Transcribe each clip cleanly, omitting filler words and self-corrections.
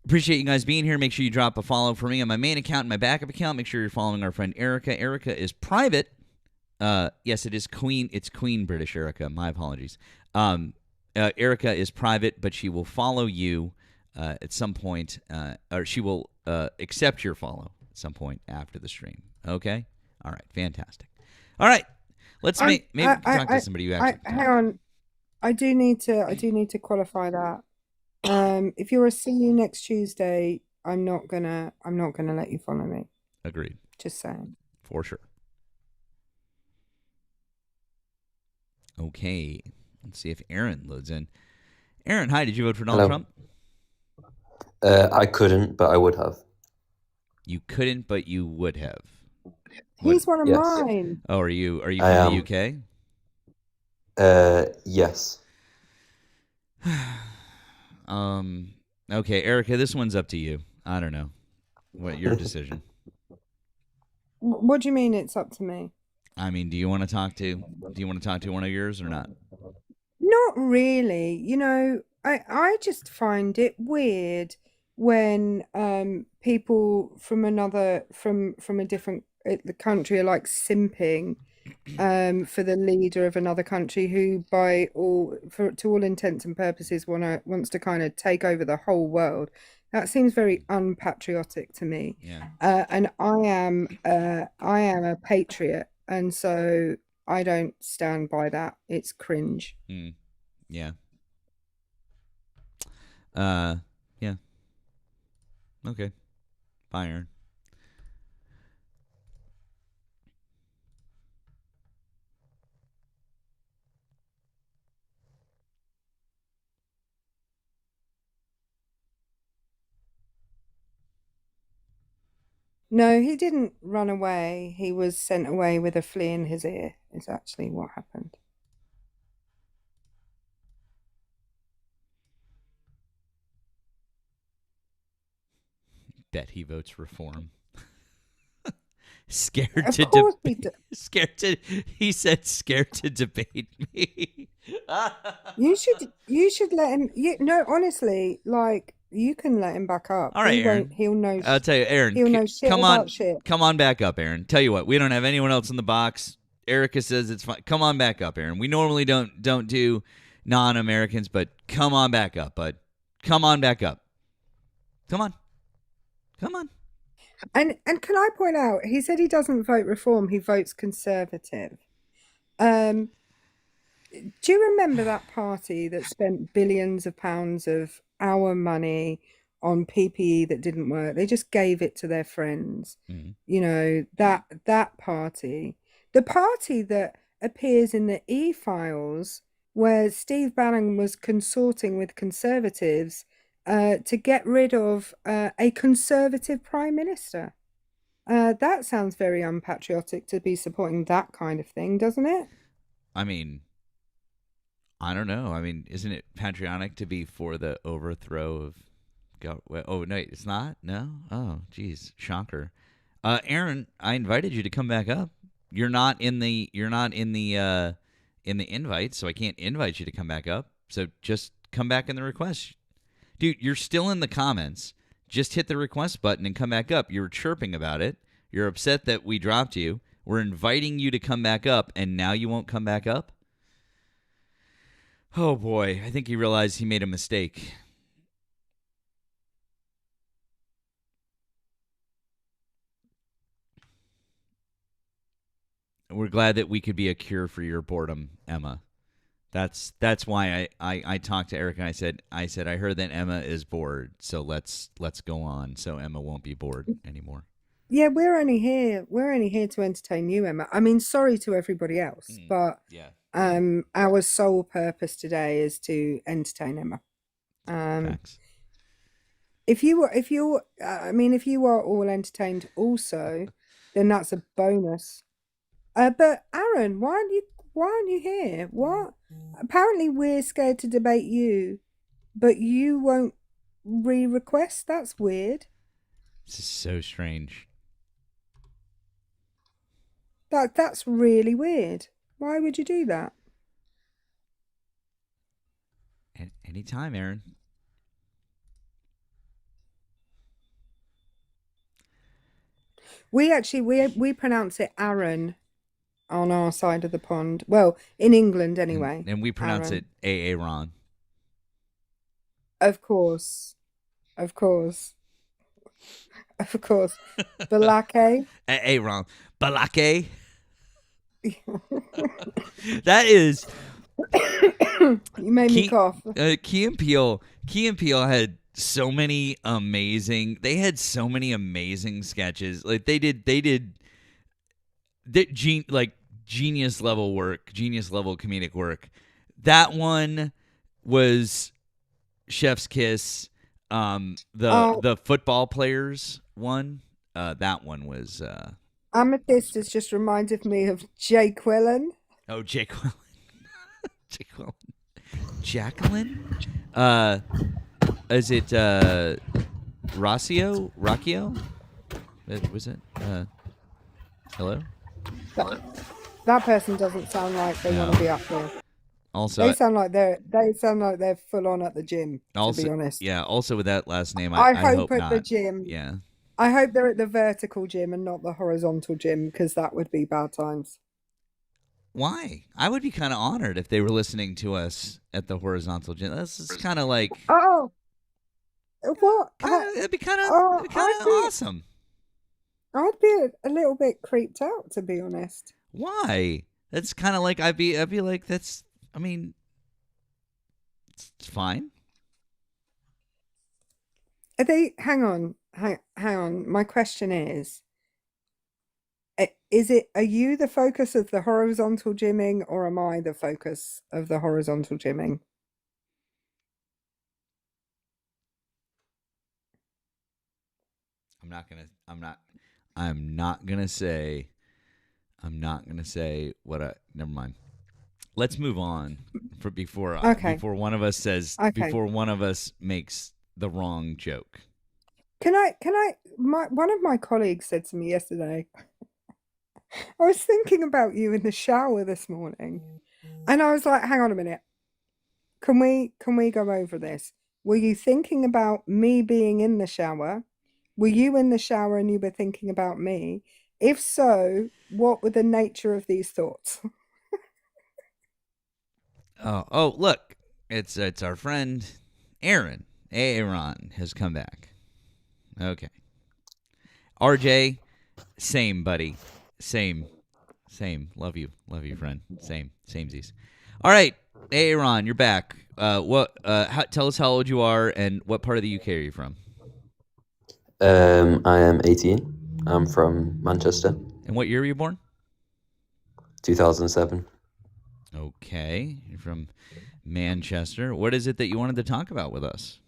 Appreciate you guys being here. Make sure you drop a follow for me on my main account and my backup account. Make sure you're following our friend Erica. Erica is private. Yes, it is Queen. It's Queen British Erica. My apologies. Erica is private, but she will follow you at some point, or she will accept your follow at some point after the stream. Okay. All right. Fantastic. All right. Let's maybe we can talk to somebody who actually can hang talk. on. I do need to qualify that. If you're a see you next Tuesday, I'm not gonna let you follow me. Agreed. Just saying. For sure. Okay. Let's see if Aaron loads in. Aaron, hi. Did you vote for Donald Hello. Trump? I couldn't, but I would have. You couldn't, but you would have. What? He's one of Yes. mine. Oh, are you I from am. the UK? Yes. Okay, Erica, this one's up to you. I don't know. What your decision? What do you mean it's up to me? I mean, do you want to talk to one of yours or not? Not really. I just find it weird when people from from a different the country are like simping for the leader of another country who to all intents and purposes wants to kind of take over the whole world. That seems very unpatriotic to me. Yeah. And I am a patriot, and so I don't stand by that. It's cringe. Yeah. Yeah. Okay. Bye, Aaron. No, he didn't run away. He was sent away with a flea in his ear, is actually what happened. Bet he votes reform. Scared Of to course he debate. did. He said scared to debate me. You should let him no, honestly, like you can let him back up. All right, Aaron. I'll tell you, Aaron. He'll know shit about shit. Come on back up, Aaron. Tell you what, we don't have anyone else in the box. Erica says it's fine. Come on back up, Aaron. We normally don't do non-Americans, but come on back up, bud. Come on back up. Come on. Come on. And can I point out, he said he doesn't vote reform, he votes conservative. Um, do you remember that party that spent billions of pounds of our money on PPE that didn't work? They just gave it to their friends. Mm-hmm. That party, the party that appears in the e-files where Steve Bannon was consorting with conservatives to get rid of a conservative prime minister. That sounds very unpatriotic to be supporting that kind of thing, doesn't it? I mean, I don't know. I mean, isn't it patriotic to be for the overthrow of God? Oh no, it's not. No. Oh, geez, shocker. Aaron, I invited you to come back up. You're not in the. You're not in the invite, so I can't invite you to come back up. So just come back in the request, dude. You're still in the comments. Just hit the request button and come back up. You're chirping about it. You're upset that we dropped you. We're inviting you to come back up, and now you won't come back up. Oh boy, I think he realized he made a mistake. We're glad that we could be a cure for your boredom, Emma. That's why I talked to Eric and I said I heard that Emma is bored, so let's go on so Emma won't be bored anymore. Yeah, we're only here to entertain you, Emma. I mean, sorry to everybody else, but Yeah. our sole purpose today is to entertain Emma. Facts. If you are all entertained also, then that's a bonus. But Aaron, why aren't you here? What? Apparently we're scared to debate you, but you won't re-request. That's weird. This is so strange. That's really weird. Why would you do that? Anytime, Aaron. We pronounce it Aaron on our side of the pond. Well, in England and anyway. and we pronounce it Aaron. Aaron. Of course. Of course. Of course. Balake. Aaron. Balake. That is You made me Key, cough. Key and Peele. Key and Peele had so many amazing. They had so many amazing sketches. Like like genius level work, genius level comedic work. That one was Chef's Kiss. Oh, The football players one. That one was. Amethyst has just reminded me of Jay Quillen. Oh, Jake Quillen. Jake Quillen. Jacqueline. Uh, is it Rocio? Rocchio? Was it? Hello. That person doesn't sound like they want No. to be up here. Also, They sound like they're full on at the gym. To be honest, yeah. Also, with that last name, I I hope hope at the not. gym. Yeah. I hope they're at the vertical gym and not the horizontal gym, because that would be bad times. Why? I would be kind of honored if they were listening to us at the horizontal gym. This is kind of like. Oh, what? It'd be kind of I'd awesome. be a little bit creeped out, to be honest. Why? That's kind of like I'd be like that's. I mean, it's fine. Are they? Hang on. My question is, are you the focus of the horizontal gymming, or am I the focus of the horizontal gymming? I'm not gonna. I'm not gonna say. I'm not gonna say what I. Never mind. Let's move on before Okay. one of us says Okay. before one of us makes the wrong joke. One of my colleagues said to me yesterday, I was thinking about you in the shower this morning, and I was like, hang on a minute. Can we go over this? Were you thinking about me being in the shower? Were you in the shower and you were thinking about me? If so, what were the nature of these thoughts? Oh, look, it's our friend Aaron. Aaron has come back. Okay, RJ, same buddy, same. Love you, friend. Samesies. All right, Aaron, you're back. Tell us how old you are and what part of the UK are you from? I am 18. I'm from Manchester. And what year were you born? 2007. Okay, you're from Manchester. What is it that you wanted to talk about with us?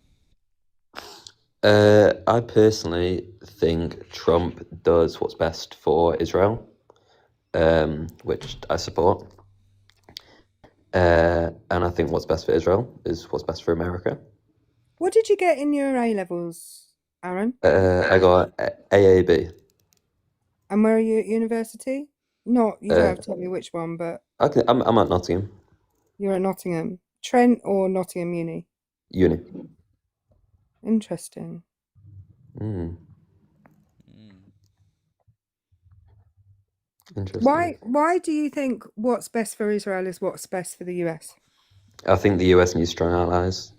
I personally think Trump does what's best for Israel, which I support. And I think what's best for Israel is what's best for America. What did you get in your A levels, Aaron? I got AAB. And where are you at university? Not, you don't have to tell me which one, but I'm at Nottingham you're at Nottingham. Trent or Nottingham Uni? Uni. Interesting. Interesting. Why do you think what's best for Israel is what's best for the US? I think the US needs strong allies.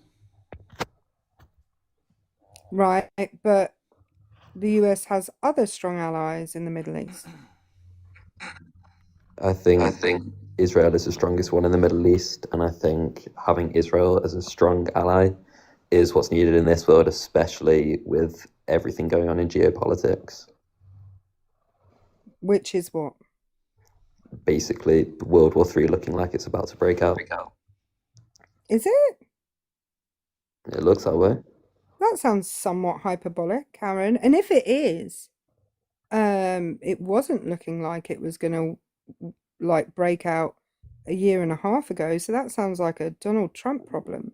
Right, but the US has other strong allies in the Middle East. I think Israel is the strongest one in the Middle East, and I think having Israel as a strong ally is what's needed in this world, especially with everything going on in geopolitics. Which is what? Basically, World War III looking like it's about to break out. Is it? It looks that way. That sounds somewhat hyperbolic, Karen. And if it is, it wasn't looking like it was gonna like break out a year and a half ago. So that sounds like a Donald Trump problem.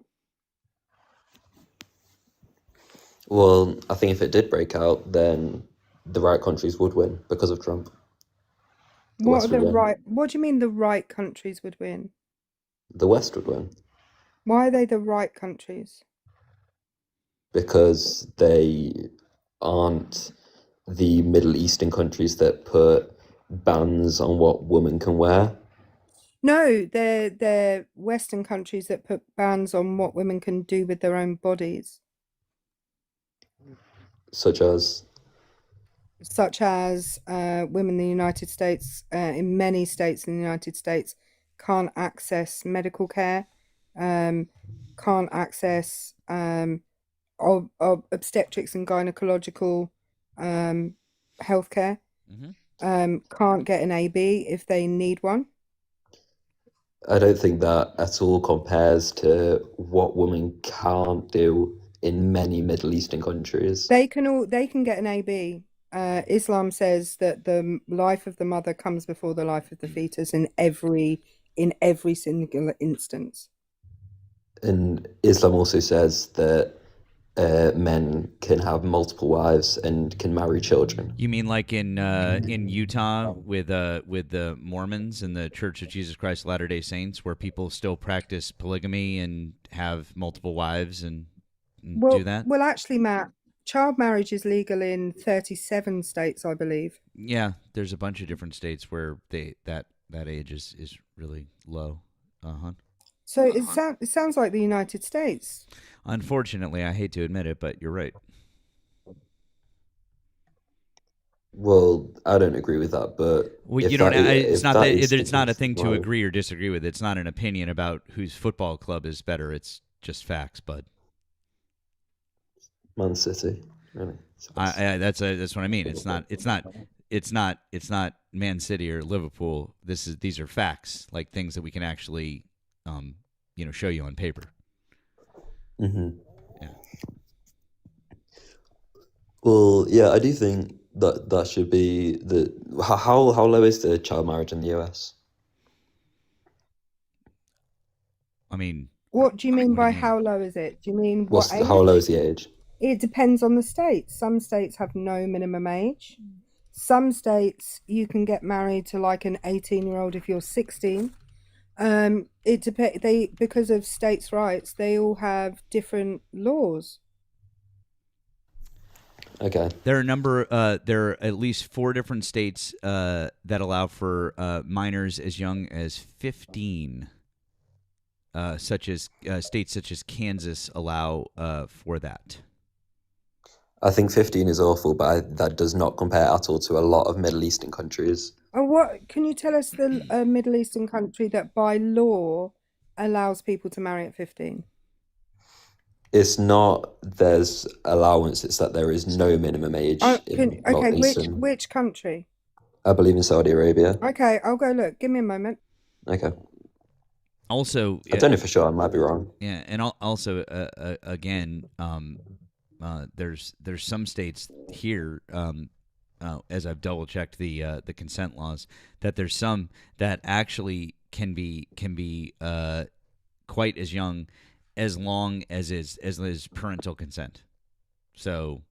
Well, I think if it did break out, then the right countries would win because of Trump. What do you mean the right countries would win? The West would win. Why are they the right countries? Because they aren't the Middle Eastern countries that put bans on what women can wear, No, they're Western countries that put bans on what women can do with their own bodies, such as, such as women in the United States, in many states in the United States, can't access medical care, um, can't access of obstetrics and gynecological um, healthcare, Hmm. can't get an AB if they need one. I don't think that at all compares to what women can't do in many Middle Eastern countries. They can get an AB. Islam says that the life of the mother comes before the life of the fetus in every single instance. And Islam also says that men can have multiple wives and can marry children. You mean like in Utah with the Mormons and the Church of Jesus Christ of Latter-day Saints, where people still practice polygamy and have multiple wives and do that? Well, actually, Matt, child marriage is legal in 37 states, I believe. Yeah, there's a bunch of different states where that age is really low. Uh-huh. So it sounds like the United States. Unfortunately, I hate to admit it, but you're right. Well, I don't agree with that, but Well, if you don't. that It's if not that that is the it's not a case, thing to why agree or disagree with. It's not an opinion about whose football club is better. It's just facts, bud. Man City, really? That's what I mean. It's not Man City or Liverpool. These are facts, like things that we can actually, show you on paper. Hmm. Yeah. Well, yeah, I do think that should be the how low is the child marriage in the US? I mean, What do you mean what do by you mean? how low is it? Do you mean what How low is age? the age? It depends on the state. Some states have no minimum age. Some states you can get married to like an 18-year-old if you're 16. It depends. They because of states' rights, they all have different laws. Okay. There are at least 4 different states that allow for minors as young as 15. Such as states such as Kansas allow for that. I think 15 is awful, but that does not compare at all to a lot of Middle Eastern countries. And what can you tell us the Middle Eastern country that by law allows people to marry at 15? It's not there's allowance, it's that there is no minimum age in Okay, Middle Eastern. which country? I believe in Saudi Arabia. Okay, I'll go look. Give me a moment. Okay. Also, I don't know for sure, I might be wrong. yeah, and also again, there's some states here, as I've double checked the consent laws, that there's some that actually can be quite as young as long as is parental consent. So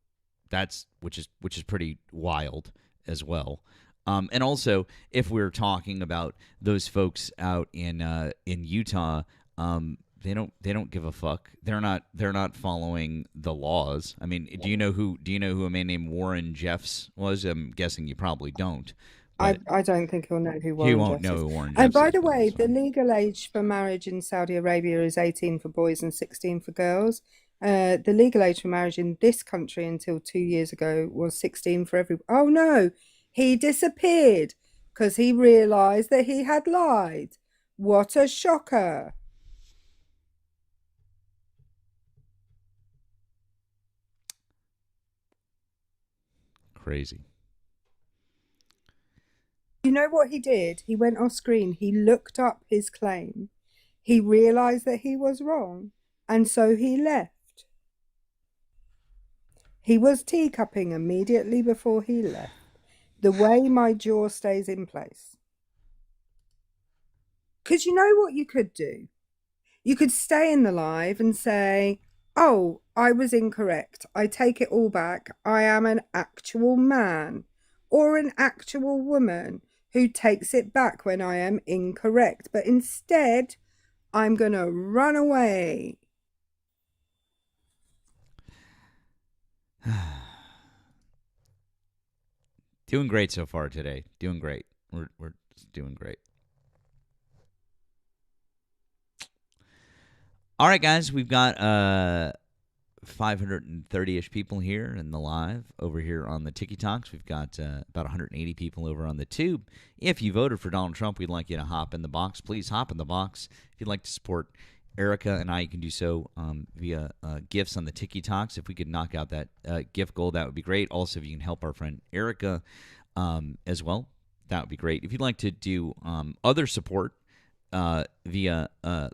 that's which is pretty wild as well. And also, if we're talking about those folks out in Utah, they don't give a fuck. They're not following the laws. I mean, do you know who a man named Warren Jeffs was? I'm guessing you probably don't. But I don't think he'll know who he Warren won't Jeffs know is. who Warren And Jeffs by is. the but way, that's the fine. legal age for marriage in Saudi Arabia is 18 for boys and 16 for girls. The legal age for marriage in this country until 2 years ago was 16 for every. Oh no, he disappeared because he realized that he had lied. What a shocker. Crazy. You know what he did? He went off screen, he looked up his claim, he realized that he was wrong, and so he left. He was teacupping immediately before he left. The way my jaw stays in place. Because you know what you could do? You could stay in the live and say, oh, I was incorrect. I take it all back. I am an actual man or an actual woman who takes it back when I am incorrect. But instead, I'm going to run away. Doing great so far today. Doing great. We're just doing great. All right, guys, we've got 530-ish people here in the live over here on the Tiki Talks. We've got about 180 people over on the Tube. If you voted for Donald Trump, we'd like you to hop in the box. Please hop in the box. If you'd like to support Erica and I, you can do so via gifts on the Tiki Talks. If we could knock out that gift goal, that would be great. Also, if you can help our friend Erica as well, that would be great. If you'd like to do other support via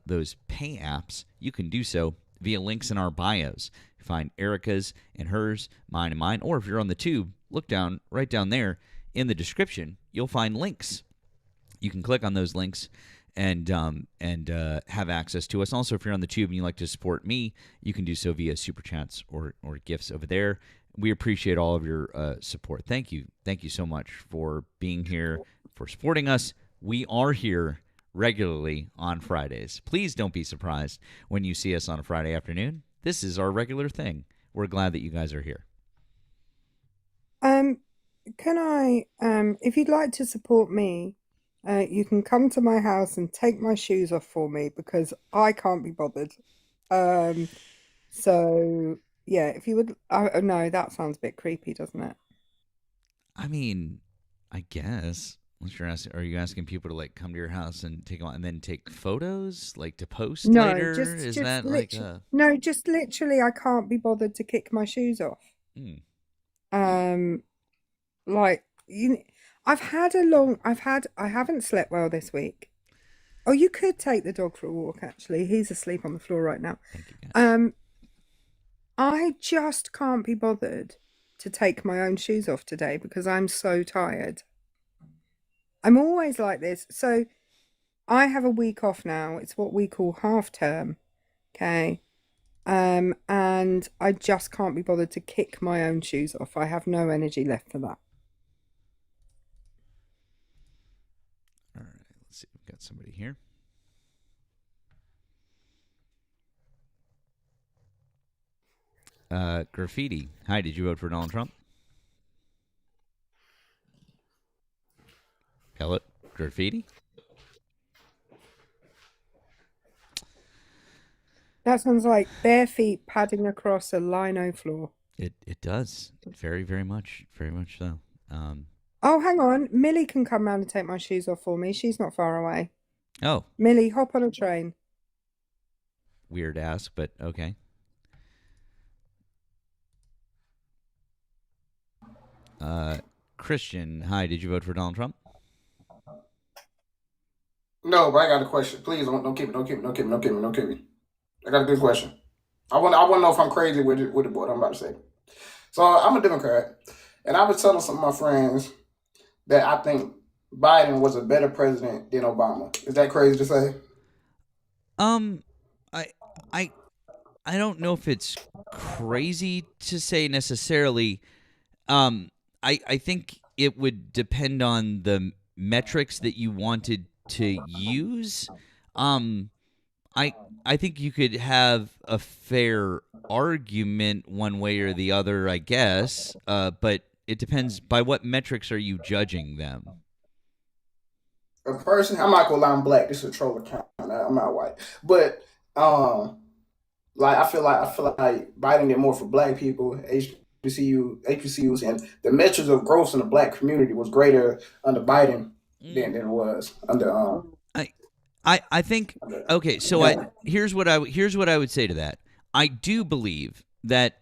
those pay apps, you can do so via links in our bios. You find Erica's and hers, mine and mine. Or if you're on the Tube, look down right down there in the description. You'll find links. You can click on those links and have access to us. Also, if you're on the Tube and you'd like to support me, you can do so via Super Chats or gifts over there. We appreciate all of your support. Thank you. Thank you so much for being here, for supporting us. We are here regularly on Fridays. Please don't be surprised when you see us on a Friday afternoon. This is our regular thing. We're glad that you guys are here. Can I, if you'd like to support me, you can come to my house and take my shoes off for me because I can't be bothered. So yeah, if you would, no, that sounds a bit creepy, doesn't it? I mean, I guess. Unless you're asking, are you asking people to like come to your house and take and then take photos, like to post No, later? just Is just that like literally, no, just literally, I can't be bothered to kick my shoes off. Like I haven't slept well this week. Oh, you could take the dog for a walk, actually. He's asleep on the floor right now. Thank you, guys. I just can't be bothered to take my own shoes off today because I'm so tired. I'm always like this. So I have a week off now. It's what we call half term. Okay. And I just can't be bothered to kick my own shoes off. I have no energy left for that. All right, let's see. We've got somebody here. Graffiti. Hi, did you vote for Donald Trump? Hello, Graffiti? That sounds like bare feet padding across a lino floor. It does. Very, very much so. Oh, hang on. Millie can come round and take my shoes off for me. She's not far away. Oh, Millie, hop on a train. weird ask, but okay. Christian, hi, did you vote for Donald Trump? No, but I got a question. Please don't keep me. I got a good question. I want to know if I'm crazy with what I'm about to say. So I'm a Democrat, and I was telling some of my friends that I think Biden was a better president than Obama. Is that crazy to say? I don't know if it's crazy to say necessarily. I think it would depend on the metrics that you wanted to use. I think you could have a fair argument one way or the other, I guess. But it depends by what metrics are you judging them. A person, I'm not gonna lie, I'm black. This is a troll account. I'm not white, but like I feel like Biden did more for black people. HBCUs, and the measures of growth in the black community was greater under Biden than it was under I think okay. So here's what I would say to that. I do believe that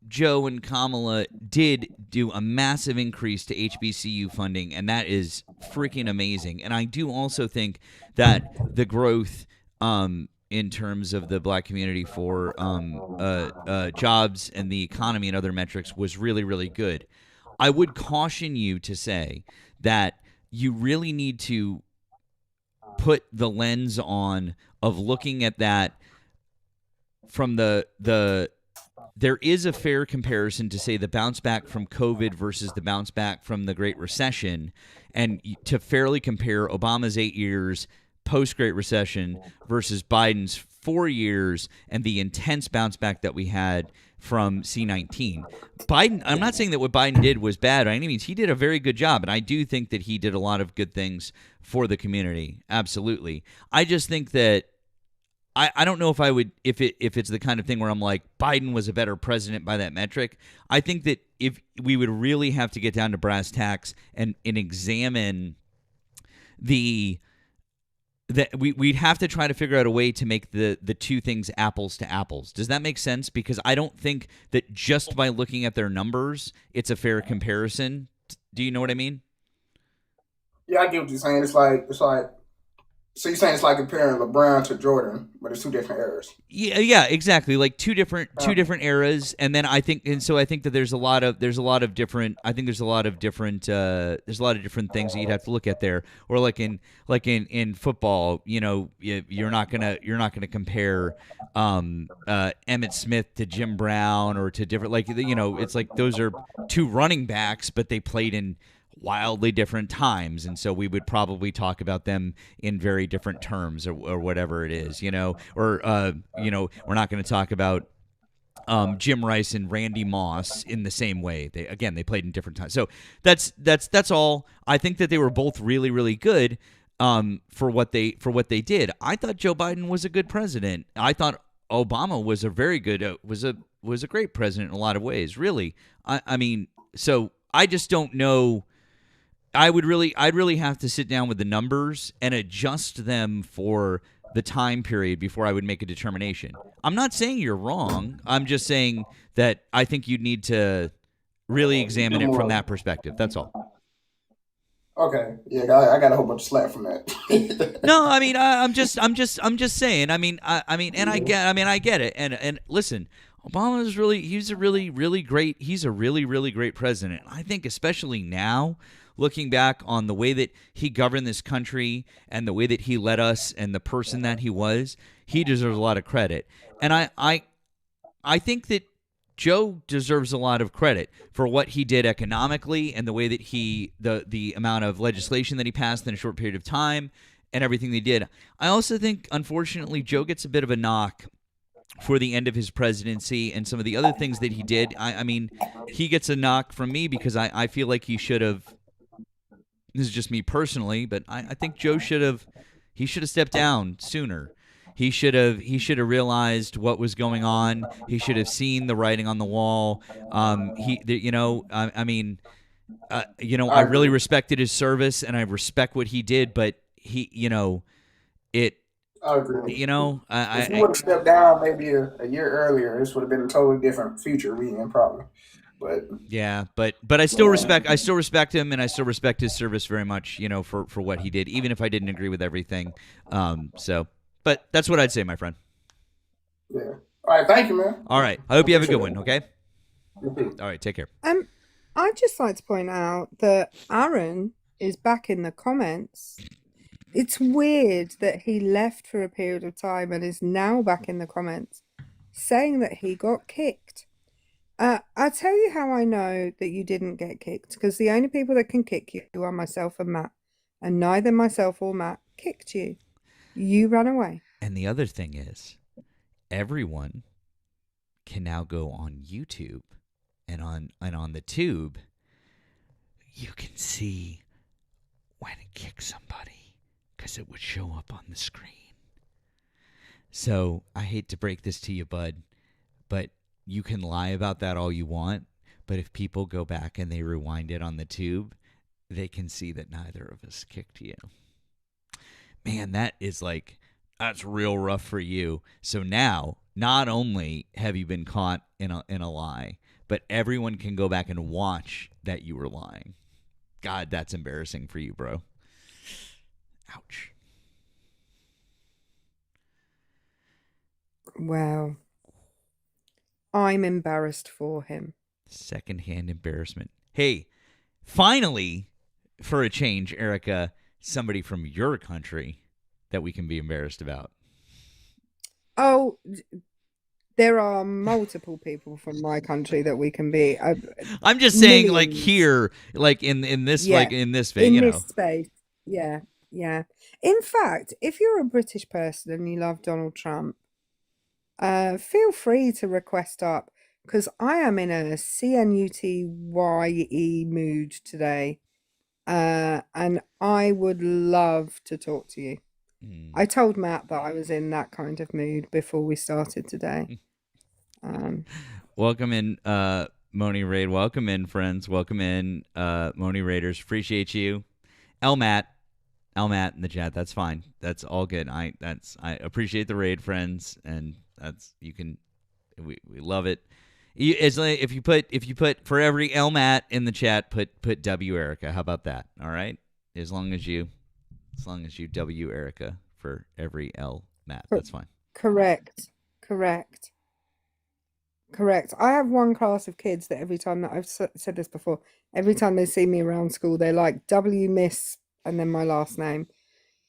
Joe and Kamala did do a massive increase to HBCU funding, and that is freaking amazing. And I do also think that the growth in terms of the black community for jobs and the economy and other metrics was really, really good. I would caution you to say that you really need to put the lens on of looking at that from the there is a fair comparison to say the bounce back from COVID versus the bounce back from the Great Recession, and to fairly compare Obama's 8 years post-Great Recession versus Biden's 4 years and the intense bounce back that we had from C-19. Biden, I'm not saying that what Biden did was bad by any means. He did a very good job, and I do think that he did a lot of good things for the community. Absolutely. I just think that I don't know if I would if it's the kind of thing where I'm like Biden was a better president by that metric. I think that if we would really have to get down to brass tacks and examine we'd have to try to figure out a way to make the two things apples to apples. Does that make sense? Because I don't think that just by looking at their numbers, it's a fair comparison. Do you know what I mean? Yeah, I get what you're saying. It's like so you're saying it's like comparing LeBron to Jordan, but it's two different eras. Yeah, exactly. Like two different eras, and then I think that there's a lot of different things that you'd have to look at there. Or like in football, you're not gonna compare Emmitt Smith to Jim Brown or to different it's like those are two running backs, but they played in wildly different times, and so we would probably talk about them in very different terms or whatever it is, or we're not going to talk about Jim Rice and Randy Moss in the same way. They played in different times. So that's all. I think that they were both really, really good for what they did. I thought Joe Biden was a good president. I thought Obama was a very good was a great president in a lot of ways. Really, I mean, so I just don't know. I'd really have to sit down with the numbers and adjust them for the time period before I would make a determination. I'm not saying you're wrong. I'm just saying that I think you'd need to really examine it from that perspective. That's all. Okay. Yeah, I got a whole bunch of slack from that. No, I mean, I'm just saying. I mean, I get it. And listen, Obama is he's a really, really great president. I think especially now, looking back on the way that he governed this country and the way that he led us and the person that he was, he deserves a lot of credit. And I think that Joe deserves a lot of credit for what he did economically and the way that the amount of legislation that he passed in a short period of time and everything they did. I also think, unfortunately, Joe gets a bit of a knock for the end of his presidency and some of the other things that he did. I mean, he gets a knock from me because I feel like he should have. This is just me personally, but I think Joe should have stepped down sooner. He should have realized what was going on. He should have seen the writing on the wall. I really respected his service and I respect what he did, but I agree. If he would have stepped down maybe a year earlier, this would have been a totally different future we in probably. But yeah, but I still respect him and I still respect his service very much, for what he did, even if I didn't agree with everything. But that's what I'd say, my friend. Yeah. All right, thank you, man. All right. I hope you have a good one, okay? All right, take care. I'd just like to point out that Aaron is back in the comments. It's weird that he left for a period of time and is now back in the comments saying that he got kicked. I'll tell you how I know that you didn't get kicked, because the only people that can kick you are myself and Matt, and neither myself or Matt kicked you. You ran away. And the other thing is, everyone can now go on YouTube and on the tube. You can see when it kicks somebody because it would show up on the screen. So I hate to break this to you, bud, but you can lie about that all you want, but if people go back and they rewind it on the tube, they can see that neither of us kicked you. Man, that's real rough for you. So now, not only have you been caught in a lie, but everyone can go back and watch that you were lying. God, that's embarrassing for you, bro. Ouch. Wow. I'm embarrassed for him. Secondhand embarrassment. Hey, finally, for a change, Erica, somebody from your country that we can be embarrassed about. Oh, there are multiple people from my country that we can be. I'm just saying, like here, like in this, Yeah. like in this space, In this space. Yeah. In fact, if you're a British person and you love Donald Trump, feel free to request up because I am in a CNUTYE mood today. And I would love to talk to you. I told Matt that I was in that kind of mood before we started today. Welcome in, Moni Raid. Welcome in, friends. Welcome in, Moni Raiders. Appreciate you. Elmat in the chat. That's fine. That's all good. I appreciate the raid, friends, and we love it. It's like if you put for every Elmat in the chat, put W Erica. How about that? All right. As long as you W Erica for every Elmat, that's fine. Correct. I have one class of kids that every time that I've said this before, every time they see me around school, they're like W Miss and then my last name,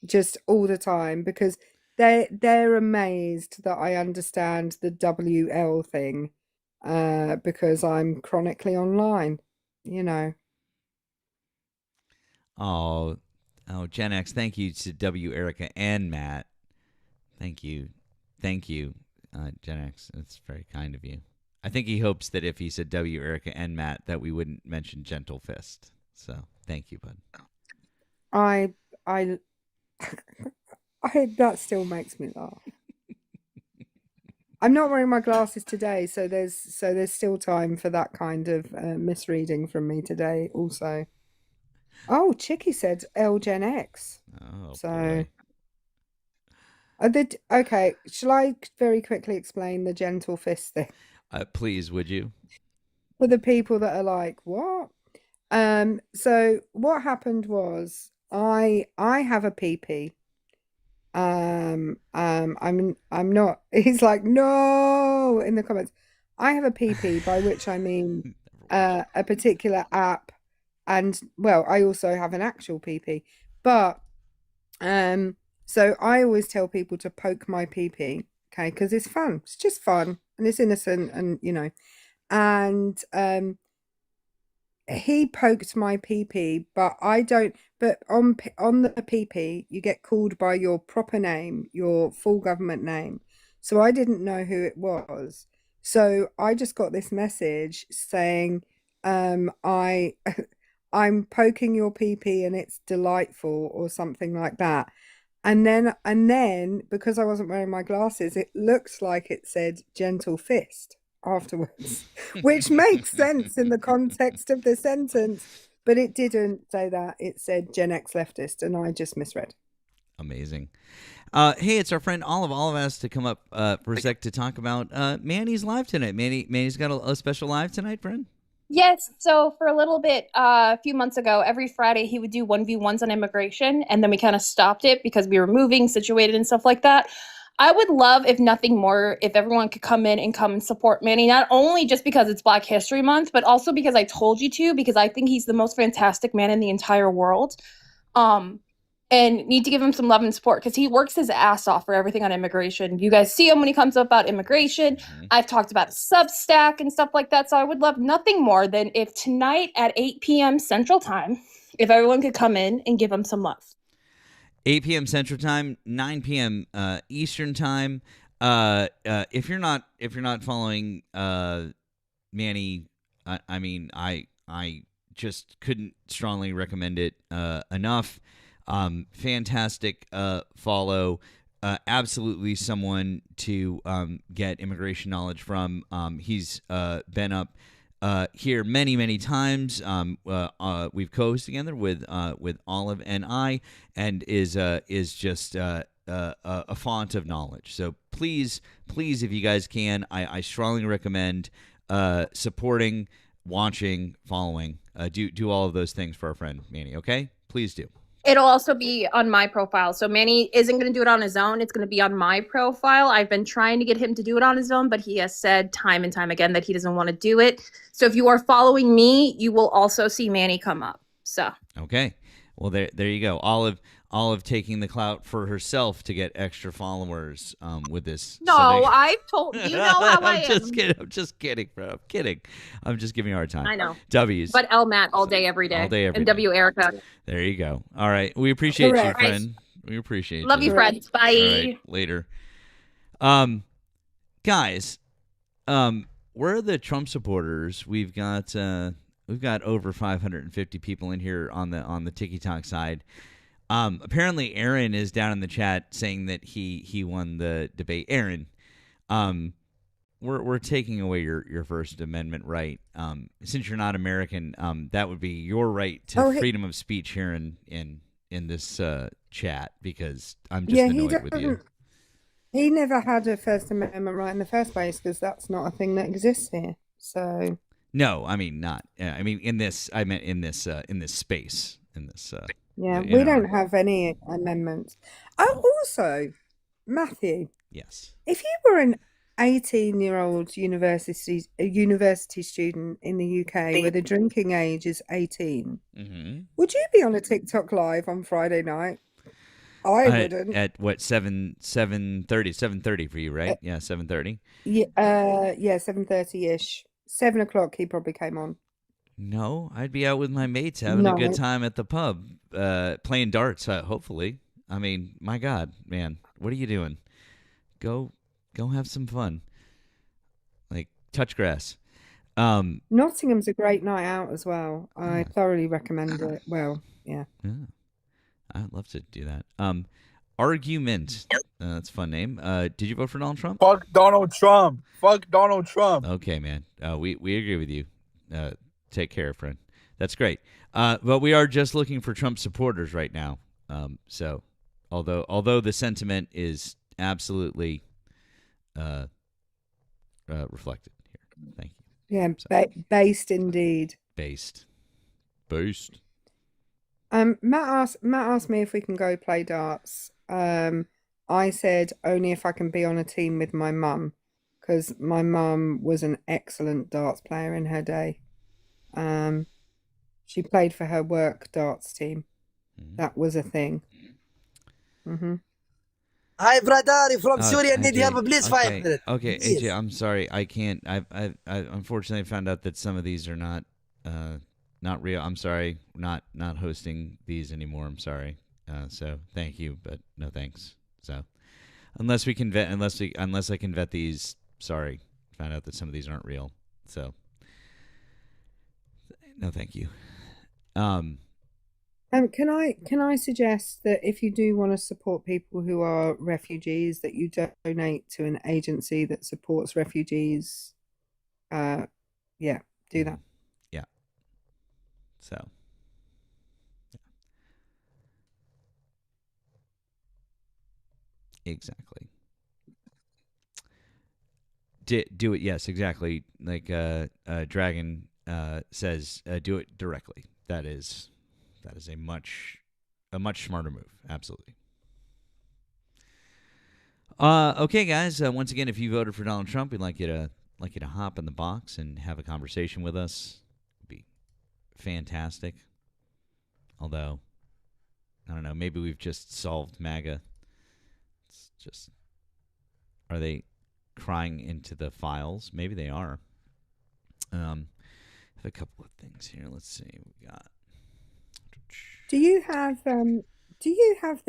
just all the time because they're amazed that I understand the WL thing, because I'm chronically online, you know. Oh, Gen X, thank you to W Erica and Matt. Thank you, Gen X. That's very kind of you. I think he hopes that if he said W Erica and Matt, that we wouldn't mention Gentle Fist. So thank you, bud. I that still makes me laugh. I'm not wearing my glasses today, so there's still time for that kind of misreading from me today. Also, oh, Chicky said L Gen X. Oh, so boy. Okay. Shall I very quickly explain the Gentle Fist thing? Please, would you? For the people that are like, what? So what happened was I have a PP. I'm not. He's like, no, in the comments. I have a PP, by which I mean a particular app, and well, I also have an actual PP. But so I always tell people to poke my PP, okay, because it's fun. It's just fun and it's innocent, and you know, and he poked my PP, but I don't. But on the PP, you get called by your proper name, your full government name. So I didn't know who it was. So I just got this message saying, I'm poking your PP and it's delightful, or something like that. And then because I wasn't wearing my glasses, it looks like it said Gentle Fist afterwards, which makes sense in the context of the sentence, but it didn't say that. It said Gen X leftist, and I just misread. Amazing. Hey, it's our friend Olive. Olive asked to come up for a sec to talk about Manny's live tonight. Manny's got a special live tonight, friend. Yes. So for a little bit, a few months ago, every Friday he would do 1v1s on immigration, and then we kind of stopped it because we were moving, situated, and stuff like that. I would love, if nothing more, if everyone could come in and support Manny, not only just because it's Black History Month, but also because I told you to, because I think he's the most fantastic man in the entire world. And need to give him some love and support because he works his ass off for everything on immigration. You guys see him when he comes up about immigration. Mm-hmm. I've talked about Substack and stuff like that. So I would love nothing more than if tonight at 8 p.m. Central Time, if everyone could come in and give him some love. 8 p.m. Central Time, 9 p.m. Eastern Time. If you're not following Manny, I mean, I just couldn't strongly recommend it enough. Fantastic follow. Absolutely someone to get immigration knowledge from. He's been up here many times. We've co-hosted together with Olive and I, and is just a font of knowledge. So please, if you guys can, I strongly recommend supporting, watching, following. Do all of those things for our friend Manny. Okay, please do. It'll also be on my profile. So Manny isn't going to do it on his own. It's going to be on my profile. I've been trying to get him to do it on his own, but he has said time and time again that he doesn't want to do it. So if you are following me, you will also see Manny come up. So okay. Well, there you go. Olive taking the clout for herself to get extra followers with this. No, I've told you know how I am. I'm just kidding, bro. I'm kidding. I'm just giving you a hard time. I know. W's. But Elmat all day, every day. All day, every and day. W Erica. There you go. All right. We appreciate you, friend. We appreciate you. Love you, friends. Bye. All right. Later. guys, we're the Trump supporters. We've got over 550 people in here on the TikTok side. Apparently, Aaron is down in the chat saying that he won the debate. Aaron, we're taking away your First Amendment right. Since you're not American, that would be your right to freedom of speech here in this chat, because I'm just annoyed with you. He never had a First Amendment right in the first place, because that's not a thing that exists here. So no, I mean not. I mean in this. I meant in this space. In this. Yeah, we don't have any amendments. Oh, also, Matthew. Yes. If you were an 18-year-old university student in the UK where the drinking age is 18, would you be on a TikTok live on Friday night? I wouldn't. At what, 7:30 for you, right? Yeah, 7:30. Yeah, 7:30ish. 7 o'clock he probably came on. No, I'd be out with my mates having a good time at the pub, playing darts. Hopefully, I mean, my God, man, what are you doing? Go have some fun. Like, touch grass. Nottingham's a great night out as well. I thoroughly recommend it. Well, yeah. I'd love to do that. Argument. That's a fun name. Did you vote for Donald Trump? Fuck Donald Trump. Fuck Donald Trump. Okay, man. We agree with you. Take care, friend. That's great. But we are just looking for Trump supporters right now. So, although the sentiment is absolutely reflected here. Thank you. Yeah, based indeed. Based. Matt asked me if we can go play darts. I said only if I can be on a team with my mum, because my mum was an excellent darts player in her day. She played for her work darts team. That was a thing. Hi, brother, from Syria. Need help, please. 5 minutes. Okay, AJ, I'm sorry, I can't. I unfortunately found out that some of these are not real. I'm sorry, not hosting these anymore. I'm sorry. So thank you, but no thanks. So unless I can vet these, sorry, found out that some of these aren't real. So no, thank you. Can I suggest that if you do want to support people who are refugees, that you donate to an agency that supports refugees? Do that. Yeah. So. Yeah. Exactly. Do it. Yes, exactly. Like Dragon says, do it directly. That is a much smarter move. Absolutely. Okay, guys. Once again, if you voted for Donald Trump, we'd like you to hop in the box and have a conversation with us. It'd be fantastic. Although, I don't know. Maybe we've just solved MAGA. It's just, are they crying into the files? Maybe they are. I have a couple of things here. Let's see. We got. Do you have the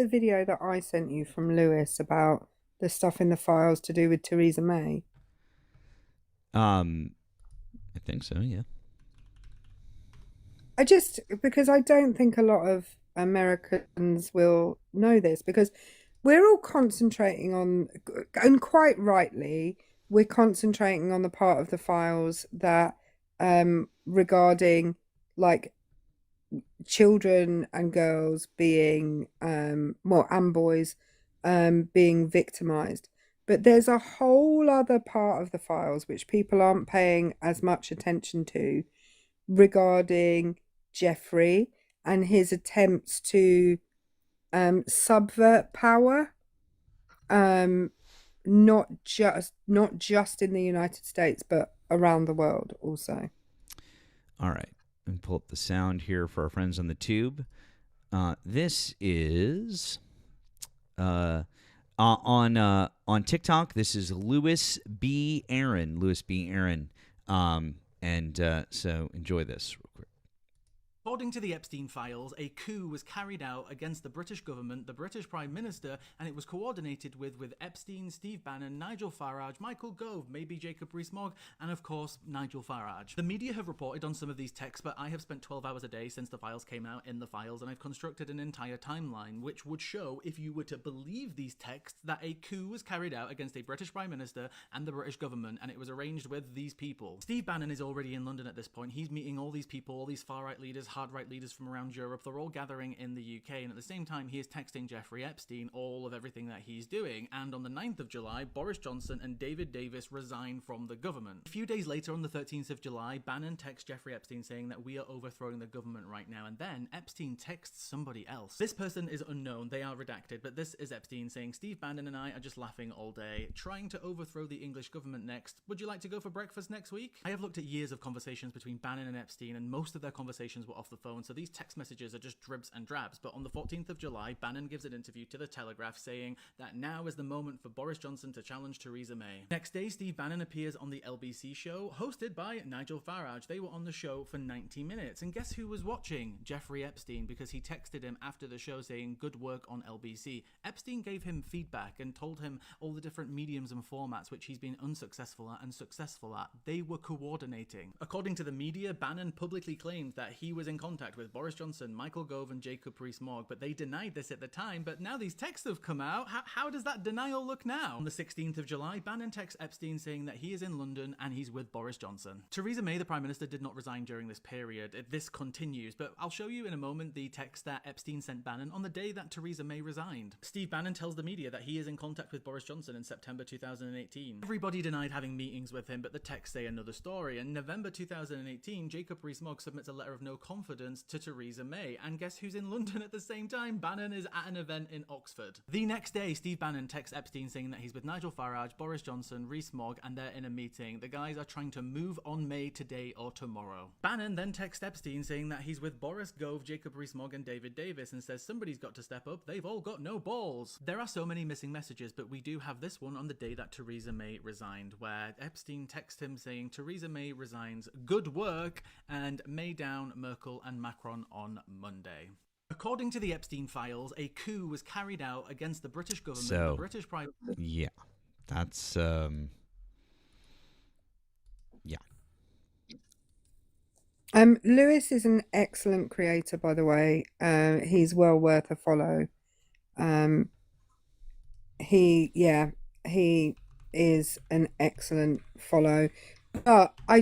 video that I sent you from Lewis about the stuff in the files to do with Theresa May? I think so, yeah. Because I don't think a lot of Americans will know this, because we're all concentrating on, and quite rightly, we're concentrating on the part of the files that regarding like children and girls being and boys being victimized, but there's a whole other part of the files which people aren't paying as much attention to, regarding Jeffrey and his attempts to subvert power, not just in the United States but around the world also. All right. And pull up the sound here for our friends on the tube. This is on TikTok. This is Louis B. Aaron. So enjoy this real quick. According to the Epstein files, a coup was carried out against the British government, the British Prime Minister, and it was coordinated with Epstein, Steve Bannon, Nigel Farage, Michael Gove, maybe Jacob Rees-Mogg, and of course, Nigel Farage. The media have reported on some of these texts, but I have spent 12 hours a day since the files came out in the files, and I've constructed an entire timeline which would show, if you were to believe these texts, that a coup was carried out against a British Prime Minister and the British government, and it was arranged with these people. Steve Bannon is already in London at this point. He's meeting all these people, all these far-right leaders, hard-right leaders from around Europe. They're all gathering in the UK, and at the same time, he is texting Jeffrey Epstein all of everything that he's doing. And on the 9th of July, Boris Johnson and David Davis resign from the government. A few days later, on the 13th of July, Bannon texts Jeffrey Epstein saying that we are overthrowing the government right now, and then Epstein texts somebody else. This person is unknown, they are redacted, but this is Epstein saying, Steve Bannon and I are just laughing all day, trying to overthrow the English government next. Would you like to go for breakfast next week? I have looked at years of conversations between Bannon and Epstein, and most of their conversations were off the phone, so these text messages are just dribs and drabs. But on the 14th of July, Bannon gives an interview to The Telegraph saying that now is the moment for Boris Johnson to challenge Theresa May. Next day, Steve Bannon appears on the LBC show, hosted by Nigel Farage. They were on the show for 90 minutes, and guess who was watching? Jeffrey Epstein, because he texted him after the show saying, good work on LBC. Epstein gave him feedback and told him all the different mediums and formats which he's been unsuccessful at and successful at. They were coordinating. According to the media, Bannon publicly claimed that he was in contact with Boris Johnson, Michael Gove, and Jacob Rees-Mogg, but they denied this at the time. But now these texts have come out. How does that denial look now? On the 16th of July, Bannon texts Epstein saying that he is in London and he's with Boris Johnson. Theresa May, the Prime Minister, did not resign during this period. This continues, but I'll show you in a moment the text that Epstein sent Bannon on the day that Theresa May resigned. Steve Bannon tells the media that he is in contact with Boris Johnson in September 2018. Everybody denied having meetings with him, but the texts say another story. In November 2018, Jacob Rees-Mogg submits a letter of no confidence to Theresa May, and guess who's in London at the same time? Bannon is at an event in Oxford. The next day, Steve Bannon texts Epstein saying that he's with Nigel Farage, Boris Johnson, Rees-Mogg, and they're in a meeting. The guys are trying to move on May today or tomorrow. Bannon then texts Epstein saying that he's with Boris, Gove, Jacob Rees-Mogg, and David Davis, and says somebody's got to step up. They've all got no balls. There are so many missing messages, but we do have this one on the day that Theresa May resigned, where Epstein texts him saying Theresa May resigns, good work, and May down, Merkel and Macron on Monday. According to the Epstein files, a coup was carried out against the British government, the British Prime... Yeah, that's... Yeah. Lewis is an excellent creator, by the way. He's well worth a follow. He is an excellent follow. But I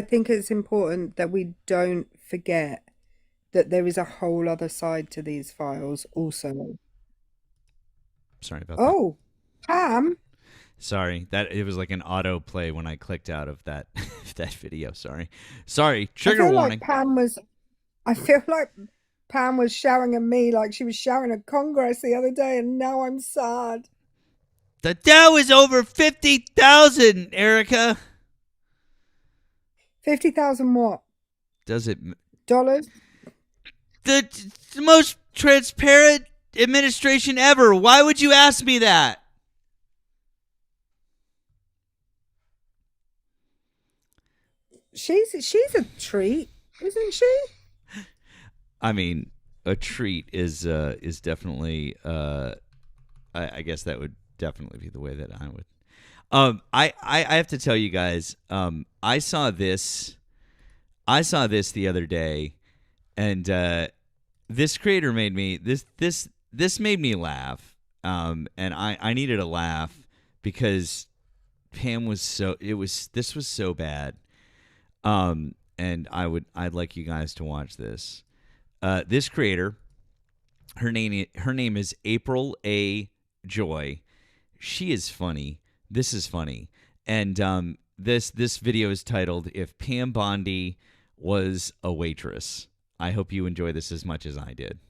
think it's important that we don't forget that there is a whole other side to these files also. Sorry about that. Oh, Pam. Sorry, that it was like an autoplay when I clicked out of that that video. Sorry, trigger warning. I feel like Pam was shouting at me like she was shouting at Congress the other day, and now I'm sad. The Dow is over 50,000, Erica. 50,000 what? Does it? Dollars? The most transparent administration ever. Why would you ask me that? She's a treat, isn't she? I mean, a treat is definitely. I guess that would definitely be the way that I would. I have to tell you guys. I saw this the other day, and this creator made me this made me laugh. And I needed a laugh because Pam was this was so bad. And I'd like you guys to watch this. This creator, her name is April A. Joy. She is funny. This is funny. And this video is titled "If Pam Bondi Was a Waitress." I hope you enjoy this as much as I did.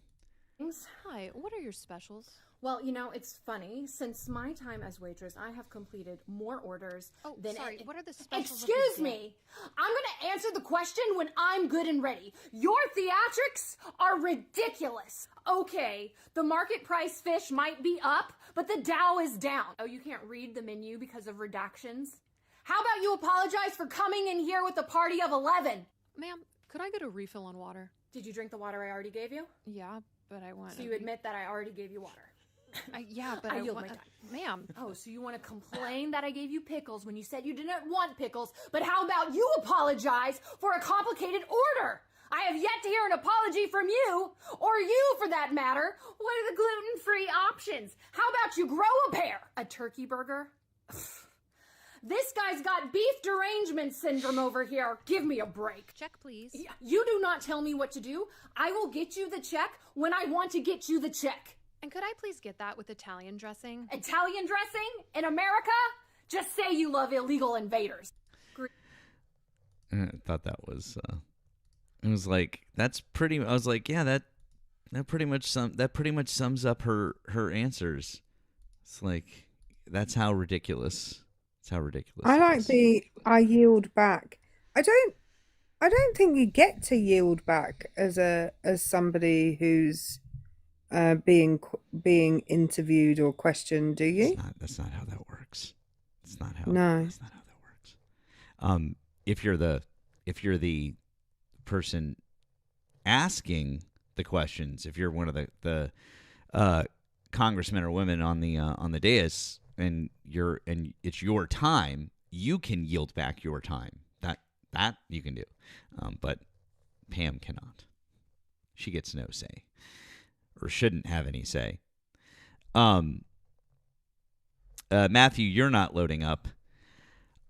Hi, what are your specials? Well, you know, it's funny. Since my time as waitress, I have completed more orders than... Sorry, what are the specials? Excuse me! I'm gonna answer the question when I'm good and ready. Your theatrics are ridiculous. Okay, the market price fish might be up, but the Dow is down. Oh, you can't read the menu because of redactions? How about you apologize for coming in here with a party of 11? Ma'am, could I get a refill on water? Did you drink the water I already gave you? Yeah, but I want. So you admit that I already gave you water? Yeah, but I yield want. my time. Ma'am. Oh, so you want to complain that I gave you pickles when you said you didn't want pickles, but how about you apologize for a complicated order? I have yet to hear an apology from you, or you for that matter. What are the gluten-free options? How about you grow a pair? A turkey burger? This guy's got beef derangement syndrome over here. Give me a break. Check, please. You do not tell me what to do. I will get you the check when I want to get you the check. And could I please get that with Italian dressing? Italian dressing? In America? Just say you love illegal invaders. I thought that was. It was like that's pretty. I was like, yeah, that pretty much sums up her answers. It's like that's how ridiculous. It's how ridiculous. I like the I yield back. I don't think you get to yield back as somebody who's being interviewed or questioned, do you? That's not how that works. It's not how. No. That's not how that works. If you're the person asking the questions, if you're one of the congressmen or women on the dais, and it's your time, you can yield back your time. That you can do, but Pam cannot. She gets no say, or shouldn't have any say. Matthew, you're not loading up.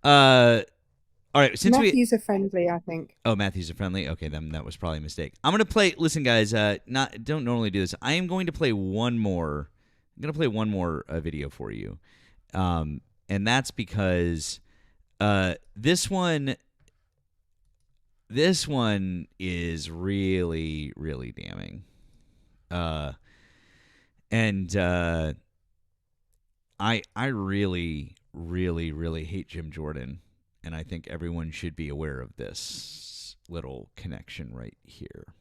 All right, Matthews are friendly, I think. Oh, Matthews are friendly. Okay, then that was probably a mistake. I'm gonna play. Listen, guys, don't normally do this. I am going to play one more. I'm gonna play one more video for you, and that's because this one is really, really damning. And I really, really, really hate Jim Jordan. And I think everyone should be aware of this little connection right here.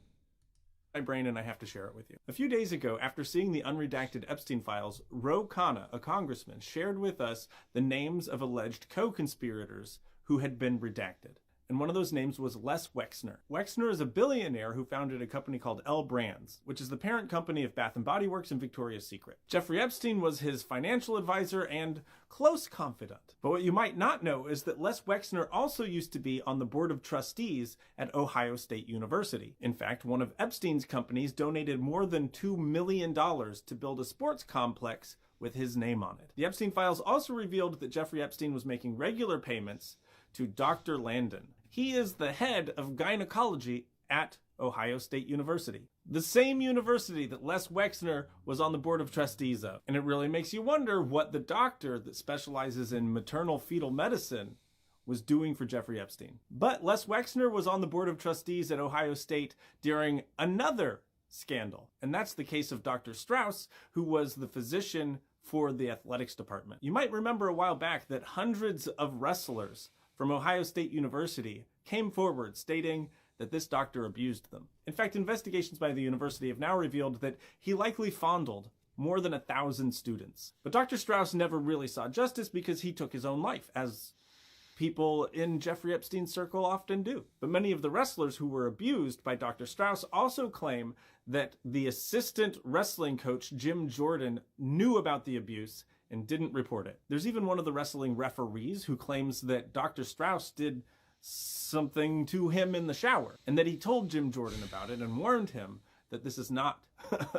My brain, and I have to share it with you. A few days ago, after seeing the unredacted Epstein files, Ro Khanna, a congressman, shared with us the names of alleged co-conspirators who had been redacted. And one of those names was Les Wexner. Wexner is a billionaire who founded a company called L Brands, which is the parent company of Bath & Body Works and Victoria's Secret. Jeffrey Epstein was his financial advisor and close confidant. But what you might not know is that Les Wexner also used to be on the board of trustees at Ohio State University. In fact, one of Epstein's companies donated more than $2 million to build a sports complex with his name on it. The Epstein files also revealed that Jeffrey Epstein was making regular payments to Dr. Landon. He is the head of gynecology at Ohio State University, the same university that Les Wexner was on the board of trustees of. And it really makes you wonder what the doctor that specializes in maternal fetal medicine was doing for Jeffrey Epstein. But Les Wexner was on the board of trustees at Ohio State during another scandal, and that's the case of Dr. Strauss, who was the physician for the athletics department. You might remember a while back that hundreds of wrestlers from Ohio State University came forward stating that this doctor abused them. In fact, investigations by the university have now revealed that he likely fondled more than 1,000 students. But Dr. Strauss never really saw justice because he took his own life, as people in Jeffrey Epstein's circle often do. But many of the wrestlers who were abused by Dr. Strauss also claim that the assistant wrestling coach, Jim Jordan, knew about the abuse and didn't report it. There's even one of the wrestling referees who claims that Dr. Strauss did something to him in the shower, and that he told Jim Jordan about it and warned him that this is not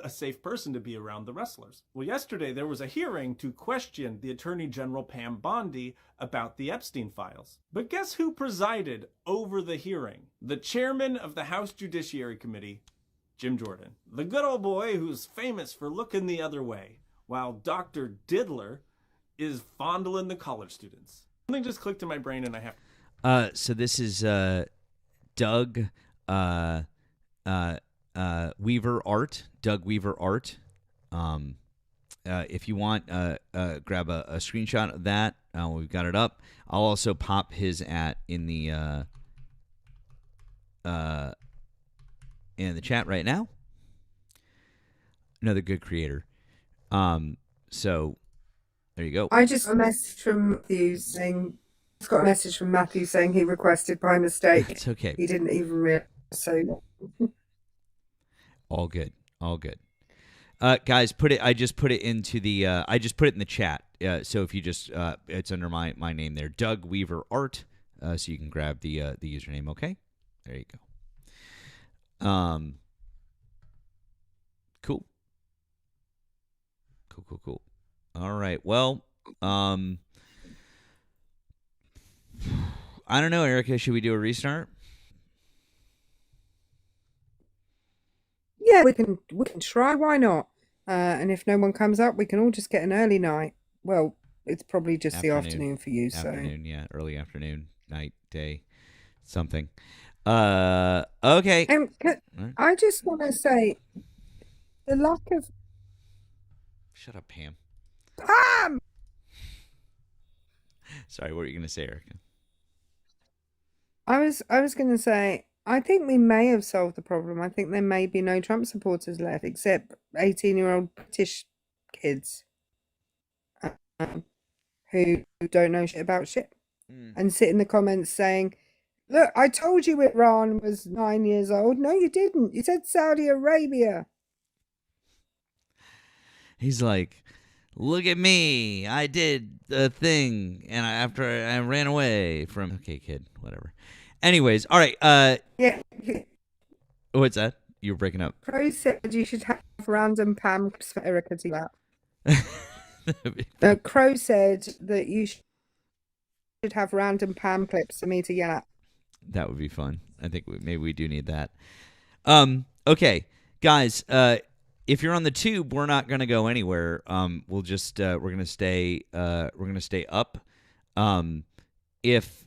a safe person to be around the wrestlers. Well, yesterday there was a hearing to question the Attorney General Pam Bondi about the Epstein files. But guess who presided over the hearing? The chairman of the House Judiciary Committee, Jim Jordan. The good old boy who's famous for looking the other way, while Dr. Diddler is fondling the college students. Something just clicked in my brain and I have to... So this is Doug Weaver Art. Doug Weaver Art. If you want, grab a screenshot of that. We've got it up. I'll also pop his in the chat right now. Another good creator. So there you go. I just got a message from Matthew saying he requested by mistake. It's okay. He didn't even realize. So All good. All good. Guys, I just put it into the. I just put it in the chat. So if you just, it's under my name there, Doug Weaver Art. So you can grab the username. Okay, there you go. Cool. Cool. All right. Well, I don't know, Erica. Should we do a restart? Yeah, we can try. Why not? And if no one comes up, we can all just get an early night. Well, it's probably just the afternoon for you. Afternoon, yeah, early afternoon, night, day, something. Okay. I just want to say the lack of. Shut up, Pam. Pam! Sorry, what were you going to say, Erica? I was going to say, I think we may have solved the problem. I think there may be no Trump supporters left, except 18-year-old British kids who don't know shit about shit and sit in the comments saying, look, I told you Iran was 9 years old. No, you didn't. You said Saudi Arabia. He's like, look at me. I did the thing. And after I ran away from. Okay, kid, whatever. Anyways, all right. Yeah. What's that? You were breaking up. Crow said you should have random Pam clips for Erica to that. Crow said that you should have random Pam clips for me to yell at. That would be fun. I think maybe we do need that. Okay, guys. If you're on the tube, we're not going to go anywhere. We'll just we're going to stay up. If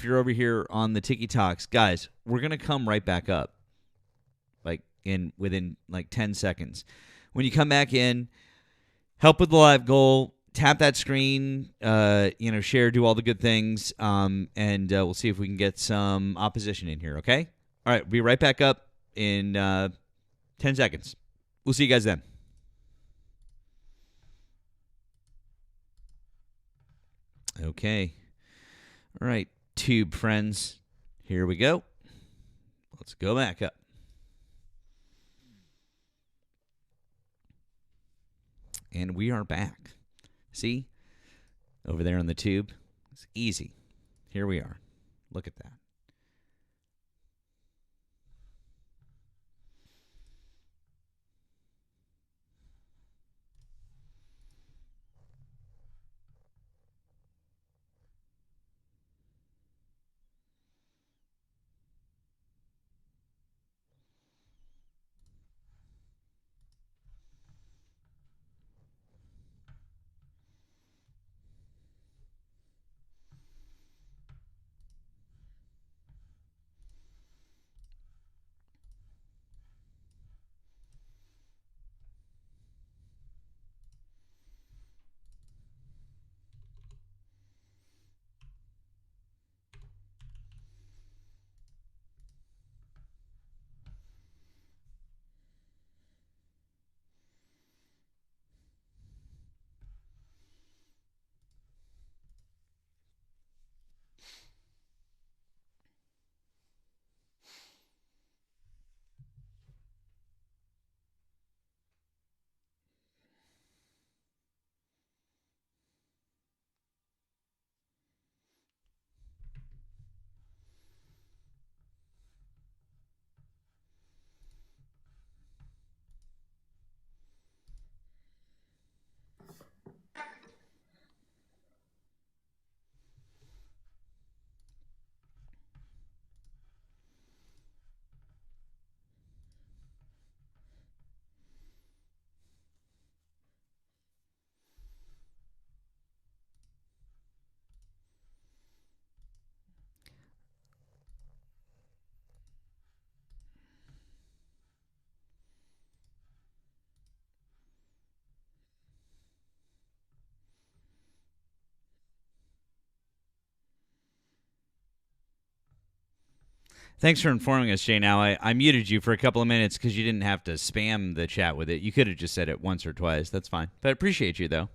you're over here on the Tiki Talks, guys, we're going to come right back up. Like within 10 seconds. When you come back in, help with the live goal, tap that screen, share, do all the good things, and we'll see if we can get some opposition in here, okay? All right, we'll be right back up in 10 seconds. We'll see you guys then. Okay. All right, tube friends, here we go. Let's go back up. And we are back. See? Over there on the tube. It's easy. Here we are. Look at that. Thanks for informing us, Jay. Now, I muted you for a couple of minutes because you didn't have to spam the chat with it. You could have just said it once or twice. That's fine. But I appreciate you, though.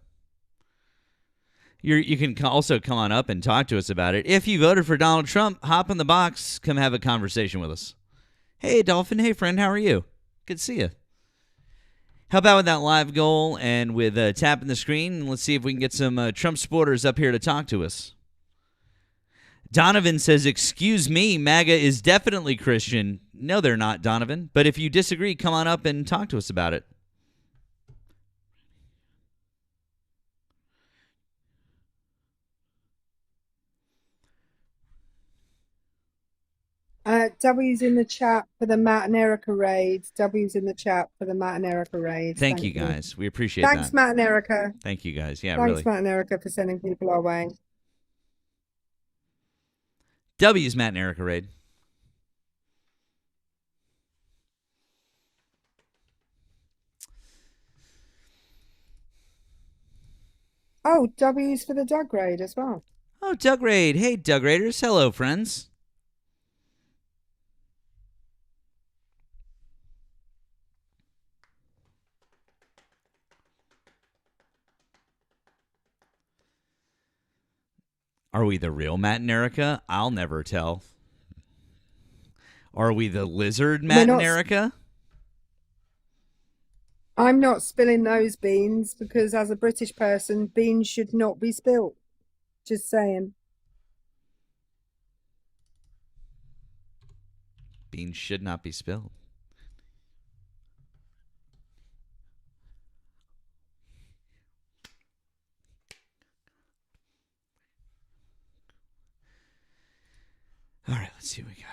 You can also come on up and talk to us about it. If you voted for Donald Trump, hop in the box. Come have a conversation with us. Hey, Dolphin. Hey, friend. How are you? Good to see you. How about with that live goal and with tapping the screen? Let's see if we can get some Trump supporters up here to talk to us. Donovan says, excuse me, MAGA is definitely Christian. No, they're not, Donovan. But if you disagree, come on up and talk to us about it. W's in the chat for the Matt and Erica raids. W's in the chat for the Matt and Erica raids. Thank you, guys. We appreciate that. Thanks, Matt and Erica. Thank you, guys. Yeah, Thanks, really. Matt and Erica, for sending people our way. W's Matt and Erica raid. Oh, W's for the Doug raid as well. Oh, Doug raid. Hey, Doug raiders. Hello, friends. Are we the real Matt and Erica? I'll never tell. Are we the lizard Matt and Erica? I'm not spilling those beans because as a British person, beans should not be spilt. Just saying. Beans should not be spilled. All right, let's see what we got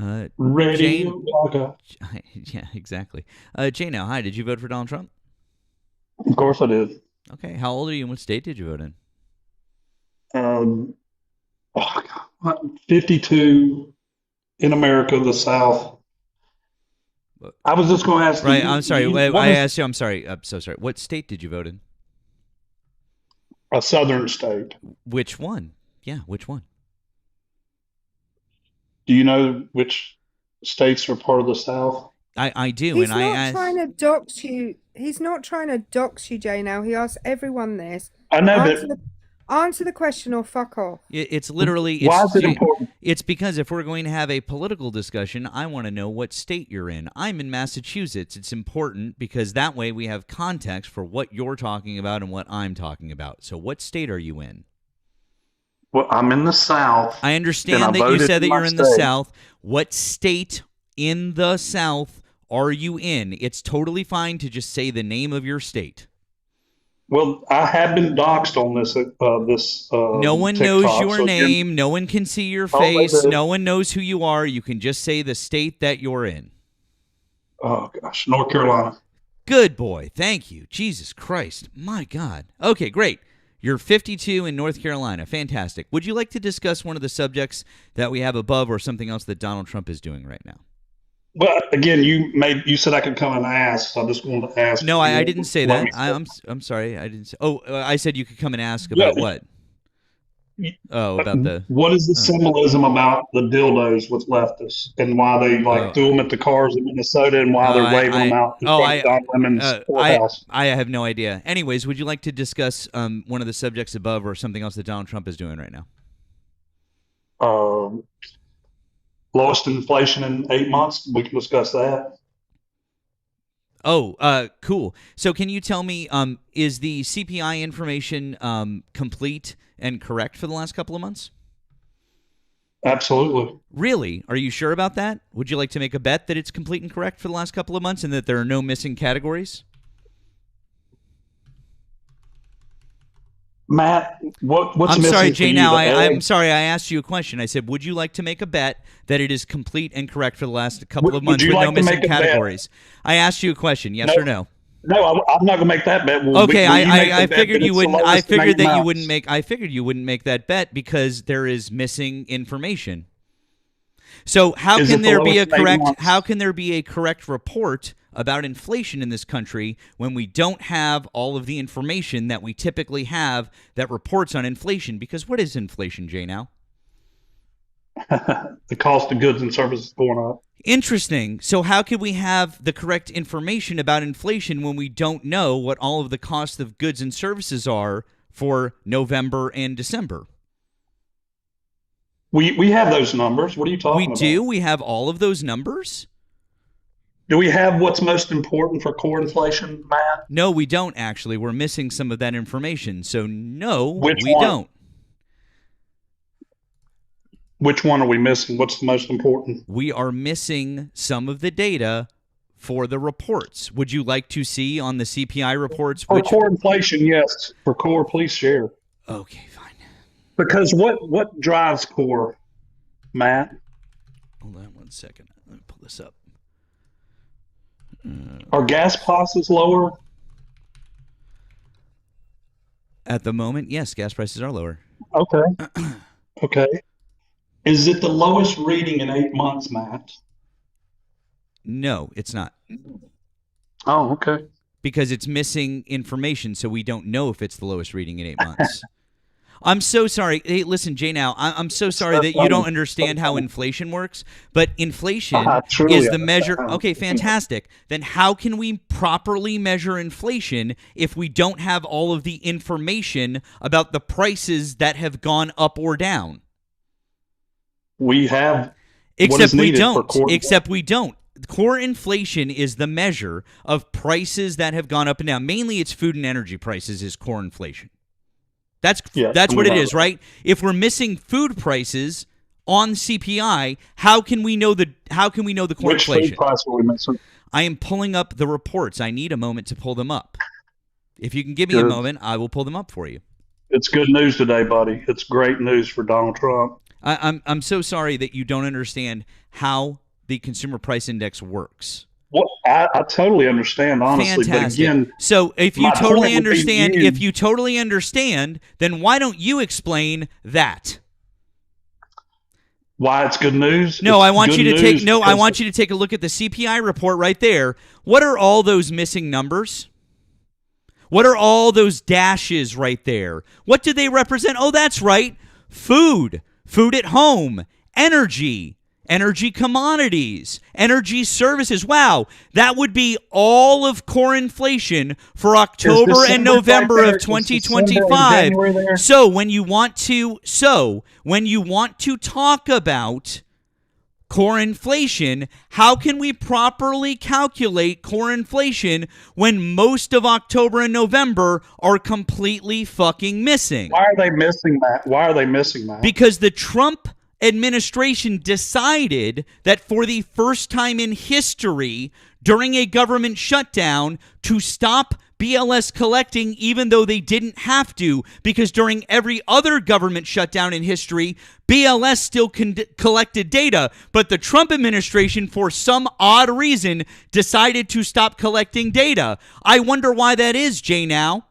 here. Ready? Jane, yeah, exactly. Jane, now, hi. Did you vote for Donald Trump? Of course I did. Okay. How old are you and what state did you vote in? 52 in America, the South. I was just going to ask. Right. I'm sorry. I asked you. I'm sorry. I'm so sorry. What state did you vote in? A southern state. Which one? Yeah, which one? Do you know which states are part of the South? I do. He's and not I asked... trying to dox you. He's not trying to dox you, Jay. Now he asks everyone this. I know Answer the question or fuck off. It's literally... Why is it important? It's because if we're going to have a political discussion, I want to know what state you're in. I'm in Massachusetts. It's important because that way we have context for what you're talking about and what I'm talking about. So what state are you in? Well, I'm in the South. I understand that you said that you're in the South. What state in the South are you in? It's totally fine to just say the name of your state. Well, I have been doxxed on this. No one TikTok, knows your so name. No one can see your face. No one knows who you are. You can just say the state that you're in. Oh, gosh. North Carolina. Good boy. Thank you. Jesus Christ. My God. Okay, great. You're 52 in North Carolina. Fantastic. Would you like to discuss one of the subjects that we have above or something else that Donald Trump is doing right now? Well, again, you said I could come and ask, so I just wanted to ask. No, I didn't say that. I'm sorry. I didn't say. Oh, I said you could come and ask about what? Oh, about the... What is the symbolism about the dildos with leftists and why they threw them at the cars in Minnesota and why they're waving them out in front of Don Lemon's courthouse? I have no idea. Anyways, would you like to discuss one of the subjects above or something else that Donald Trump is doing right now? Lowest inflation in 8 months. We can discuss that. Oh, cool. So can you tell me, is the CPI information complete and correct for the last couple of months? Absolutely. Really? Are you sure about that? Would you like to make a bet that it's complete and correct for the last couple of months and that there are no missing categories? Matt, what's I'm missing sorry, for Jay. you? Now, I'm sorry. I asked you a question. I said, would you like to make a bet that it is complete and correct for the last couple of months with no missing categories? I asked you a question. Yes or no? No, I'm not going to make that bet. Okay, I figured you wouldn't. I figured that you wouldn't make. I figured you wouldn't make that bet because there is missing information. So how can there be a correct? How can there be a correct report about inflation in this country when we don't have all of the information that we typically have that reports on inflation? Because what is inflation, Jay? Now, the cost of goods and services going up. Interesting. So how could we have the correct information about inflation when we don't know what all of the costs of goods and services are for November and December? We have those numbers. What are you talking about? We do. We have all of those numbers. Do we have what's most important for core inflation, Matt? No, we don't, actually. We're missing some of that information. So, no, Which we one? don't. Which one are we missing? What's the most important? We are missing some of the data for the reports. Would you like to see on the CPI reports? For core inflation, yes. For core, please share. Okay, fine. Because what drives core, Matt? Hold on 1 second. Let me pull this up. Are gas prices lower? At the moment, yes, gas prices are lower. Okay. Okay. Is it the lowest reading in 8 months, Matt? No, it's not. Oh, okay. Because it's missing information, so we don't know if it's the lowest reading in 8 months. I'm so sorry. Hey, listen, Jay, now, I'm so sorry that you don't understand how inflation works, but inflation is the measure. Okay, fantastic. Then how can we properly measure inflation if we don't have all of the information about the prices that have gone up or down? We have. Except we don't. Except we don't. Core inflation is the measure of prices that have gone up and down. Mainly it's food and energy prices is core inflation. That's what it is, right? If we're missing food prices on CPI, how can we know the core Which inflation? food price are we missing? I am pulling up the reports. I need a moment to pull them up. If you can give me a moment, I will pull them up for you. It's good news today, buddy. It's great news for Donald Trump. I'm so sorry that you don't understand how the consumer price index works. Well, I totally understand, honestly. Fantastic. But again, so if you totally totally understand, then why don't you explain that? Why it's good news? No, It's I want good you to news take I because- want you to take a look at the CPI report right there. What are all those missing numbers? What are all those dashes right there? What do they represent? Oh, that's right. Food at home, energy commodities, energy services. Wow, that would be all of core inflation for October and November of 2025. So when you want to talk about core inflation, how can we properly calculate core inflation when most of October and November are completely fucking missing? Why are they missing that? Because the Trump administration decided that for the first time in history during a government shutdown to stop BLS collecting, even though they didn't have to, because during every other government shutdown in history, BLS still collected data, but the Trump administration, for some odd reason, decided to stop collecting data. I wonder why that is, Jay Now.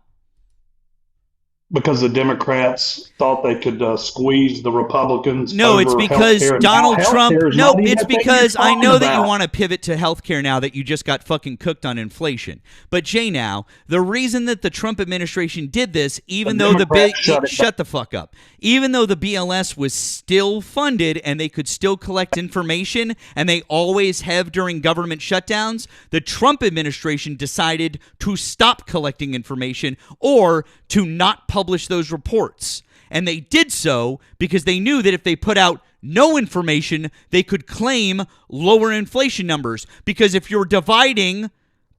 Because the Democrats thought they could squeeze the Republicans. No, it's over because healthcare. Donald Now, Trump. healthcare is No, not even it's a thing because you're I talking know that you about. want to pivot to healthcare now that you just got fucking cooked on inflation. But Jay, now the reason that the Trump administration did this, even though the big shut the fuck up, even though the BLS was still funded and they could still collect information, and they always have during government shutdowns, the Trump administration decided to stop collecting information or to not publish those reports. And they did so because they knew that if they put out no information, they could claim lower inflation numbers. Because if you're dividing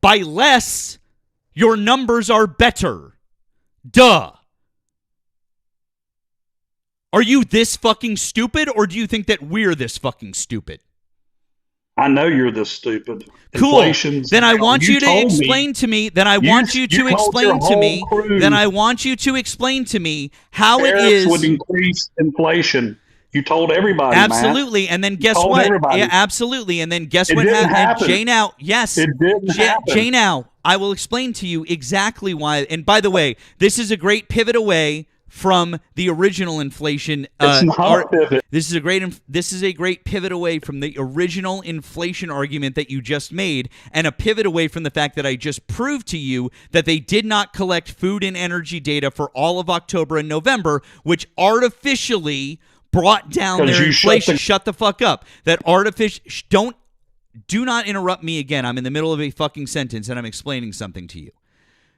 by less, your numbers are better. Duh. Are you this fucking stupid, or do you think that we're this fucking stupid? I know you're this stupid. Cool. Inflation's Then I down. want you to told me- explain to me. Then I want you to told explain your to me. whole crew Then I want you to explain to me how it tariffs is. would increase inflation. You told everybody, Matt. Absolutely, and then guess told what? everybody. Yeah, absolutely, and then guess It what didn't happened? happen. Jay, now, yes, It didn't happen. Jay, now, I will explain to you exactly why. And by the way, this is a great pivot away from the original inflation. It's not a pivot. This is a great pivot away from the original inflation argument that you just made, and a pivot away from the fact that I just proved to you that they did not collect food and energy data for all of October and November, which artificially brought down their inflation. Shut the fuck up. That do not interrupt me again. I'm in the middle of a fucking sentence and I'm explaining something to you.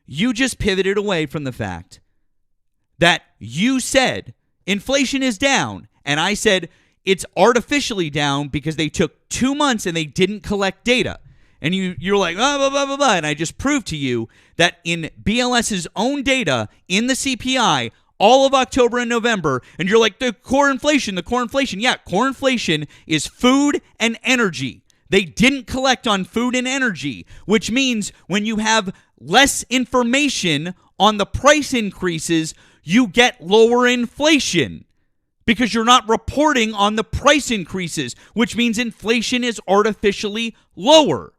You just pivoted away from the fact that you said inflation is down And I said it's artificially down because they took 2 months and they didn't collect data. And you're like, blah, blah, blah, blah, blah. And I just proved to you that in BLS's own data in the CPI, all of October and November, and you're like, the core inflation. Yeah, core inflation is food and energy. They didn't collect on food and energy, which means when you have less information on the price increases, you get lower inflation because you're not reporting on the price increases, which means inflation is artificially lower.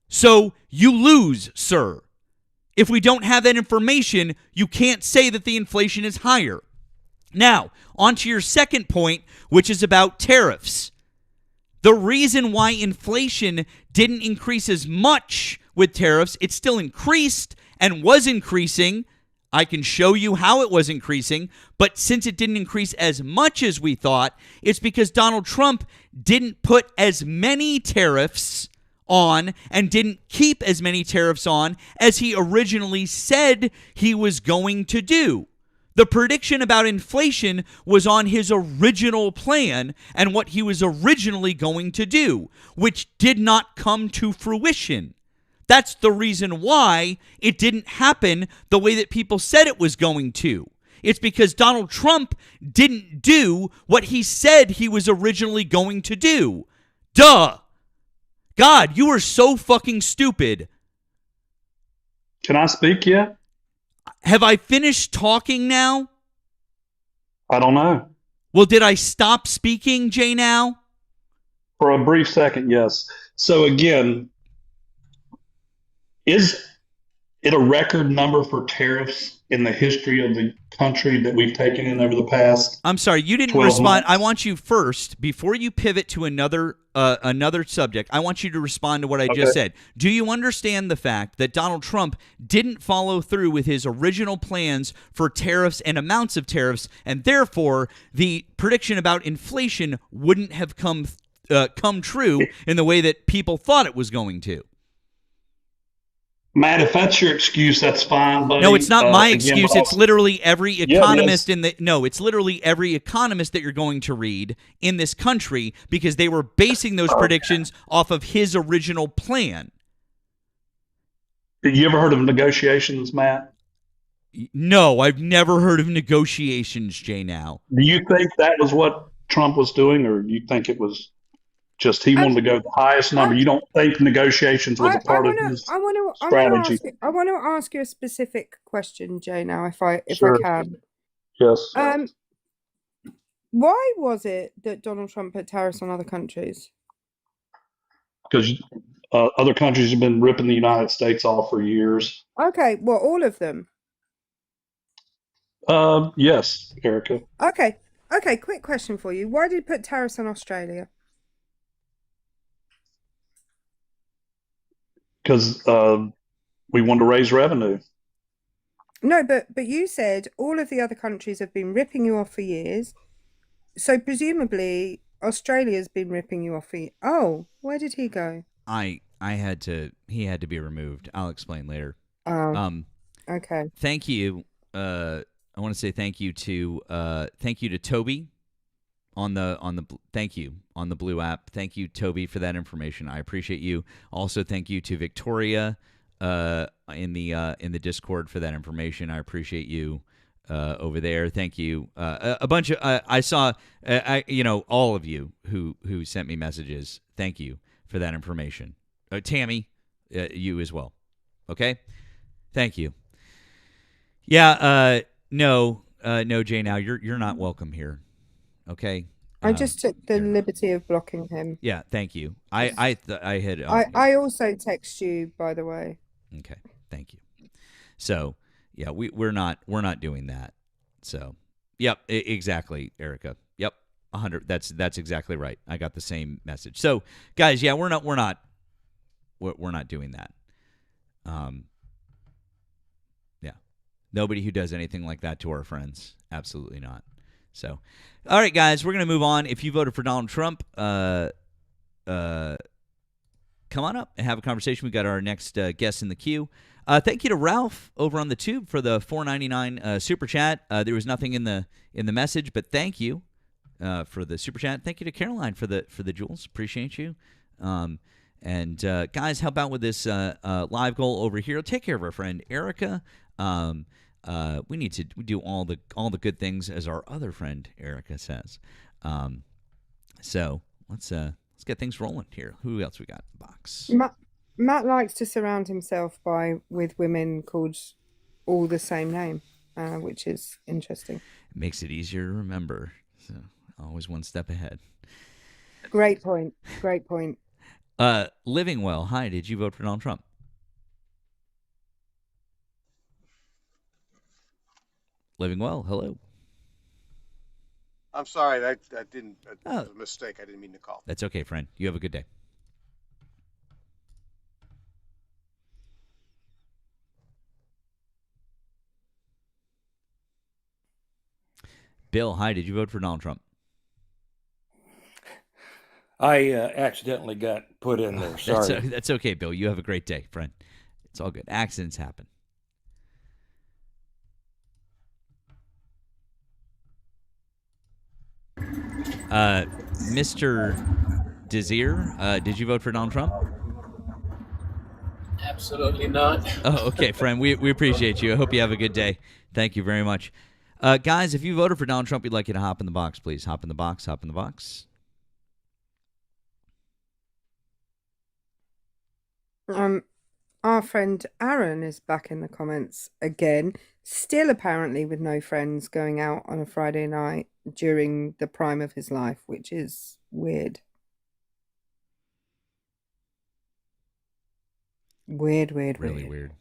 So you lose, sir. If we don't have that information, you can't say that the inflation is higher. Now, on to your second point, which is about tariffs. The reason why inflation didn't increase as much with tariffs, it still increased and was increasing. I can show you how it was increasing, but since it didn't increase as much as we thought, it's because Donald Trump didn't put as many tariffs on and didn't keep as many tariffs on as he originally said he was going to do. The prediction about inflation was on his original plan and what he was originally going to do, which did not come to fruition. That's the reason why it didn't happen the way that people said it was going to. It's because Donald Trump didn't do what he said he was originally going to do. Duh! God, you are so fucking stupid. Can I speak yet? Have I finished talking now? I don't know. Well, did I stop speaking, Jay, now? For a brief second, yes. So again, is it a record number for tariffs in the history of the country that we've taken in over the past? I'm sorry, you didn't 12 respond. months? I want you first, before you pivot to another subject, I want you to respond to what I just said. Do you understand the fact that Donald Trump didn't follow through with his original plans for tariffs and amounts of tariffs, and therefore the prediction about inflation wouldn't have come true in the way that people thought it was going to? Matt, if that's your excuse, that's fine. Buddy. No, it's not my Again, excuse. but It's literally every it economist is. it's literally every economist that you're going to read in this country because they were basing those predictions off of his original plan. Did you ever heard of negotiations, Matt? No, I've never heard of negotiations, Jay. Now, Do you think that was what Trump was doing, or do you think it was just he wanted to go the highest number? You don't think negotiations was a part of his strategy? I want to ask you a specific question, Jay. Now, if I Sure. can. Yes. Why was it that Donald Trump put tariffs on other countries? Because other countries have been ripping the United States off for years. Okay, well, all of them. Yes, Erica. Okay, quick question for you. Why did he put tariffs on Australia? Because we wanted to raise revenue. No, but you said all of the other countries have been ripping you off for years. So presumably Australia's been ripping you off for years. Oh, where did he go? he had to be removed. I'll explain later. Okay. Thank you. I want to say thank you to Toby on the Blue app. Thank you, Toby, for that information. I appreciate you. Also, thank you to Victoria in the Discord for that information. I appreciate you over there. Thank you. A bunch of I saw all of you who sent me messages. Thank you for that information. Tammy, you as well. Okay, thank you. Yeah. No, Jay. Now you're not welcome here. Okay. I just took the liberty of blocking him. Yeah, thank you. I had. I also text you, by the way. Okay, thank you. So yeah, we're not doing that. So yep, exactly, Erica. Yep, 100. That's exactly right. I got the same message. So guys, yeah, we're not doing that. Yeah, nobody who does anything like that to our friends. Absolutely not. So, all right, guys, we're going to move on. If you voted for Donald Trump, come on up and have a conversation. We got our next guest in the queue. Thank you to Ralph over on the tube for the $4.99 super chat. There was nothing in the message, but thank you. for the super chat. Thank you to Caroline for the jewels. Appreciate you. And guys, help out with this live goal over here. Take care of our friend Erica. We need to do all the good things, as our other friend Erica says. So let's get things rolling here. Who else we got in the box? Matt likes to surround himself with women called all the same name, which is interesting. It makes it easier to remember. So always one step ahead. Great point. Great point. Living Well, hi. Did you vote for Donald Trump? Living Well, hello. I'm sorry, that didn't. That was a mistake. I didn't mean to call. That's okay, friend. You have a good day. Bill, hi. Did you vote for Donald Trump? I accidentally got put in there. Sorry. That's okay, Bill. You have a great day, friend. It's all good. Accidents happen. Mr. Desir, did you vote for Donald Trump? Absolutely not. Oh, okay, friend. We appreciate you. I hope you have a good day. Thank you very much. Guys, if you voted for Donald Trump, we'd like you to hop in the box, please. Hop in the box. Hop in the box. Our friend Aaron is back in the comments again, still apparently with no friends, going out on a Friday night during the prime of his life, which is weird. Weird. Really weird.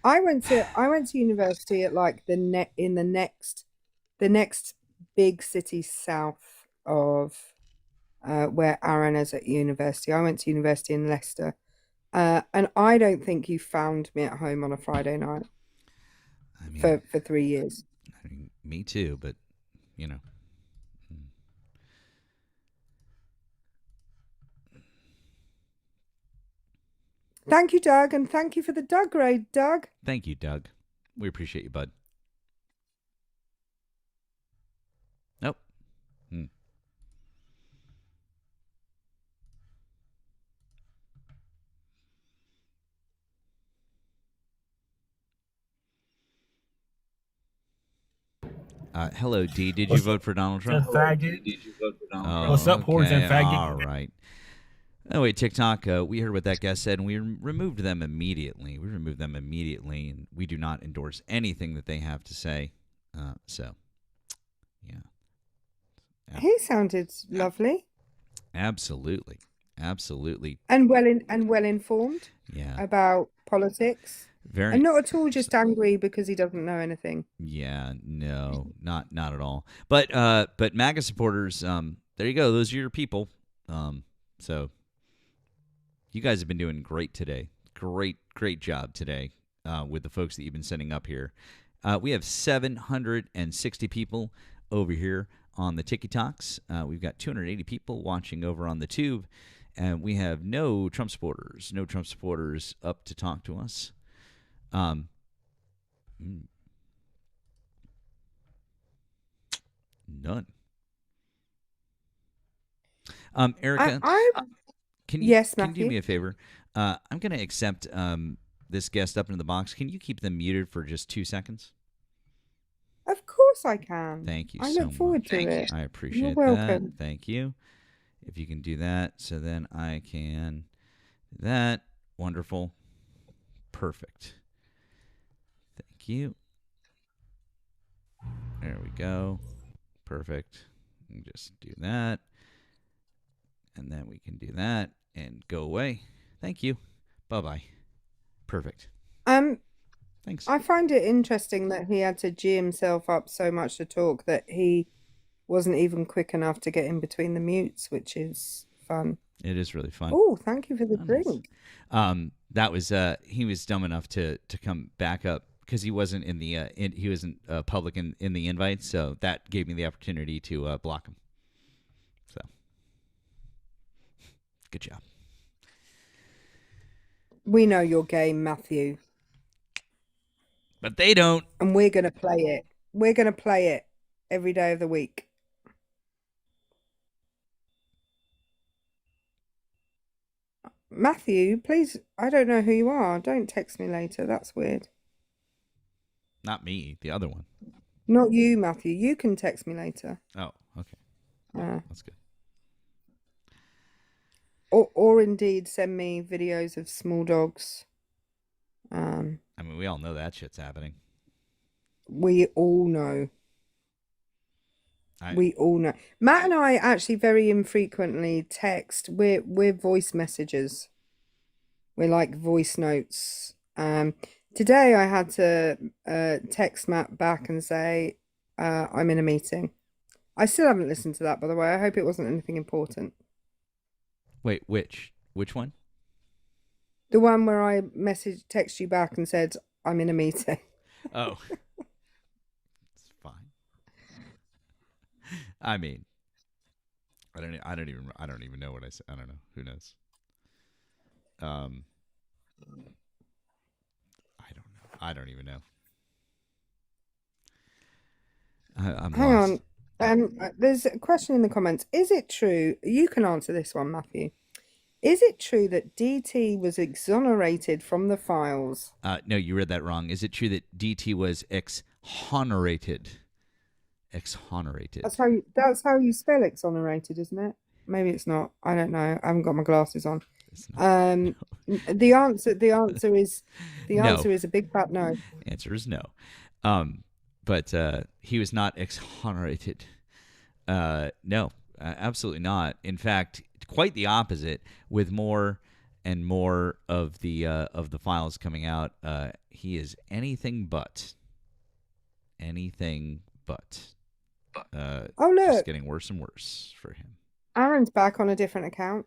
I went to university at like the next big city south of where Aaron is at university. I went to university in Leicester, and I don't think you found me at home on a Friday night. I mean, for 3 years. I mean, me too, but you know. Thank you, Doug, and thank you for the Doug raid, Doug. Thank you, Doug. We appreciate you, bud. Nope. Hello, D. Did you vote for Donald Trump? Faggot. Did you vote for Donald Trump? What's up, whores and faggot? All right. Oh, wait, TikTok, we heard what that guest said, and we removed them immediately. We removed them immediately, and we do not endorse anything that they have to say. So, yeah. He sounded lovely. Absolutely. And well informed. Yeah. About politics. Very. And not at all just angry because he doesn't know anything. Yeah, no, not at all. But MAGA supporters, there you go. Those are your people. So you guys have been doing great today. Great job today with the folks that you've been sending up here. We have 760 people over here on the TikToks. We've got 280 people watching over on the Tube, and we have no Trump supporters up to talk to us. None. Erica, can you do me a favor? I'm going to accept this guest up into the box. Can you keep them muted for just 2 seconds? Of course I can. Thank you. I look forward to it. I appreciate You're that. welcome. Thank you. If you can do that, so then I can do that. Wonderful. Perfect. Thank you. There we go. Perfect. And just do that. And then we can do that and go away. Thank you. Bye-bye. Perfect. Thanks. I find it interesting that he had to G himself up so much to talk that he wasn't even quick enough to get in between the mutes, which is fun. It is really fun. Oh, thank you for the drink. That was he was dumb enough to come back up because he wasn't in the he wasn't public in the invite, so that gave me the opportunity to block him. So good job. We know your game, Matthew. But they don't. And we're going to play it. we're gonna play it every day of the week. Matthew, please, I don't know who you are. Don't text me later. That's weird. Not me, the other one. Not you, Matthew. You can text me later. Oh, okay. That's good. Or indeed send me videos of small dogs. I mean, we all know that shit's happening. We all know. We all know. Matt and I actually very infrequently text. We're voice messages. We're like voice notes. Today I had to text Matt back and say I'm in a meeting. I still haven't listened to that, by the way. I hope it wasn't anything important. Wait, which one? The one where I text you back and said I'm in a meeting. Oh. It's fine. I mean, I don't even know what I said. I don't know. Who knows? I don't even know. I'm Hang lost. on. There's a question in the comments. Is it true? You can answer this one, Matthew. Is it true that DT was exonerated from the files? No, you read that wrong. Is it true that DT was exonerated? Exonerated. That's how you spell exonerated, isn't it? Maybe it's not. I don't know. I haven't got my glasses on. The answer is a big fat no. Answer is no. But he was not exonerated. No, absolutely not. In fact, quite the opposite. With more and more of the files coming out, he is anything but. Oh look, just getting worse and worse for him. Aaron's back on a different account.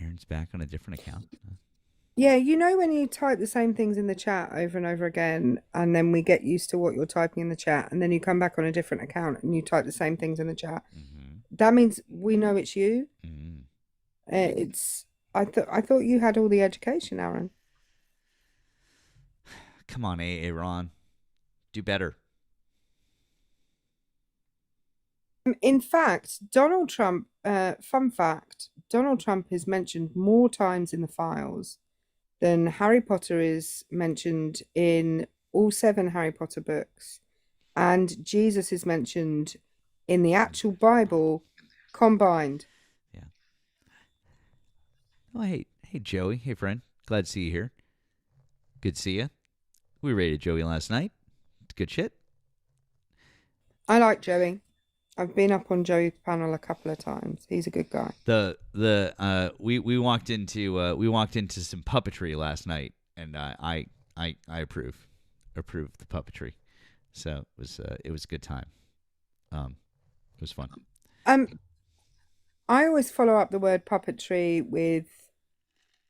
Aaron's back on a different account. Yeah, you know when you type the same things in the chat over and over again, and then we get used to what you're typing in the chat, and then you come back on a different account and you type the same things in the chat. Mm-hmm. That means we know it's you. Mm-hmm. I thought you had all the education, Aaron. Come on, Ron, do better. In fact, Donald Trump. Fun fact: Donald Trump is mentioned more times in the files than Harry Potter is mentioned in all 7 Harry Potter books, and Jesus is mentioned in the actual Bible combined. Yeah. Oh, hey, Joey. Hey, friend. Glad to see you here. Good to see you. We rated Joey last night. Good shit. I like Joey. I've been up on Joey's panel a couple of times. He's a good guy. We walked into some puppetry last night, and I approve the puppetry. So it was a good time. It was fun. I always follow up the word puppetry with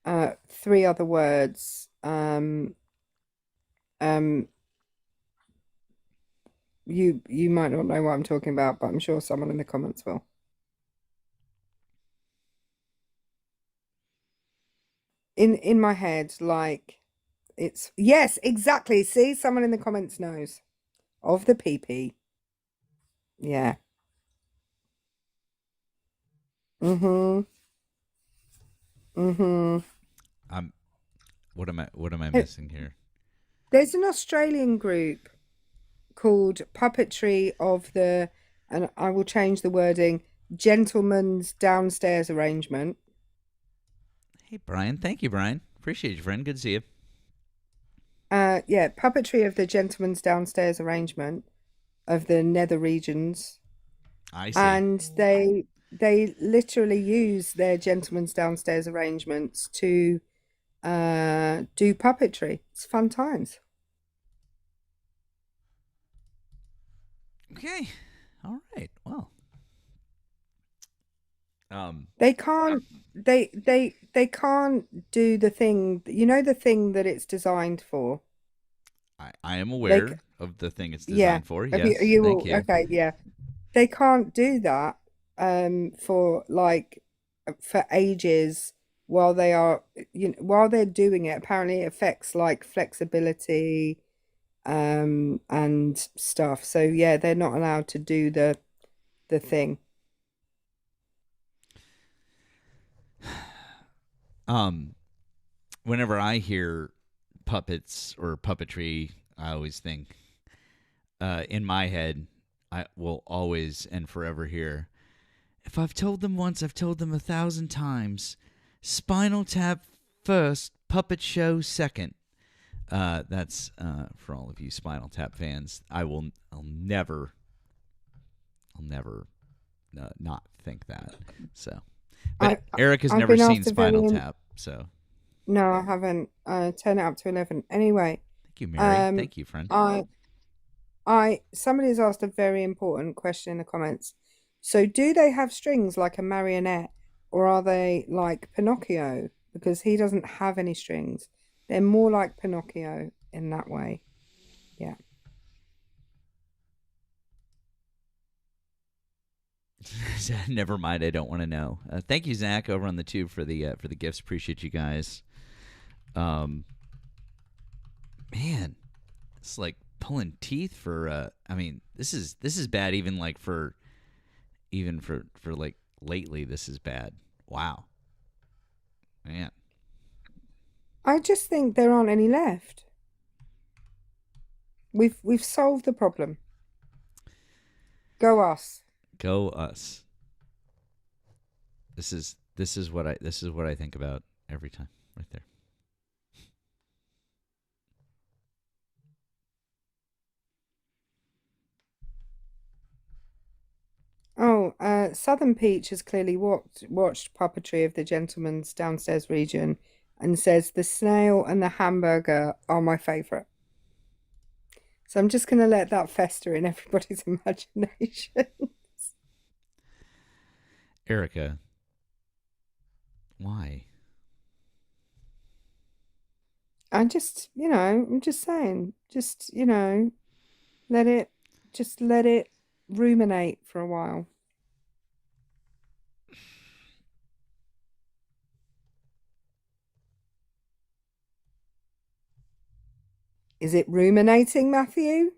3 other words. You might not know what I'm talking about, but I'm sure someone in the comments will. In my head, like it's yes, exactly. See, someone in the comments knows of the PP. Yeah. Mm-hmm. What am I missing here? There's an Australian group called Puppetry of the, and I will change the wording, Gentleman's Downstairs Arrangement. Hey, Brian. Thank you, Brian. Appreciate you, friend. Good to see you. Yeah, Puppetry of the Gentleman's Downstairs Arrangement of the Nether Regions. I see. And they literally use their Gentleman's Downstairs Arrangements to do puppetry. It's fun times. Okay. All right. Well. They can't do the thing, the thing that it's designed for. I am aware of the thing it's designed for. Yes. Thank you. Okay, yeah. They can't do that for ages while they are while they're doing it. Apparently it affects like flexibility and stuff. So yeah, they're not allowed to do the thing. Whenever I hear puppets or puppetry, I always think, in my head, I will always and forever hear, if I've told them once, I've told them 1,000 times. Spinal Tap first, puppet show second. That's for all of you Spinal Tap fans. I'll never not think that. So, but Eric has never seen Spinal Tap, so. No, I haven't. Turn it up to 11. Anyway. Thank you, Mary. Thank you, friend. Somebody has asked a very important question in the comments. So, do they have strings like a marionette, or are they like Pinocchio? Because he doesn't have any strings. They're more like Pinocchio in that way. Yeah. Never mind. I don't want to know. Thank you, Zach, over on the tube for the gifts. Appreciate you guys. Man, it's like pulling teeth for. I mean, this is bad. Even for like lately, this is bad. Wow, man. I just think there aren't any left. We've solved the problem. Go us. Go us. This is what I think about every time. Right there. Oh, Southern Peach has clearly watched Puppetry of the Gentleman's Downstairs region and says the snail and the hamburger are my favourite. So I'm just going to let that fester in everybody's imagination. Erica, why? I'm just saying, let it ruminate for a while. Is it ruminating, Matthew?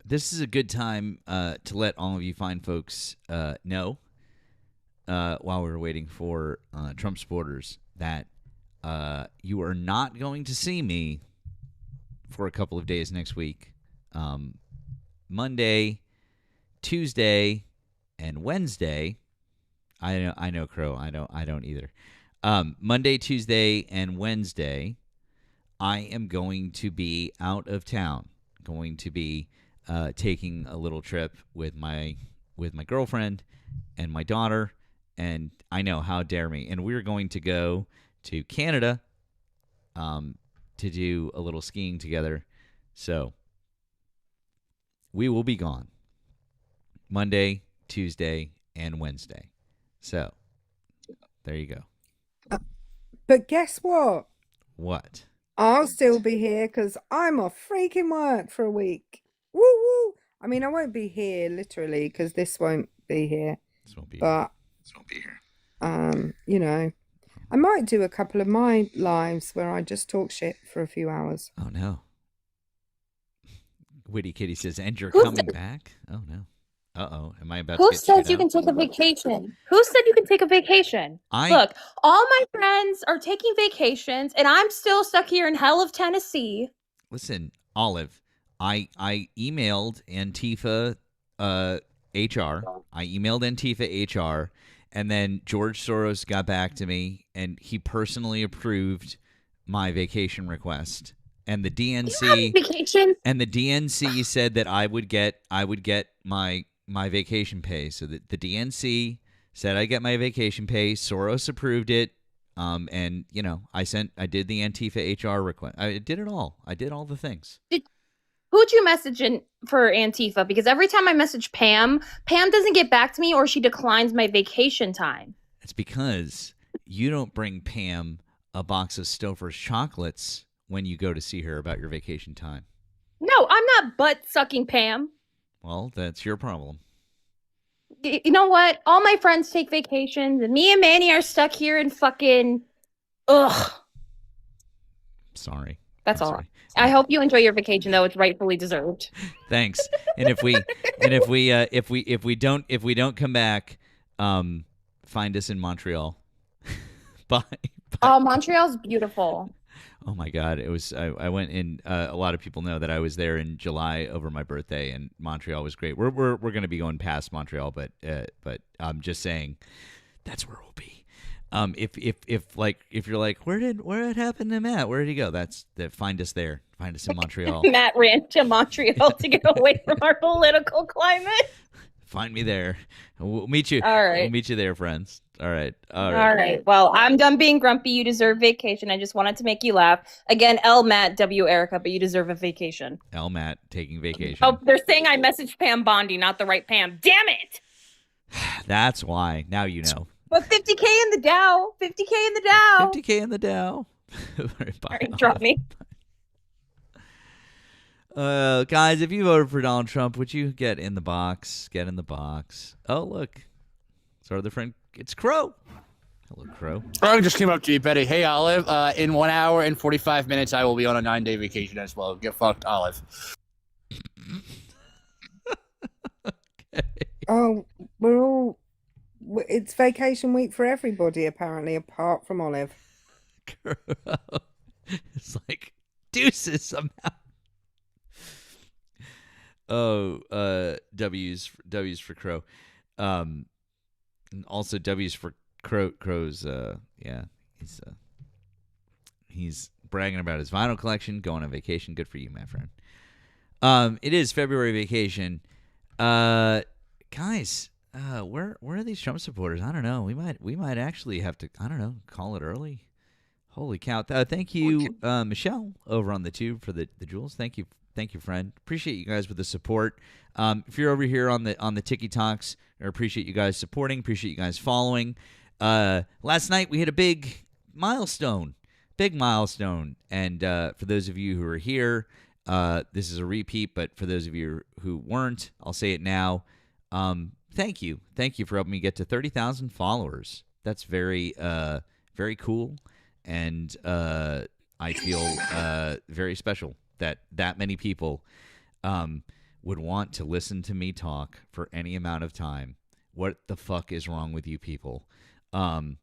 This is a good time to let all of you fine folks know while we're waiting for Trump supporters that you are not going to see me for a couple of days next week. Monday, Tuesday, and Wednesday. I know, Crow. I don't either. Monday, Tuesday, and Wednesday, I am going to be out of town. Going to be taking a little trip with my girlfriend and my daughter, and I know, how dare me. And we're going to go to Canada to do a little skiing together. So we will be gone Monday, Tuesday, and Wednesday. So there you go. But guess what? What? I'll still be here because I'm off freaking work for a week. Woo woo! I mean, I won't be here literally because this won't be here. This won't be here. I might do a couple of my lives where I just talk shit for a few hours. Oh no! Witty Kitty says, "And you're coming back." Oh no! Uh-oh, am I about to Who get says chewed you out? can take a vacation? Who said you can take a vacation? Look, all my friends are taking vacations, and I'm still stuck here in hell of Tennessee. Listen, Olive, I emailed Antifa HR. I emailed Antifa HR, and then George Soros got back to me, and he personally approved my vacation request. And the DNC said that I would get my vacation pay. So the DNC said I get my vacation pay. Soros approved it. And I did the Antifa HR request. I did it all. I did all the things. Who'd you message in for Antifa? Because every time I message Pam doesn't get back to me, or she declines my vacation time. It's because you don't bring Pam a box of Stouffer's chocolates when you go to see her about your vacation time. No, I'm not butt sucking Pam. Well, that's your problem. You know what? All my friends take vacations, and me and Manny are stuck here in fucking. Ugh. Sorry. That's all. I hope you enjoy your vacation, though. It's rightfully deserved. Thanks. And if we don't come back, find us in Montreal. Bye. Oh, Montreal's beautiful. Oh my God! It was. I went in. A lot of people know that I was there in July over my birthday, and Montreal was great. We're going to be going past Montreal, but I'm just saying, that's where we'll be. If you're like, where it happen to Matt? Where did he go? Find us there. Find us in Montreal. Matt ran to Montreal to get away from our political climate. Find me there. We'll meet you. All right. We'll meet you there, friends. All right. All right. Well, I'm done being grumpy. You deserve vacation. I just wanted to make you laugh. Again, L Matt W Erica, but you deserve a vacation. L Matt taking vacation. Oh, they're saying I messaged Pam Bondi, not the right Pam. Damn it! That's why. Now you know. But 50K in the Dow. 50K in the Dow. 50K in the Dow. All right, drop me. Guys, if you voted for Donald Trump, would you get in the box? Get in the box. Oh, look. It's our other friend. It's Crow. Hello, Crow. I just came up to you, Betty. Hey, Olive. In 1 hour and 45 minutes, I will be on a 9-day vacation as well. Get fucked, Olive. Okay. Oh, it's vacation week for everybody, apparently, apart from Olive. It's like deuces somehow. Oh, W's for Crow. And also W's for Crow's. Yeah, he's bragging about his vinyl collection, going on vacation. Good for you, my friend. It is February vacation. Guys, where are these Trump supporters? I don't know. We might actually have to, I don't know, call it early. Holy cow. Thank you, Michelle, over on the tube for the jewels. Thank you, friend. Appreciate you guys with the support. If you're over here on the Tiki Talks, I appreciate you guys supporting. Appreciate you guys following. Last night we hit a big milestone. And for those of you who are here, this is a repeat. But for those of you who weren't, I'll say it now. Thank you for helping me get to 30,000 followers. That's very very cool. And I feel very special that many people would want to listen to me talk for any amount of time. What the fuck is wrong with you people? Really?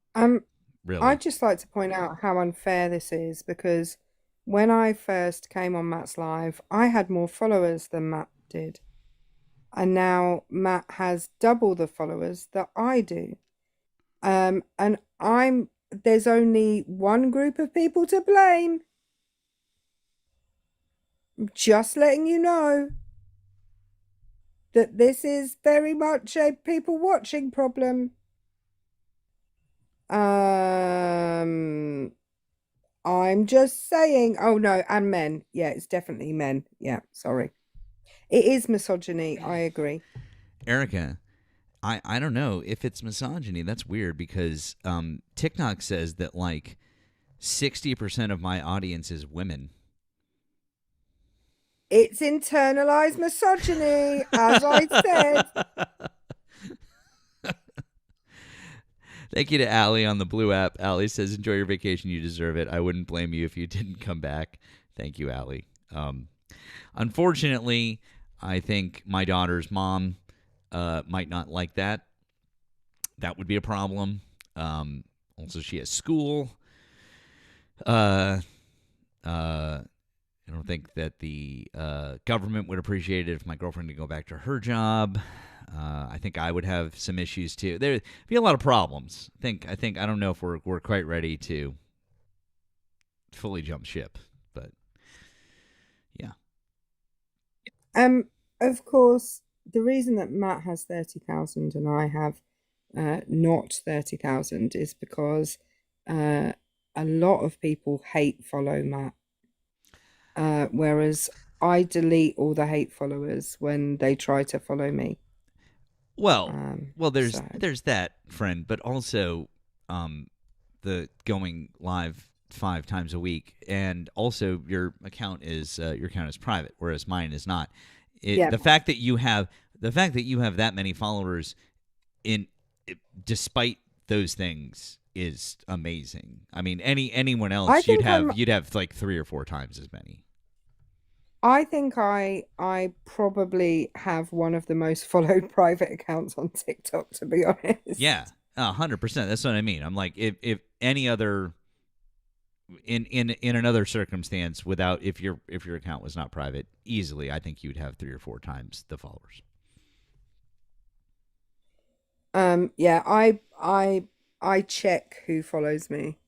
I'd just like to point out how unfair this is, because when I first came on Matt's Live, I had more followers than Matt did. And now Matt has double the followers that I do. And there's only one group of people to blame. Just letting you know that this is very much a people watching problem. I'm just saying. Oh no, and men. Yeah, it's definitely men. Yeah, sorry. It is misogyny. I agree. Erica, I don't know if it's misogyny. That's weird because TikTok says that like 60% of my audience is women. It's internalized misogyny, as I said. Thank you to Allie on the Blue app. Allie says, enjoy your vacation. You deserve it. I wouldn't blame you if you didn't come back. Thank you, Allie. Unfortunately, I think my daughter's mom might not like that. That would be a problem. Also, she has school. I don't think that the government would appreciate it if my girlfriend could go back to her job. I think I would have some issues too. There'd be a lot of problems. I think I don't know if we're quite ready to fully jump ship, but yeah. Of course, the reason that Matt has 30,000 and I have not 30,000 is because a lot of people follow Matt. Whereas I delete all the hate followers when they try to follow me. Well, there's that, friend, but also the going live 5 times a week, and also your account is private, whereas mine is not. The fact that you have that many followers despite those things, is amazing. I mean, anyone else, you'd have like 3 or 4 times as many. I think I probably have one of the most followed private accounts on TikTok, to be honest. Yeah, 100%. That's what I mean. I'm like, if any other in another circumstance, without if your account was not private, easily, I think you'd have 3 or 4 times the followers. Yeah, I check who follows me,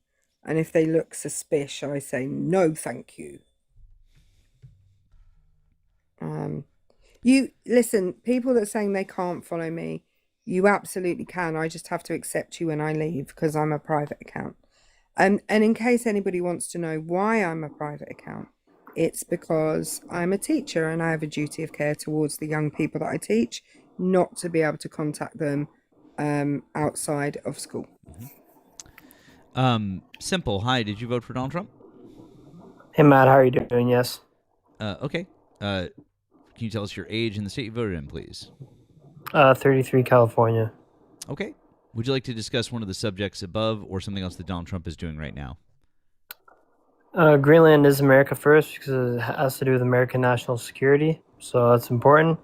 and if they look suspicious, I say no, thank you. You listen, people that are saying they can't follow me, you absolutely can. I just have to accept you when I leave because I'm a private account. And in case anybody wants to know why I'm a private account, it's because I'm a teacher and I have a duty of care towards the young people that I teach, not to be able to contact them outside of school. Simple. Hi, did you vote for Donald Trump? Hey, Matt, how are you doing? Yes. Okay. Can you tell us your age and the state you voted in, please? 33, California. Okay. Would you like to discuss one of the subjects above or something else that Donald Trump is doing right now? Greenland is America first because it has to do with American national security, so that's important.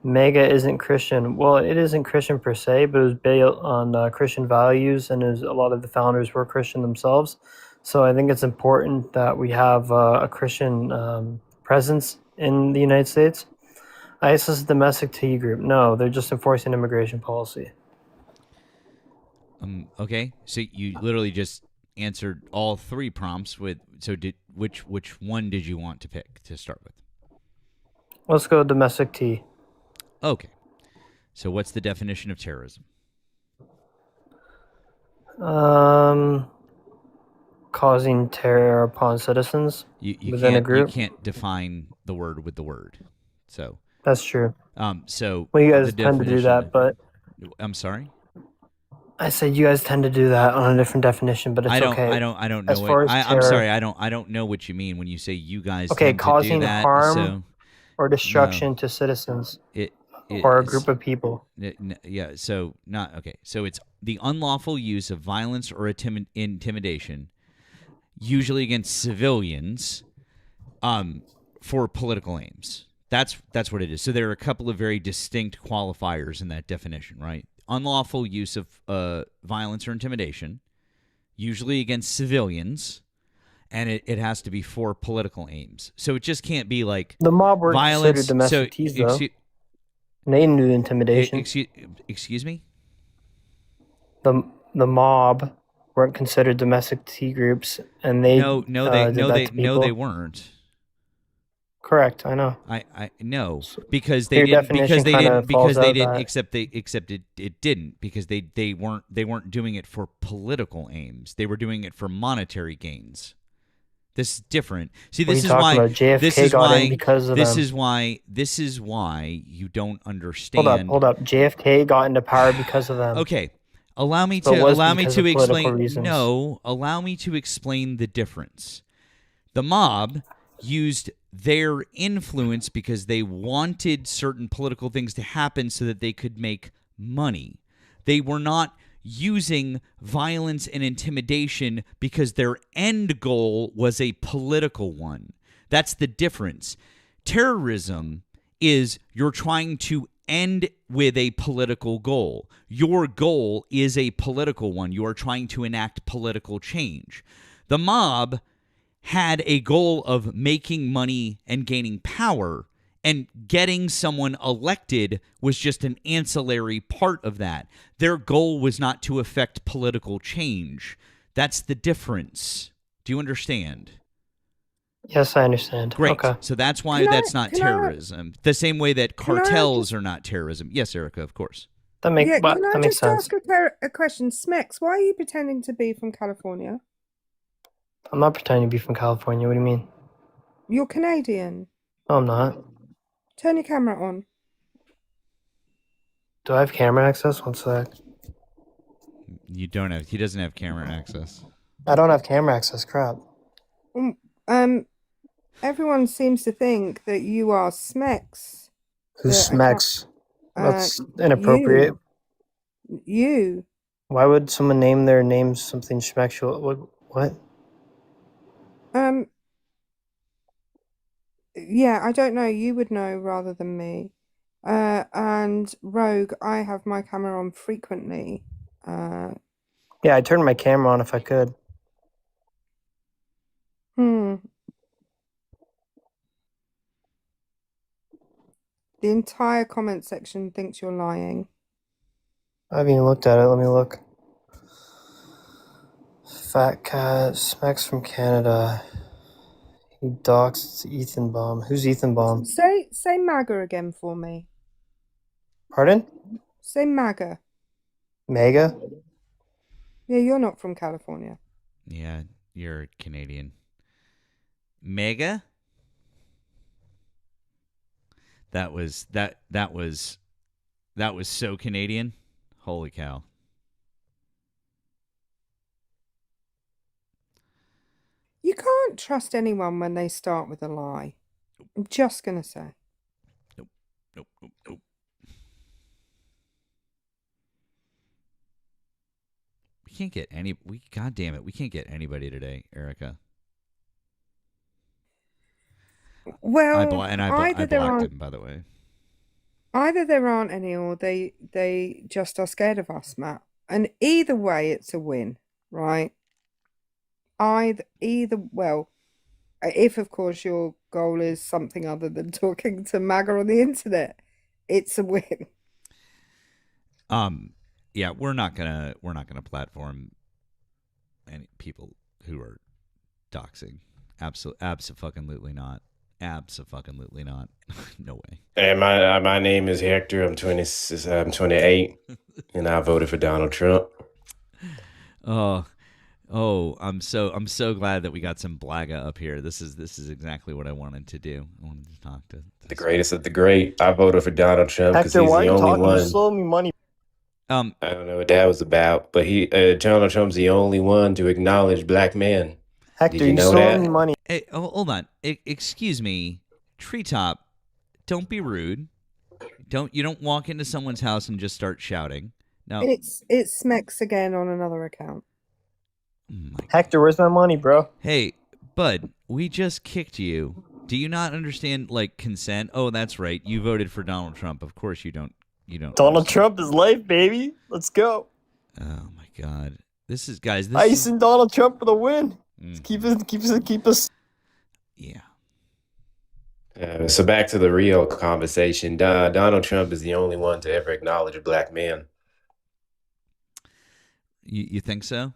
MAGA isn't Christian. Well, it isn't Christian per se, but it was built on Christian values, and a lot of the founders were Christian themselves. So I think it's important that we have a Christian presence in the United States. ISIS is a domestic tea group. No, they're just enforcing immigration policy. Okay, so you literally just answered all 3 prompts with. So which one did you want to pick to start with? Let's go domestic tea. Okay, so what's the definition of terrorism? Causing terror upon citizens within a group. You can't define the word with the word, so that's true. So well, you guys tend to do that, but I'm sorry. I said you guys tend to do that on a different definition, but it's okay. I don't know. I'm sorry. I don't know what you mean when you say you guys. Okay, tend causing to do that, harm or destruction to citizens or a group of people. Yeah. So not okay. So it's the unlawful use of violence or intimidation, usually against civilians, for political aims. That's what it is. So there are a couple of very distinct qualifiers in that definition, right? Unlawful use of violence or intimidation, usually against civilians, and it has to be for political aims. So it just can't be like the mob were violence. Considered domestic teas, though. They didn't do intimidation. Excuse me? The mob weren't considered domestic tea groups, and they they weren't. Correct, I know. I know because they didn't except it didn't because they weren't doing it for political aims. They were doing it for monetary gains. This is different. See, this is why this is why you don't understand. Hold up. JFK got into power because of them. Okay. Allow me to explain. No, allow me to explain the difference. The mob used their influence because they wanted certain political things to happen so that they could make money. They were not using violence and intimidation because their end goal was a political one. That's the difference. Terrorism is you're trying to end with a political goal. Your goal is a political one. You are trying to enact political change. The mob had a goal of making money and gaining power, and getting someone elected was just an ancillary part of that. Their goal was not to affect political change. That's the difference. Do you understand? Yes, I understand. Great. Okay. So that's why that's not terrorism. The same way that cartels are not terrorism. Yes, Erica, of course. That makes Can I just sense. ask a question? Smex, why are you pretending to be from California? I'm not pretending to be from California. What do you mean? You're Canadian. No, I'm not. Turn your camera on. Do I have camera access? One sec. You don't have. He doesn't have camera access. I don't have camera access. Crap. Everyone seems to think that you are Smex. Who's Smex? That's inappropriate. You. Why would someone name their name something schmexual? What? Yeah, I don't know. You would know rather than me. And Rogue, I have my camera on frequently. Yeah, I'd turn my camera on if I could. The entire comment section thinks you're lying. I haven't even looked at it. Let me look. Fat cat, Smacks from Canada. He docs Ethan Baum. Who's Ethan Baum? Say MAGA again for me. Pardon? Say MAGA. Mega? Yeah, you're not from California. Yeah, you're Canadian. Mega? That was so Canadian. Holy cow. You can't trust anyone when they start with a lie. I'm just going to say. Nope. We can't get God damn it, we can't get anybody today, Erica. Well, I blocked him, by the way. Either there aren't any or they just are scared of us, Matt. And either way, it's a win, right? Well, if of course your goal is something other than talking to MAGA on the internet, it's a win. Yeah, we're not gonna platform any people who are doxing. Absolutely not. Absolutely not. No way. Hey, my name is Hector. I'm 28, and I voted for Donald Trump. Oh, I'm so glad that we got some Blaga up here. This is exactly what I wanted to do. I wanted to talk to the greatest of the great. I voted for Donald Trump because he's the only one. Just slow me money. I don't know what that was about, but Donald Trump's the only one to acknowledge black men. Hector, Did you know stole that? me money. Hey, hold on. Excuse me, Treetop. Don't be rude. You don't walk into someone's house and just start shouting. No, it's Smex again on another account. Hector, where's my money, bro? Hey, bud, we just kicked you. Do you not understand consent? Oh, that's right. You voted for Donald Trump. Of course you don't. Donald Trump is life, baby. Let's go. Oh my God. This is Ice and Donald Trump for the win. Keep us. Yeah. So back to the real conversation. Donald Trump is the only one to ever acknowledge a black man. You think so?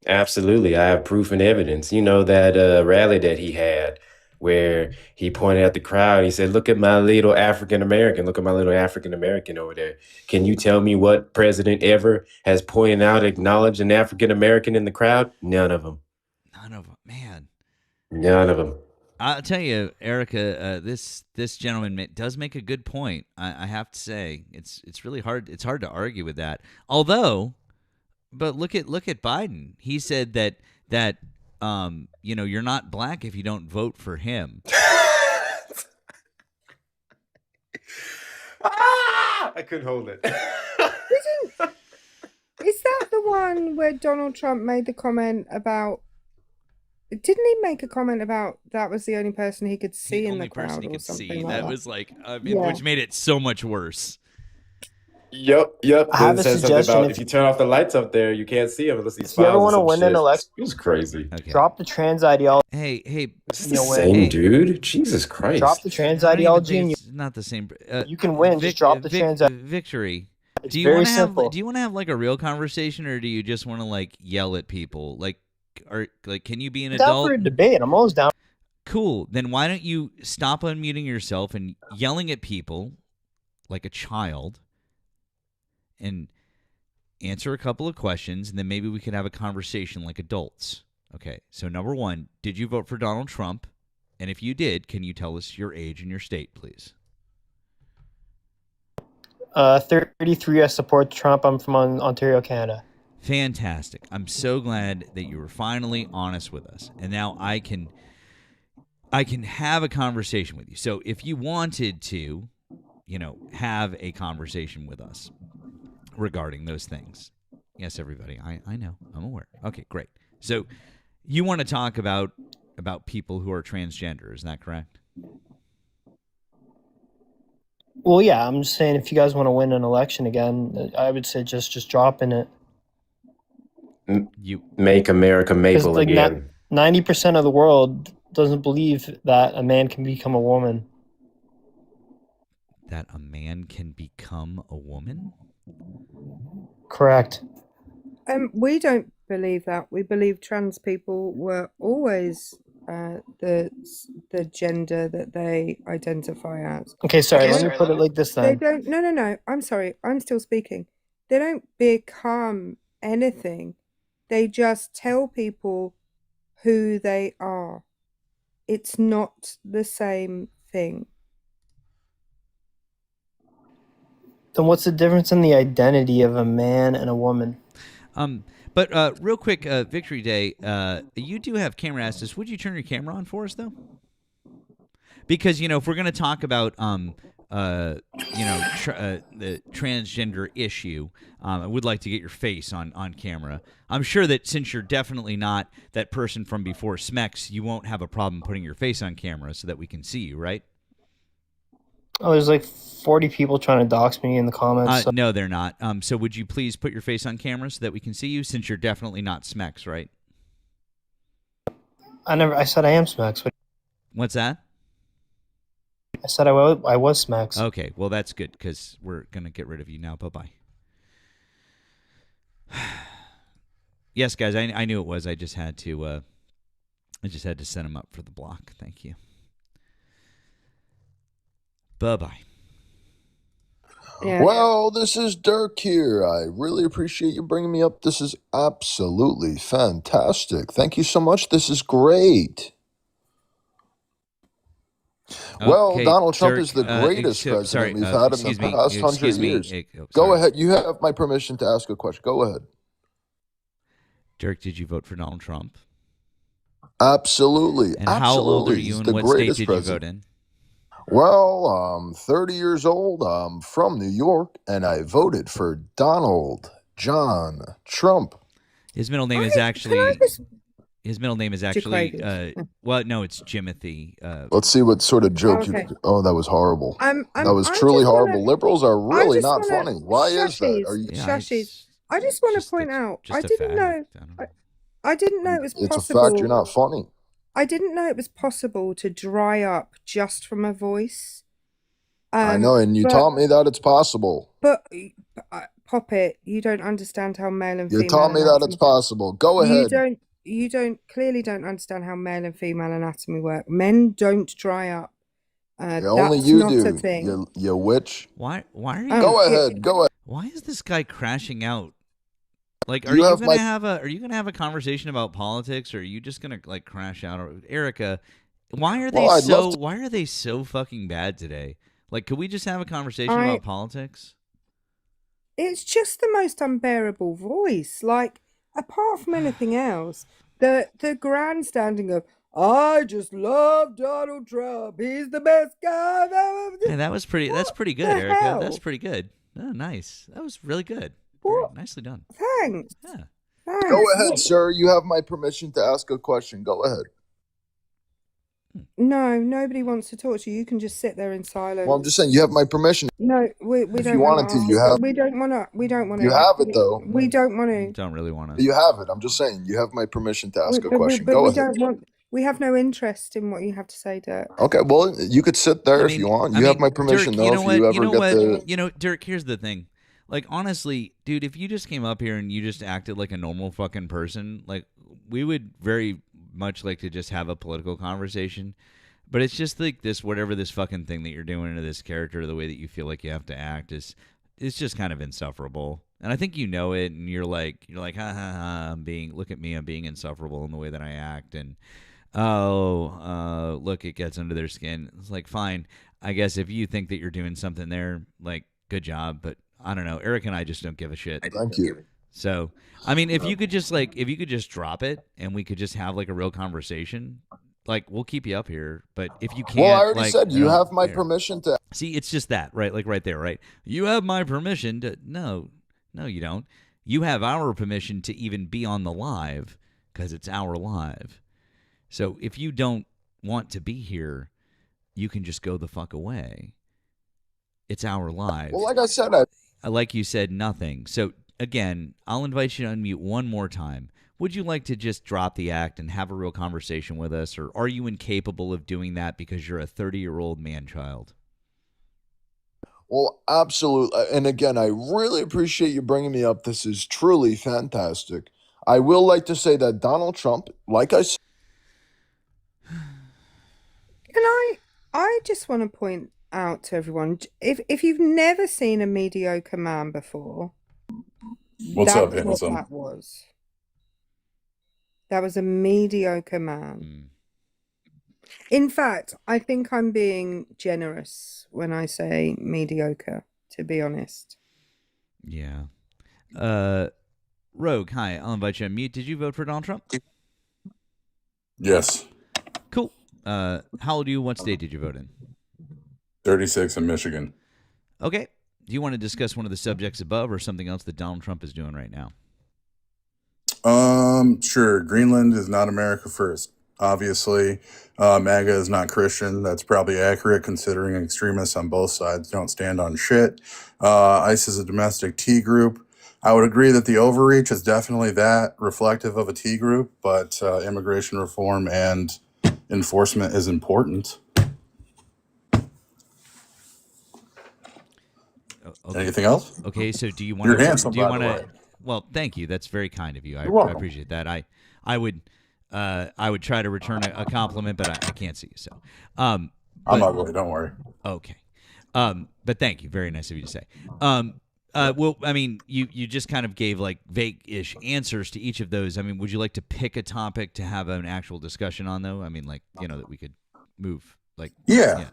Absolutely. I have proof and evidence. You know that rally that he had where he pointed at the crowd. He said, look at my little African American. Look at my little African American over there. Can you tell me what president ever has pointed out, acknowledged an African American in the crowd? None of them. None of them, man. None of them. I'll tell you, Erica, this gentleman does make a good point. I have to say, it's really hard. It's hard to argue with that. Although, but look at Biden. He said that you're not black if you don't vote for him. I couldn't hold it. Is that the one where Donald Trump made the comment about? Didn't he make a comment about that was the only person he could see in the crowd or something like that? That was which made it so much worse. Yep. I have a said something suggestion. about if you turn off the lights up there, you can't see him unless he's. If you ever want to win an election, it was crazy. Okay. Drop the trans ideology. Hey, this is the same dude. Jesus Christ! Drop the trans ideology, and it's not the same. You can win. Just drop the trans. Victory. It's very simple. Do you want to have a real conversation, or do you just want to yell at people? Can you be an down adult? for a debate. I'm always down. Cool. Then why don't you stop unmuting yourself and yelling at people like a child, and answer a couple of questions, and then maybe we could have a conversation like adults. Okay. So number one, did you vote for Donald Trump? And if you did, can you tell us your age and your state, please? 33. I support Trump. I'm from Ontario, Canada. Fantastic. I'm so glad that you were finally honest with us. And now I can have a conversation with you. So if you wanted to, have a conversation with us, regarding those things. Yes, everybody. I know. I'm aware. Okay, great. So you want to talk about people who are transgender, is that correct? Well, yeah, I'm just saying if you guys want to win an election again, I would say just drop in it. You make America maple like again. 90% of the world doesn't believe that a man can become a woman. That a man can become a woman? Correct. We don't believe that. We believe trans people were always the gender that they identify as. Okay, sorry, let me put it like this They then. don't. No. I'm sorry. I'm still speaking. They don't become anything. They just tell people who they are. It's not the same thing. Then what's the difference in the identity of a man and a woman? But real quick, Victory Day, you do have camera access. Would you turn your camera on for us, though? Because, if we're going to talk about, the transgender issue, I would like to get your face on camera. I'm sure that since you're definitely not that person from before Smex, you won't have a problem putting your face on camera so that we can see you, right? Oh, there's like 40 people trying to dox me in the comments. No, they're not. So would you please put your face on camera so that we can see you, since you're definitely not Smex, right? I said I am Smex. What's that? I said I was Smex. Okay, well, that's good, because we're going to get rid of you now. Bye-bye. Yes, guys, I knew it was. I just had to set him up for the block. Thank you. Bye-bye. Yeah. Well, this is Dirk here. I really appreciate you bringing me up. This is absolutely fantastic. Thank you so much. This is great. Well, Okay, Donald Trump Dirk, is the greatest president sorry, we've had in the past 100 years. Go ahead. You have my permission to ask a question. Go ahead. Dirk, did you vote for Donald Trump? Absolutely. And absolutely. how old are you, He's and the what state greatest did president. you vote in? Well, I'm 30 years old. I'm from New York, and I voted for Donald John Trump. His middle name is actually... His middle name is actually... well, no, it's Jimothy. Let's see what sort of joke Okay. you... Oh, that was horrible. that was truly horrible. Liberals are really not funny. Why is that? Are you... Shushies. I just want to point out. I a didn't know. I didn't know it was It's possible. a fact you're not funny. I didn't know it was possible to dry up just from a voice. I know, and you but- taught me that it's possible. But Poppet, you don't understand how male and You female. taught me that it's anatomy- possible. Go ahead. You clearly don't understand how male and female anatomy work. Men don't dry up. Yeah, only that's you not do. a thing. You witch. Why are you... Go ahead. Go ahead. Why is this guy crashing out? Like, are You you have gonna my- have a conversation about politics, or are you just gonna like crash out? Or, Erica, why are they Well, I'd love to- why are they so fucking bad today? Like, could we just have a conversation I- about politics? It's just the most unbearable voice. Like, apart from anything else, the grandstanding of I just love Donald Trump. He's the best guy I've ever. Yeah, that was pretty. That's pretty good, the Erica. hell? That's pretty good. Oh, nice. That was really good. What? Very nicely done. Thanks. Yeah. Thanks. Go ahead, sir. You have my permission to ask a question. Go ahead. No, nobody wants to talk to you. You can just sit there in silence. Well, I'm just saying you have my permission. No, we If don't you wanna wanted to, ask- you have- We don't want to. We don't want to. You have it, though. We don't want to. Don't really want to. You have it. I'm just saying you have my permission to ask a But question. we Go ahead. don't want. We have no interest in what you have to say, Dirk. Okay, well, you could sit there if you want. You have my permission, Dirk, though. you know If what? you ever You know get what? the Dirk. Here's the thing. Like, honestly, dude, if you just came up here and you just acted like a normal fucking person, like, we would very much like to just have a political conversation. But it's just like this, whatever this fucking thing that you're doing to this character, the way that you feel like you have to act it's just kind of insufferable. And I think you know it, and you're like, ha ha ha, look at me, I'm being insufferable in the way that I act, and look, it gets under their skin. It's like, fine, I guess if you think that you're doing something there, like, good job, but I don't know. Eric and I just don't give a shit. Thank you. So, I mean, if you could just drop it and we could just have like a real conversation, like, we'll keep you up here. But if you can't, Well, I already like, said you I don't have my care. permission to. See, it's just that, right? Like right there, right? You have my permission to. No, No, you don't. You have our permission to even be on the live because it's our live. So if you don't want to be here, you can just go the fuck away. It's our live. Well, like I said, like you said, nothing. So again, I'll invite you to unmute one more time. Would you like to just drop the act and have a real conversation with us, or are you incapable of doing that because you're a 30-year-old man-child? Well, absolutely. And again, I really appreciate you bringing me up. This is truly fantastic. I will like to say that Donald Trump, like I said, and I just want to point out to everyone, if you've never seen a mediocre man before, What's up, that's what handsome? that was. That was a mediocre man. In fact, I think I'm being generous when I say mediocre, to be honest. Yeah. Rogue, hi. I'll invite you on mute. Did you vote for Donald Trump? Yes. Cool. How old are you? What state did you vote in? 36 in Michigan. Okay. Do you want to discuss one of the subjects above or something else that Donald Trump is doing right now? Sure. Greenland is not America first. Obviously, MAGA is not Christian. That's probably accurate considering extremists on both sides don't stand on shit. ICE is a domestic T group. I would agree that the overreach is definitely that reflective of a T group, but immigration reform and enforcement is important. Okay. Anything else? Okay, so do you want You're to? handsome, Do you by want the to? way. Well, thank you. That's very kind of you. I You're welcome. appreciate that. I would try to return a compliment, but I can't see you. So, I'm ugly. Don't worry. Okay. But thank you. Very nice of you to say. Well, I mean, you just kind of gave like vague-ish answers to each of those. I mean, would you like to pick a topic to have an actual discussion on, though? I mean, like, that we could move. Like, Yeah.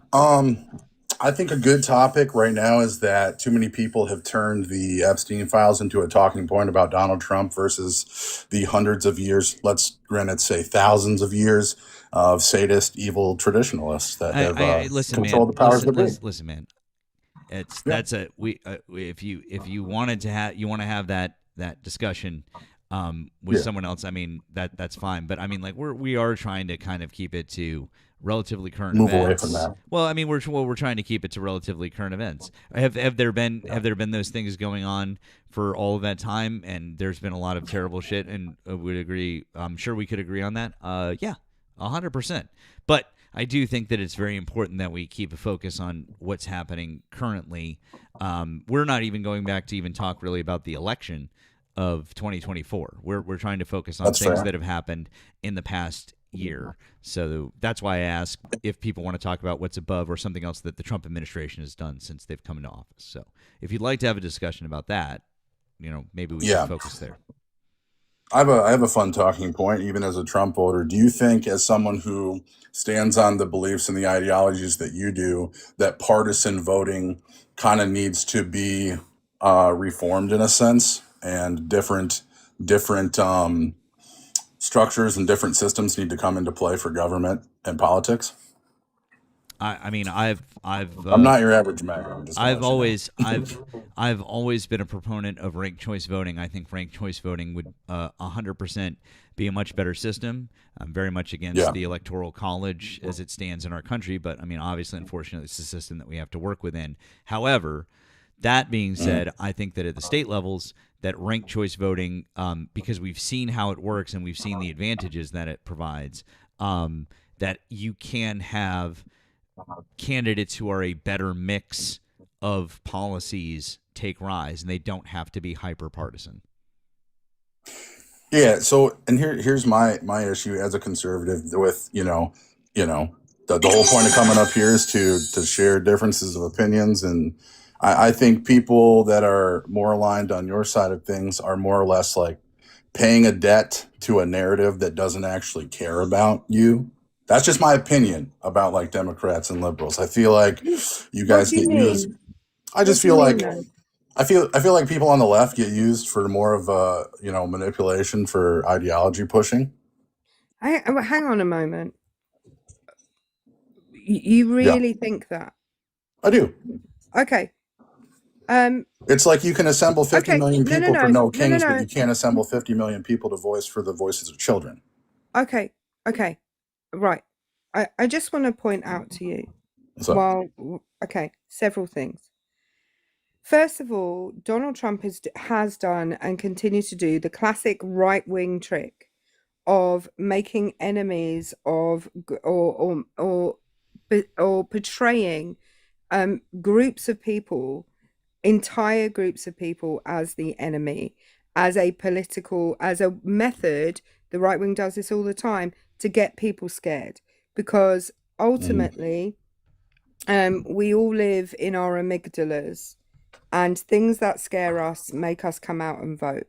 I think a good topic right now is that too many people have turned the Epstein files into a talking point about Donald Trump versus the hundreds of years, let's granted say thousands of years of sadist, evil traditionalists that have controlled the powers that be. Listen, man. That's if you wanted to have that discussion with someone else, I mean that's fine. But I mean, like we are trying to kind of keep it to relatively current Move events. away from that. Well, I mean we're trying to keep it to relatively current events. Have there been those things going on for all of that time? And there's been a lot of terrible shit. And would agree. I'm sure we could agree on that. Yeah, 100%. But I do think that it's very important that we keep a focus on what's happening currently. We're not even going back to even talk really about the election of 2024. We're trying to focus on things that have happened in the past year. So that's why I ask if people want to talk about what's above or something else that the Trump administration has done since they've come into office. So if you'd like to have a discussion about that, maybe we can focus there. I have a fun talking point, even as a Trump voter. Do you think, as someone who stands on the beliefs and the ideologies that you do, that partisan voting kind of needs to be reformed in a sense, and different structures and different systems need to come into play for government and politics? I mean, I'm not your average MAGA. I've always been a proponent of ranked choice voting. I think ranked choice voting would 100% be a much better system. I'm very much against the Electoral College as it stands in our country, but I mean, obviously, unfortunately, it's a system that we have to work within. However, that being said, I think that at the state levels, that ranked choice voting, because we've seen how it works and we've seen the advantages that it provides, that you can have candidates who are a better mix of policies take rise, and they don't have to be hyper partisan. Yeah. So, and here's my issue as a conservative with the whole point of coming up here is to share differences of opinions, and I think people that are more aligned on your side of things are more or less like paying a debt to a narrative that doesn't actually care about you. That's just my opinion about like Democrats and liberals. I feel like you guys get used. I just feel like I feel like people on the left get used for more of a manipulation for ideology pushing. Hang on a moment. You really think that? I do. Okay. It's like you can assemble 50 million no, no, people for no, no no, no, kings, but no. you can't assemble 50 million people to voice for the voices of children. Okay, right. I just want to point out to you, several things. First of all, Donald Trump has done and continues to do the classic right-wing trick of making enemies of or portraying groups of people, entire groups of people, as the enemy, as a method. The right wing does this all the time to get people scared, because ultimately we all live in our amygdalas, and things that scare us make us come out and vote.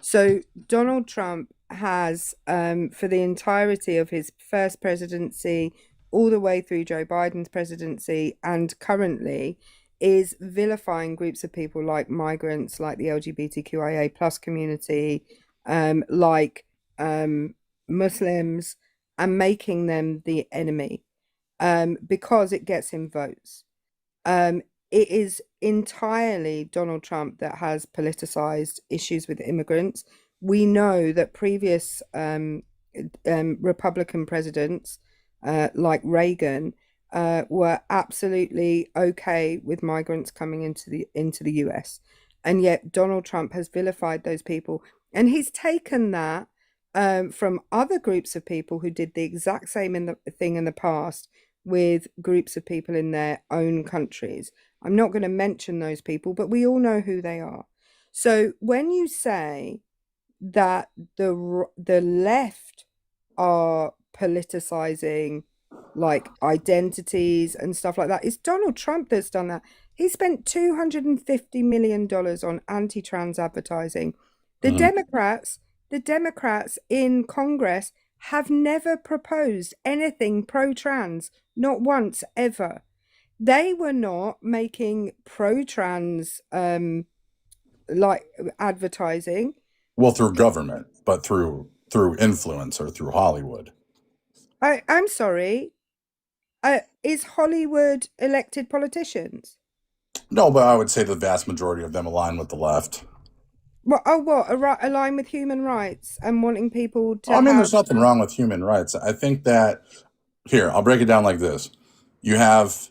So Donald Trump has, for the entirety of his first presidency, all the way through Joe Biden's presidency, and currently, is vilifying groups of people like migrants, like the LGBTQIA plus community, like Muslims, and making them the enemy because it gets him votes. It is entirely Donald Trump that has politicized issues with immigrants. We know that previous Republican presidents, like Reagan, were absolutely okay with migrants coming into the US, and yet Donald Trump has vilified those people, and he's taken that from other groups of people who did the exact same thing in the past with groups of people in their own countries. I'm not going to mention those people, but we all know who they are. So when you say that the left are politicizing like identities and stuff like that, it's Donald Trump that's done that. He spent $250 million on anti-trans advertising. The Democrats in Congress have never proposed anything pro-trans, not once ever. They were not making pro-trans like advertising. Well, through government, but through influence or through Hollywood. I'm sorry. Is Hollywood elected politicians? No, but I would say the vast majority of them align with the left. Align with human rights and wanting people to there's nothing wrong with human rights. I think that, here, I'll break it down like this. You have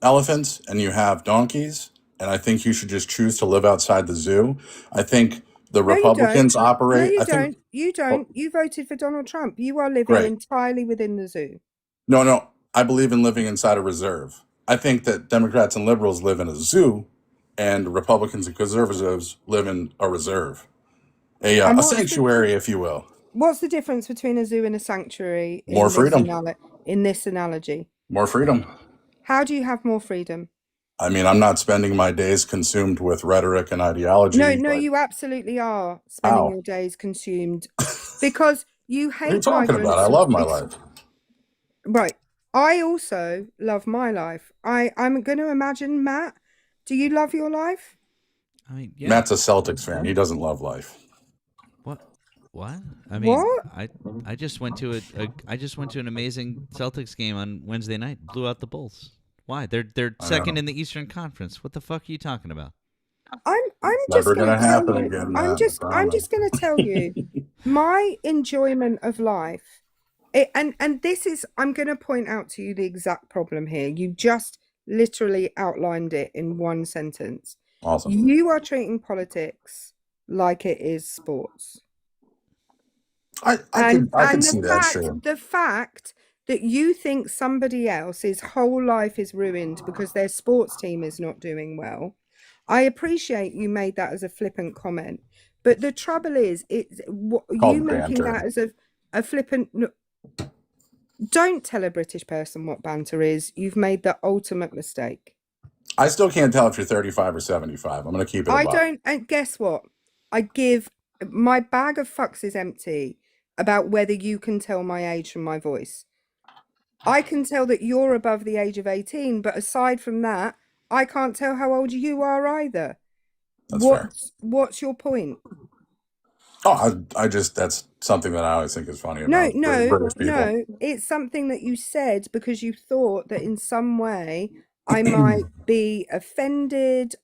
elephants and you have donkeys, and I think you should just choose to live outside the zoo. I think the Republicans operate... You don't. You voted for Donald Trump. You are living entirely within the zoo. No. I believe in living inside a reserve. I think that Democrats and liberals live in a zoo, and Republicans and conservatives live in a reserve. A sanctuary, if you will. What's the difference between a zoo and a sanctuary? More freedom. In this analogy. More freedom. How do you have more freedom? I mean, I'm not spending my days consumed with rhetoric and ideology. No, you absolutely are spending your days consumed because you hate. What are you talking about? I love my life. Right. I also love my life. I'm going to imagine, Matt, do you love your life? I mean, yeah. Matt's a Celtics fan. He doesn't love life. What? I mean, I just went to an amazing Celtics game on Wednesday night. Blew out the Bulls. Why? They're second in the Eastern Conference. What the fuck are you talking about? I'm just going to tell you. I'm just going to tell you my enjoyment of life. And this is, I'm going to point out to you the exact problem here. You just literally outlined it in one sentence. Awesome. You are treating politics like it is sports. I can see that, sure. The fact that you think somebody else's whole life is ruined because their sports team is not doing well, I appreciate you made that as a flippant comment. But the trouble is, making that as a flippant... Don't tell a British person what banter is. You've made the ultimate mistake. I still can't tell if you're 35 or 75. I'm going to keep it. I don't. And guess what? My bag of fucks is empty about whether you can tell my age from my voice. I can tell that you're above the age of 18, but aside from that, I can't tell how old you are either. That's fair. What's your point? Oh, that's something that I always think is funny about British people. No. It's something that you said because you thought that in some way I might be offended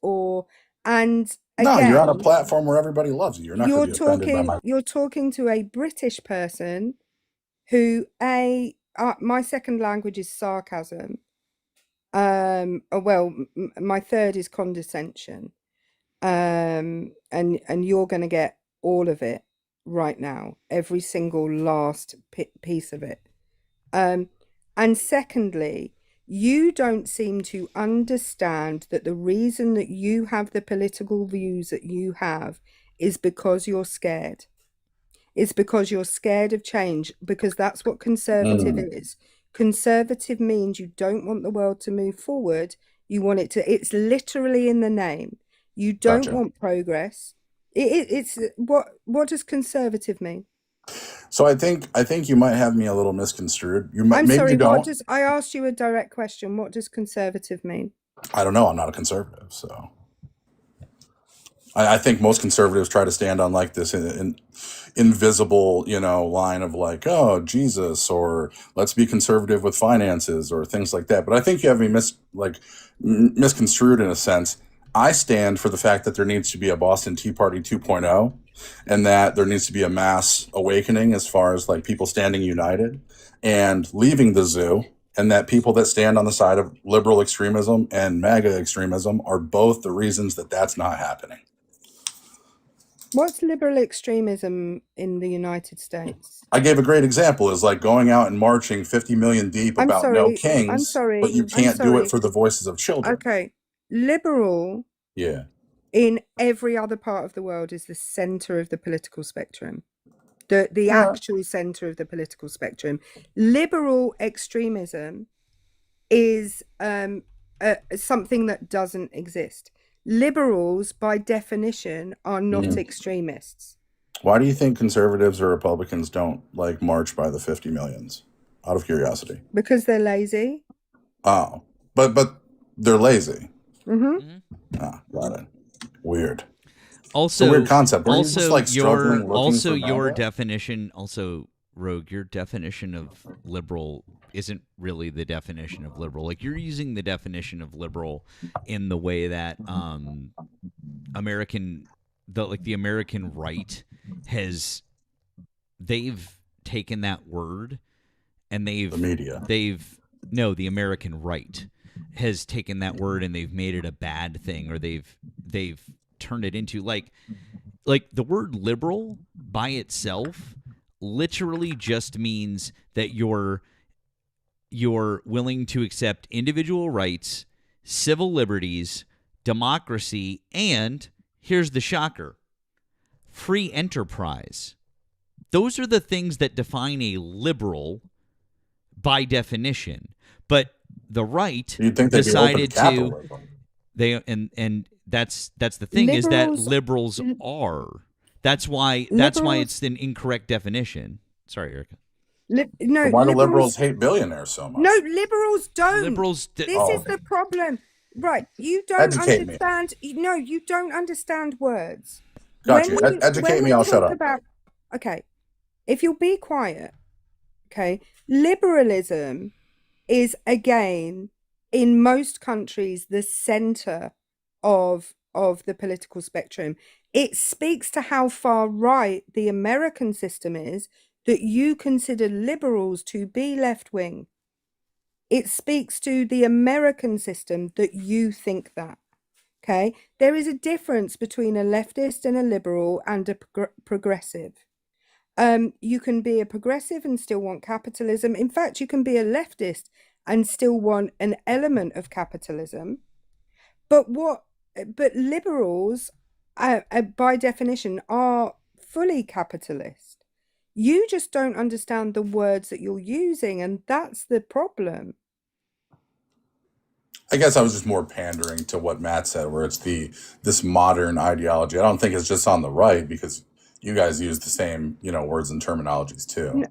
and No, you're on a again, platform where everybody loves you. You're not going to be offended by my. you're talking to a British person who my second language is sarcasm. My third is condescension. And you're going to get all of it right now, every single last piece of it. And secondly, you don't seem to understand that the reason that you have the political views that you have is because you're scared. It's because you're scared of change, because that's what conservative is. Conservative means you don't want the world to move forward. You want it to, it's literally in the name. You don't want progress. It's what does conservative mean? So I think you might have me a little misconstrued. You might, I'm maybe sorry, you don't. I asked you a direct question. What does conservative mean? I don't know. I'm not a conservative, so I think most conservatives try to stand on like this invisible, line of like, oh, Jesus, or let's be conservative with finances or things like that. But I think you have me misconstrued in a sense. I stand for the fact that there needs to be a Boston Tea Party 2.0, and that there needs to be a mass awakening as far as like people standing united and leaving the zoo, and that people that stand on the side of liberal extremism and MAGA extremism are both the reasons that that's not happening. What's liberal extremism in the United States? I gave a great example, is like going out and marching 50 million deep about no kings, but you can't do it for the voices of children. Okay. Liberal in every other part of the world is the center of the political spectrum. The actual center of the political spectrum. Liberal extremism is something that doesn't exist. Liberals, by definition, are not extremists. Why do you think conservatives or Republicans don't like march by the 50 millions? Out of curiosity. Because they're lazy. Oh, but they're lazy. Mm-hmm. Got it. Weird. Also, it's a weird concept. Were also, you just, like, struggling also looking for your MAGA? definition, also Rogue, your definition of liberal isn't really the definition of liberal. Like, you're using the definition of liberal in the way that the American right they've taken that word and the American right has taken that word and they've made it a bad thing, or they've turned it into like the word liberal by itself literally just means that you're willing to accept individual rights, civil liberties, democracy, and here's the shocker, free enterprise. Those are the things that define a liberal by definition. But the right decided to that's the thing, is that liberals are. That's why it's an incorrect definition. Sorry, Erica. Why do liberals hate billionaires so much? No, liberals don't. This is the problem. Right. You don't understand. No, you don't understand words. Got you. Educate me, I'll shut up. Okay. If you'll be quiet, okay, liberalism is, again, in most countries, the center of the political spectrum. It speaks to how far right the American system is, that you consider liberals to be left-wing. It speaks to the American system that you think that. Okay? There is a difference between a leftist and a liberal and a progressive. You can be a progressive and still want capitalism. In fact, you can be a leftist and still want an element of capitalism. But liberals, by definition, are fully capitalist. You just don't understand the words that you're using, and that's the problem. I guess I was just more pandering to what Matt said, where it's this modern ideology. I don't think it's just on the right, because you guys use the same, words and terminologies too.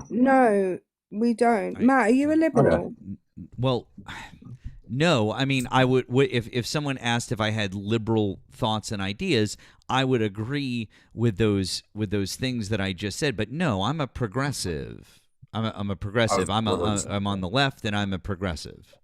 No, we don't. Matt, are you a liberal? Okay. Well, no. I mean, I would if someone asked if I had liberal thoughts and ideas, I would agree with those things that I just said. But no, I'm a progressive. I'm a progressive. I'm on the left, and I'm a progressive.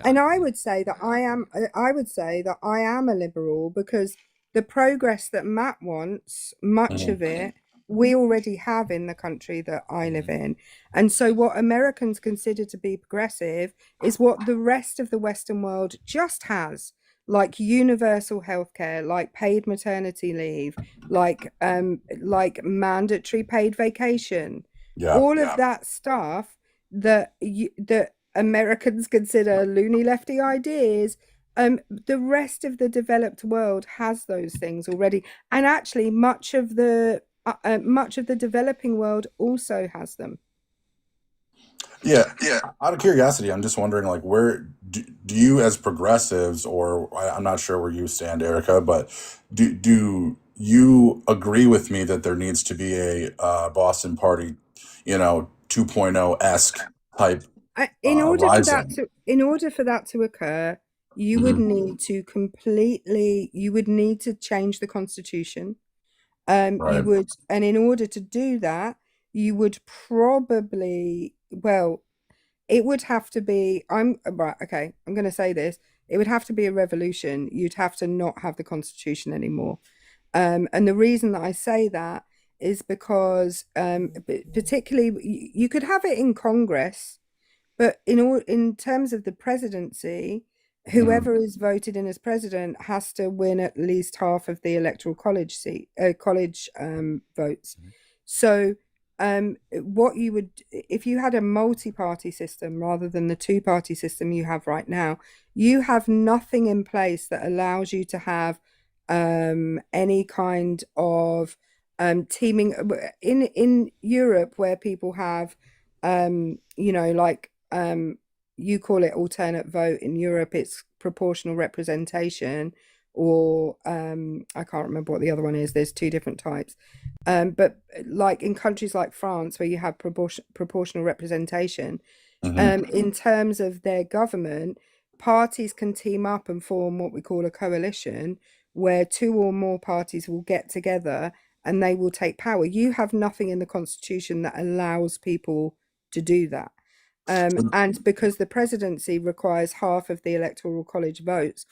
And I would say that I am a liberal, because the progress that Matt wants, much of it, we already have in the country that I live in. And so what Americans consider to be progressive is what the rest of the Western world just has, like universal healthcare, like paid maternity leave, like mandatory paid vacation, all of that stuff that Americans consider loony lefty ideas. The rest of the developed world has those things already, and actually much of the developing world also has them. Yeah. Out of curiosity, I'm just wondering, like, where do you, as progressives, or I'm not sure where you stand, Erica, but do you agree with me that there needs to be a Boston Party, 2.0-esque type in order rising? for that to occur, you would need to change the Constitution. You would, and in order to do that, you would probably, it would have to be, I'm going to say this, it would have to be a revolution. You'd have to not have the Constitution anymore. And the reason that I say that is because, particularly, you could have it in Congress, but in terms of the presidency, whoever is voted in as president has to win at least half of the electoral college votes. So what you would, if you had a multi-party system rather than the two-party system you have right now, you have nothing in place that allows you to have any kind of teaming in Europe, where people have you call it alternate vote. In Europe, it's proportional representation, or I can't remember what the other one is. There's two different types. But like in countries like France, where you have proportional representation, in terms of their government, parties can team up and form what we call a coalition, where two or more parties will get together and they will take power. You have nothing in the Constitution that allows people to do that. And because the presidency requires half of the electoral college votes,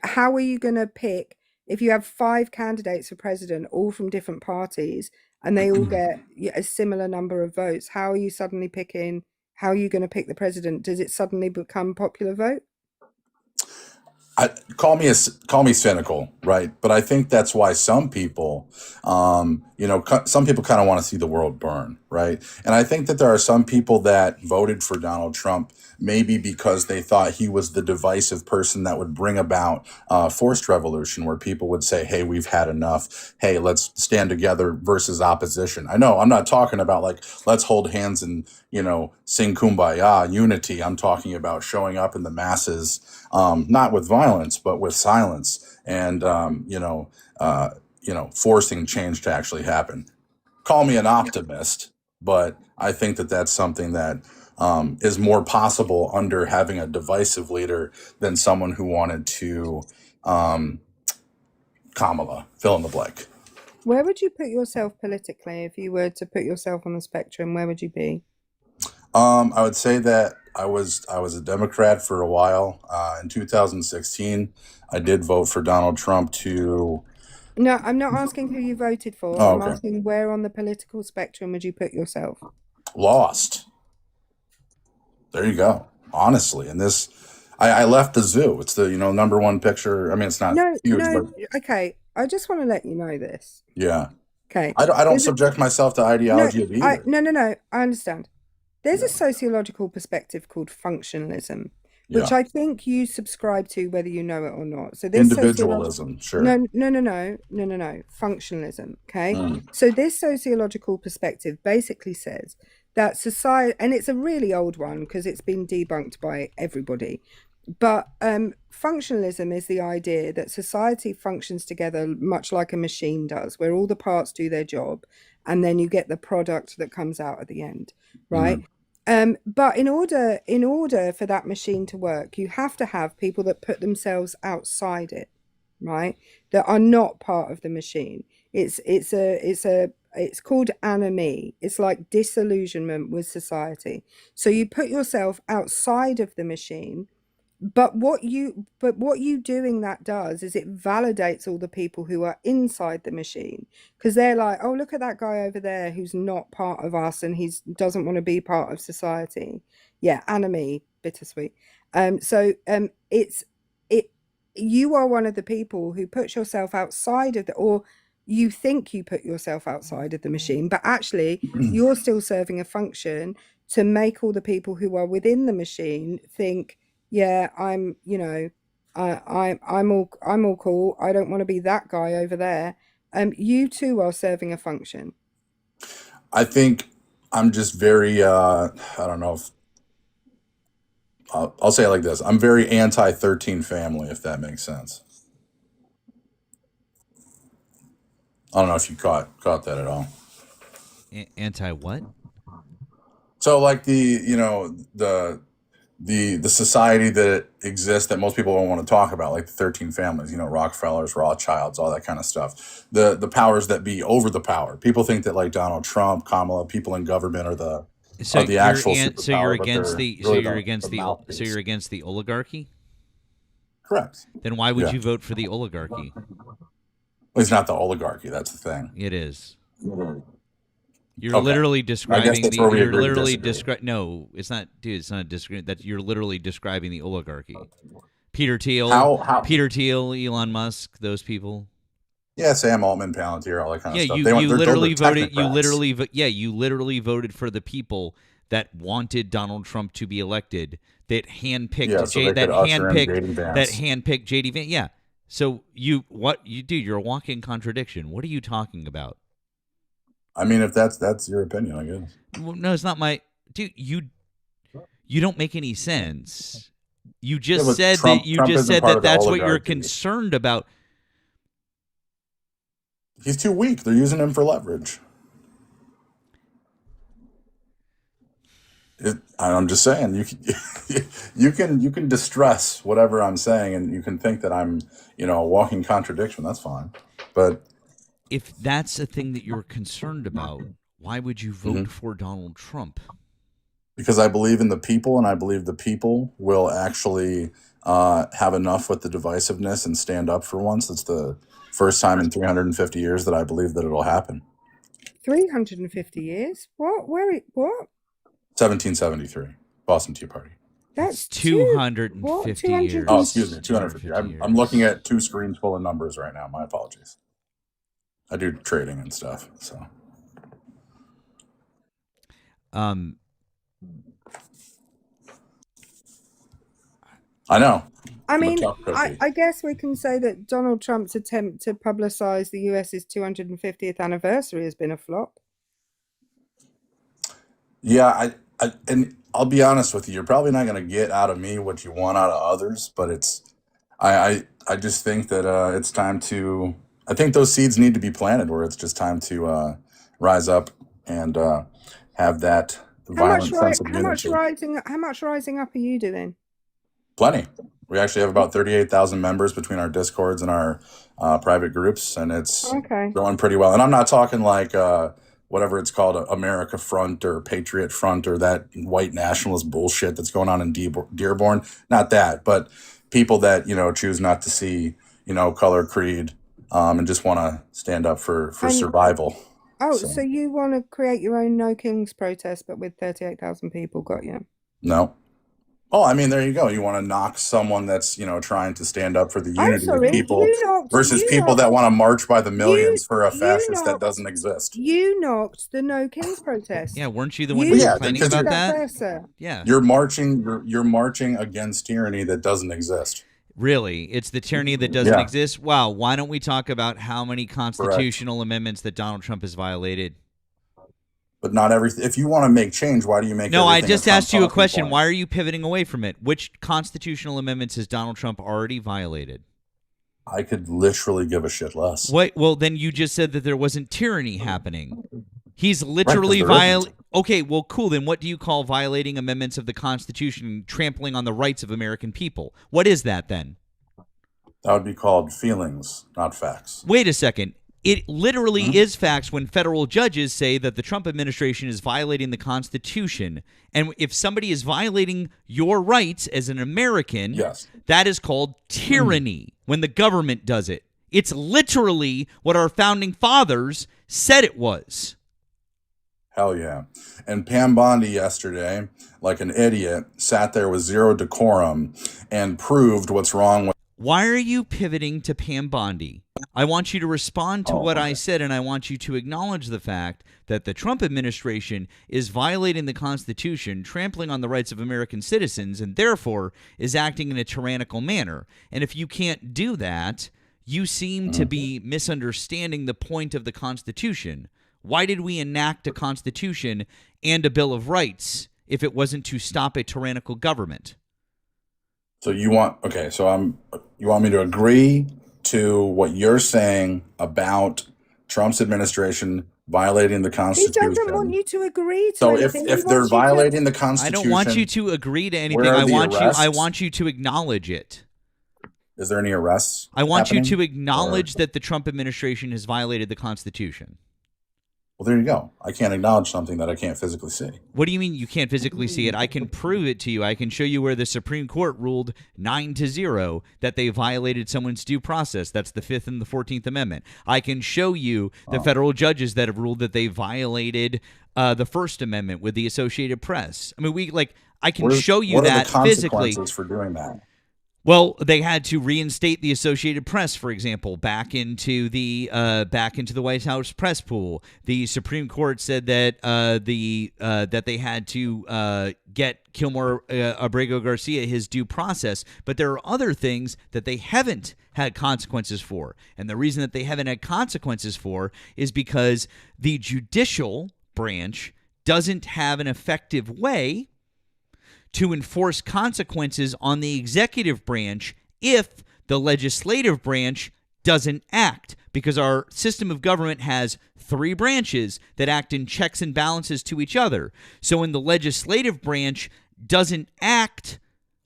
how are you going to pick, if you have 5 candidates for president, all from different parties, and they all get a similar number of votes? How are you going to pick the president? Does it suddenly become popular vote? Call me cynical, right? But I think that's why some people, some people kind of want to see the world burn, right? And I think that there are some people that voted for Donald Trump maybe because they thought he was the divisive person that would bring about forced revolution, where people would say, hey, we've had enough. Hey, let's stand together versus opposition. I know I'm not talking about like, let's hold hands and, sing Kumbaya, unity. I'm talking about showing up in the masses, not with violence, but with silence, and, forcing change to actually happen. Call me an optimist, but I think that that's something that is more possible under having a divisive leader than someone who wanted to Kamala, fill in the blank. Where would you put yourself politically? If you were to put yourself on the spectrum, where would you be? I would say that I was a Democrat for a while. In 2016, I did vote for Donald Trump to... No, I'm not asking who you voted for. I'm asking where on the political spectrum would you put yourself? Lost. There you go. Honestly, and this, I left the zoo. It's the number one picture. I mean, it's not huge. No. But... Okay, I just want to let you know this. Yeah. Okay. I don't subject myself to ideology either. No. I understand. There's a sociological perspective called functionalism, which I think you subscribe to, whether you know it or not. So this individualism, sure. No. Functionalism. Okay. So this sociological perspective basically says that society, and it's a really old one because it's been debunked by everybody, but functionalism is the idea that society functions together much like a machine does, where all the parts do their job, and then you get the product that comes out at the end, right? But in order for that machine to work, you have to have people that put themselves outside it, right? That are not part of the machine. It's called anomie. It's like disillusionment with society. So you put yourself outside of the machine, But what you doing that does is it validates all the people who are inside the machine, because they're like, oh, look at that guy over there who's not part of us and he doesn't want to be part of society. Yeah, enemy, bittersweet. You are one of the people who puts yourself outside of or you think you put yourself outside of the machine, but actually you're still serving a function to make all the people who are within the machine think, yeah, I'm all cool. I don't want to be that guy over there. You too are serving a function. I think I'm just very, I don't know if, I'll say it like this. I'm very anti-13 family, if that makes sense. I don't know if you caught that at all. Anti what? So like the society that exists that most people don't want to talk about, like the 13 families, Rockefellers, Rothschilds, all that kind of stuff. The powers that be over the power. People think that like Donald Trump, Kamala, people in government are the actual superpower. So you're against the oligarchy? Correct. Then why would you vote for the oligarchy? Well, it's not the oligarchy. That's the thing. It is. You're literally describing the. You're literally describing. No, it's not, dude. It's not a disagreement. That you're literally describing the oligarchy. Peter Thiel, Peter Thiel, Elon Musk, those people. Yeah, Sam Altman, Palantir, all that kind of stuff. You literally voted. You literally voted for the people that wanted Donald Trump to be elected. That handpicked JD Vance. Yeah. So dude, you're a walking contradiction. What are you talking about? I mean, if that's your opinion, I guess. Well, no, it's not my dude. You don't make any sense. You just said that that's what you're concerned about. He's too weak. They're using him for leverage. I'm just saying, you can distress whatever I'm saying, and you can think that I'm a walking contradiction. That's fine, but. If that's a thing that you're concerned about, why would you vote for Donald Trump? Because I believe in the people, and I believe the people will actually have enough with the divisiveness and stand up for once. It's the first time in 350 years that I believe that it'll happen. 350 years? What? What? 1773, Boston Tea Party. That's 250 years. Oh, excuse me, 250. I'm looking at two screens full of numbers right now. My apologies. I do trading and stuff, so. I know. I mean, I guess we can say that Donald Trump's attempt to publicize the US's 250th anniversary has been a flop. Yeah, and I'll be honest with you, you're probably not going to get out of me what you want out of others, but I just think that it's time to. I think those seeds need to be planted where it's just time to rise up and have that violent sense of unity. How much rising up are you doing? Plenty. We actually have about 38,000 members between our Discords and our private groups, and it's going pretty well. And I'm not talking like whatever it's called, America Front or Patriot Front or that white nationalist bullshit that's going on in Dearborn. Not that, but people that, choose not to see, color, creed, and just want to stand up for survival. Oh, so you want to create your own No Kings protest, but with 38,000 people, got you? No. Oh, I mean, there you go. You want to knock someone that's, trying to stand up for the unity of people versus people that want to march by the millions for a fascist that doesn't exist. You knocked the No Kings protest. Yeah, weren't you the one who was complaining about that? Yeah. You're marching against tyranny that doesn't exist. Really? It's the tyranny that doesn't exist? Wow. Why don't we talk about how many constitutional amendments that Donald Trump has violated? But not everything. If you want to make change, why do you make? No, I just asked you a question. Why are you pivoting away from it? Which constitutional amendments has Donald Trump already violated? I could literally give a shit less. Wait, well, then you just said that there wasn't tyranny happening. He's literally violating. Okay, well, cool. Then what do you call violating amendments of the Constitution, trampling on the rights of American people? What is that then? That would be called feelings, not facts. Wait a second. It literally is facts when federal judges say that the Trump administration is violating the Constitution. And if somebody is violating your rights as an American, that is called tyranny when the government does it. It's literally what our founding fathers said it was. Hell yeah. And Pam Bondi yesterday, like an idiot, sat there with zero decorum and proved what's wrong with. Why are you pivoting to Pam Bondi? I want you to respond to what I said, and I want you to acknowledge the fact that the Trump administration is violating the Constitution, trampling on the rights of American citizens, and therefore is acting in a tyrannical manner. And if you can't do that, you seem to be misunderstanding the point of the Constitution. Why did we enact a Constitution and a Bill of Rights if it wasn't to stop a tyrannical government? So you want me to agree to what you're saying about Trump's administration violating the Constitution? He doesn't want you to agree to so anything. if they're violating the Constitution, I don't want you to agree to anything. where are the I arrests? want you to acknowledge it. Is there any arrests? I want happening? you to acknowledge that the Trump administration has violated the Constitution. Well, there you go. I can't acknowledge something that I can't physically see. What do you mean you can't physically see it? I can prove it to you. I can show you where the Supreme Court ruled 9-0 that they violated someone's due process. That's the 5th and the 14th Amendment. I can show you the federal judges that have ruled that they violated the First Amendment with the Associated Press. I mean, I can show you that physically. What are the physically. consequences for doing that? Well, they had to reinstate the Associated Press, for example, back into the White House press pool. The Supreme Court said that that they had to get Kilmer Abrego Garcia his due process, but there are other things that they haven't had consequences for, and the reason that they haven't had consequences for is because the judicial branch doesn't have an effective way to enforce consequences on the executive branch if the legislative branch doesn't act, because our system of government has 3 branches that act in checks and balances to each other. So when the legislative branch doesn't act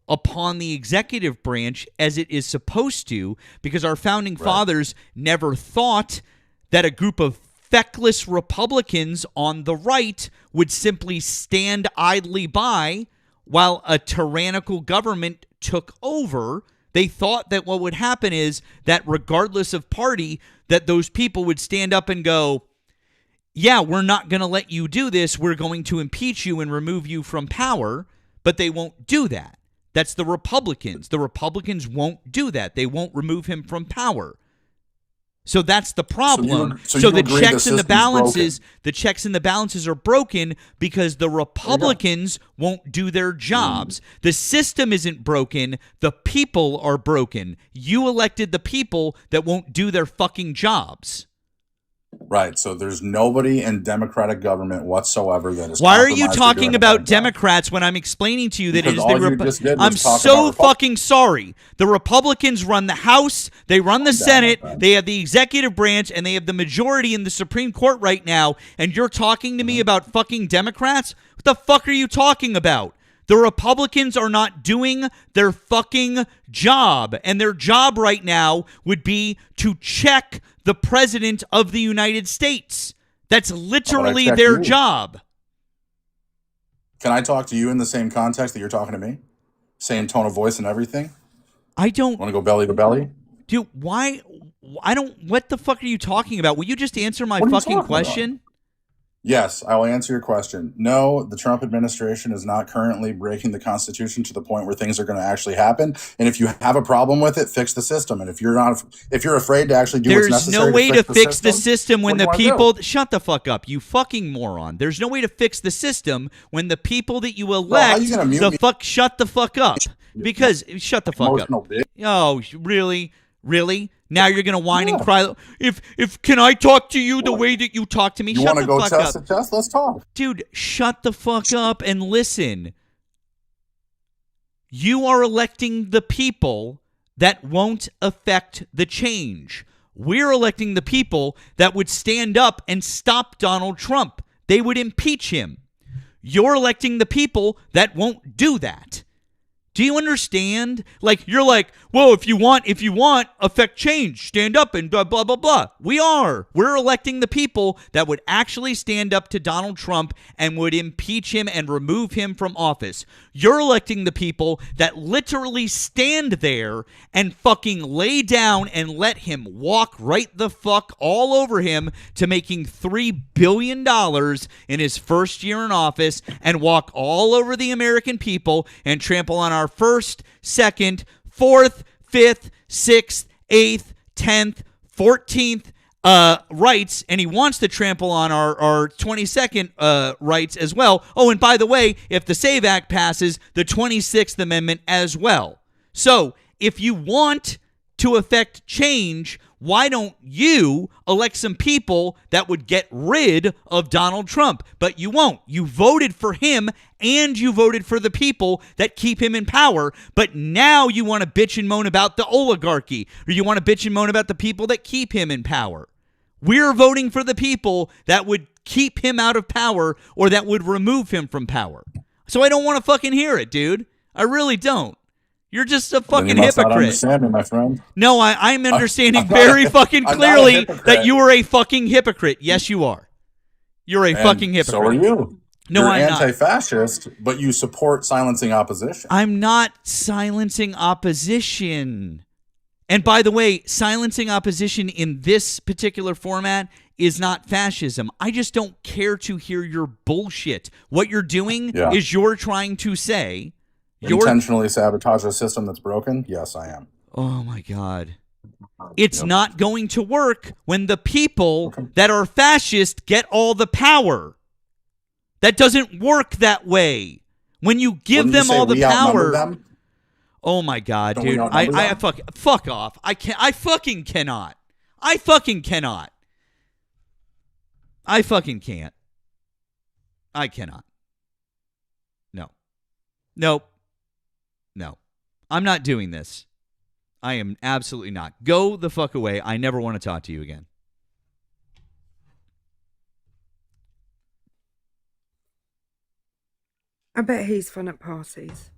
upon the executive branch as it is supposed to, because our founding fathers never thought that a group of feckless Republicans on the right would simply stand idly by while a tyrannical government took over. They thought that what would happen is that regardless of party, that those people would stand up and go, yeah, we're not going to let you do this. We're going to impeach you and remove you from power. But they won't do that. That's the Republicans. The Republicans won't do that. They won't remove him from power. So that's the problem. So the checks and the balances are broken because the Republicans won't do their jobs. The system isn't broken. The people are broken. You elected the people that won't do their fucking jobs. Right. So there's nobody in Democratic government whatsoever that is. Why are you talking about Democrats when I'm explaining to you that it is the I'm so fucking sorry. The Republicans run the House, they run the Senate, they have the executive branch, and they have the majority in the Supreme Court right now, and you're talking to me about fucking Democrats? What the fuck are you talking about? The Republicans are not doing their fucking job, and their job right now would be to check the President of the United States. That's literally their job. Can I talk to you in the same context that you're talking to me? Same tone of voice and everything? I don't... Want to go belly to belly? Dude, why... I don't... What the fuck are you talking about? Will you just answer my fucking question? Yes, I will answer your question. No, the Trump administration is not currently breaking the Constitution to the point where things are going to actually happen. And if you have a problem with it, fix the system. And if you're afraid to actually do what's necessary, there's no way to fix the system when the people shut the fuck up, you fucking moron. There's no way to fix the system when the people that you elect shut the fuck up. Because shut the fuck up. Oh, really? Really? Now you're gonna whine and cry. If can I talk to you the way that you talk to me? You want to go test to test? Let's talk, dude. Shut the fuck up and listen. You are electing the people that won't affect the change. We're electing the people that would stand up and stop Donald Trump. They would impeach him. You're electing the people that won't do that. Do you understand? Like, you're like, well, if you want, affect change, stand up and blah, blah, blah, blah. We're electing the people that would actually stand up to Donald Trump and would impeach him and remove him from office. You're electing the people that literally stand there and fucking lay down and let him walk right the fuck all over him to making $3 billion in his first year in office and walk all over the American people and trample on our first, second, fourth, fifth, sixth, eighth, 10th, 14th rights, and he wants to trample on our 22nd rights as well. Oh, and by the way, if the SAVE Act passes, the 26th Amendment as well. So, if you want to affect change, why don't you elect some people that would get rid of Donald Trump? But you won't. You voted for him and you voted for the people that keep him in power. But now you want to bitch and moan about the oligarchy, or you want to bitch and moan about the people that keep him in power. We're voting for the people that would keep him out of power or that would remove him from power. So I don't want to fucking hear it, dude. I really don't. You're just a fucking hypocrite. Not understanding, my friend. No, I'm understanding very fucking clearly that you are a fucking hypocrite. Yes, you are. You're a fucking hypocrite. So are you. No, You're I'm not. Anti-fascist, but you support silencing opposition. I'm not silencing opposition. And by the way, silencing opposition in this particular format is not fascism. I just don't care to hear your bullshit. What you're doing is you're trying to say... Intentionally sabotage a system that's broken? Yes, I am. Oh, my God. It's not going to work when the people that are fascist get all the power. That doesn't work that way. When you give them all the power... Oh, my God, dude. I fuck off. I fucking cannot. I fucking cannot. I fucking can't. I cannot. No. Nope. No, I'm not doing this. I am absolutely not. Go the fuck away. I never want to talk to you again. I bet he's fun at parties.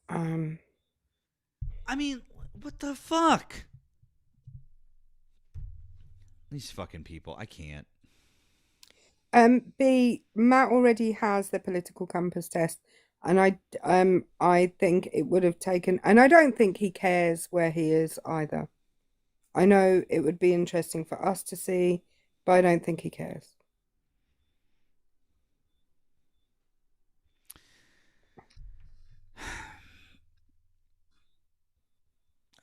I mean, what the fuck? These fucking people. I can't. B, Matt already has the political compass test, and I think it would have taken, and I don't think he cares where he is either. I know it would be interesting for us to see, but I don't think he cares.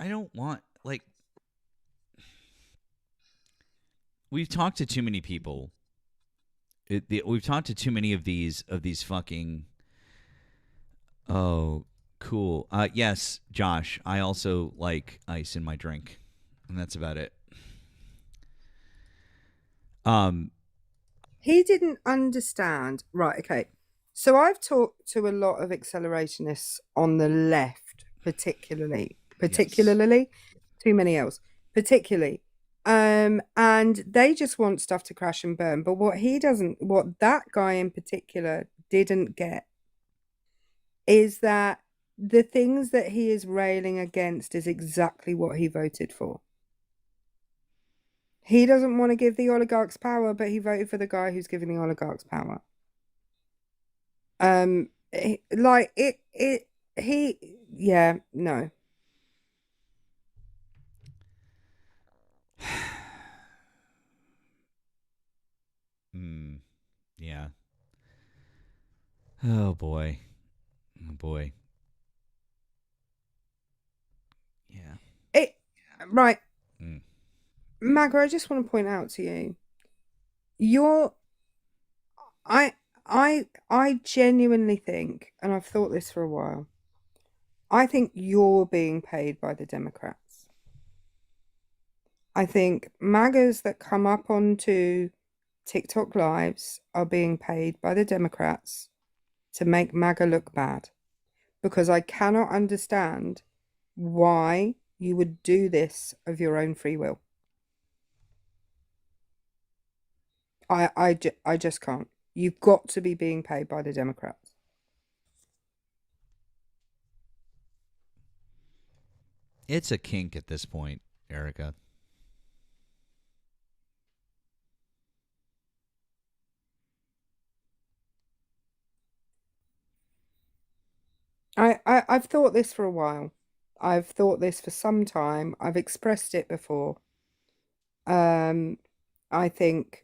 I don't want, like, we've talked to too many people. We've talked to too many of these fucking. Oh, cool. Yes, Josh. I also like ice in my drink, and that's about it. He didn't understand. Right. Okay. So I've talked to a lot of accelerationists on the left, particularly. Too many L's. Particularly. And they just want stuff to crash and burn. But what that guy in particular didn't get is that the things that he is railing against is exactly what he voted for. He doesn't want to give the oligarchs power, but he voted for the guy who's giving the oligarchs power. No. Yeah. Oh boy. Yeah. Right. Magga, I just want to point out to you, I genuinely think, and I've thought this for a while, I think you're being paid by the Democrats. I think MAGAs that come up onto TikTok lives are being paid by the Democrats to make MAGA look bad. Because I cannot understand why you would do this of your own free will. I just can't. You've got to be being paid by the Democrats. It's a kink at this point, Erica. I've thought this for a while. I've thought this for some time. I've expressed it before. I think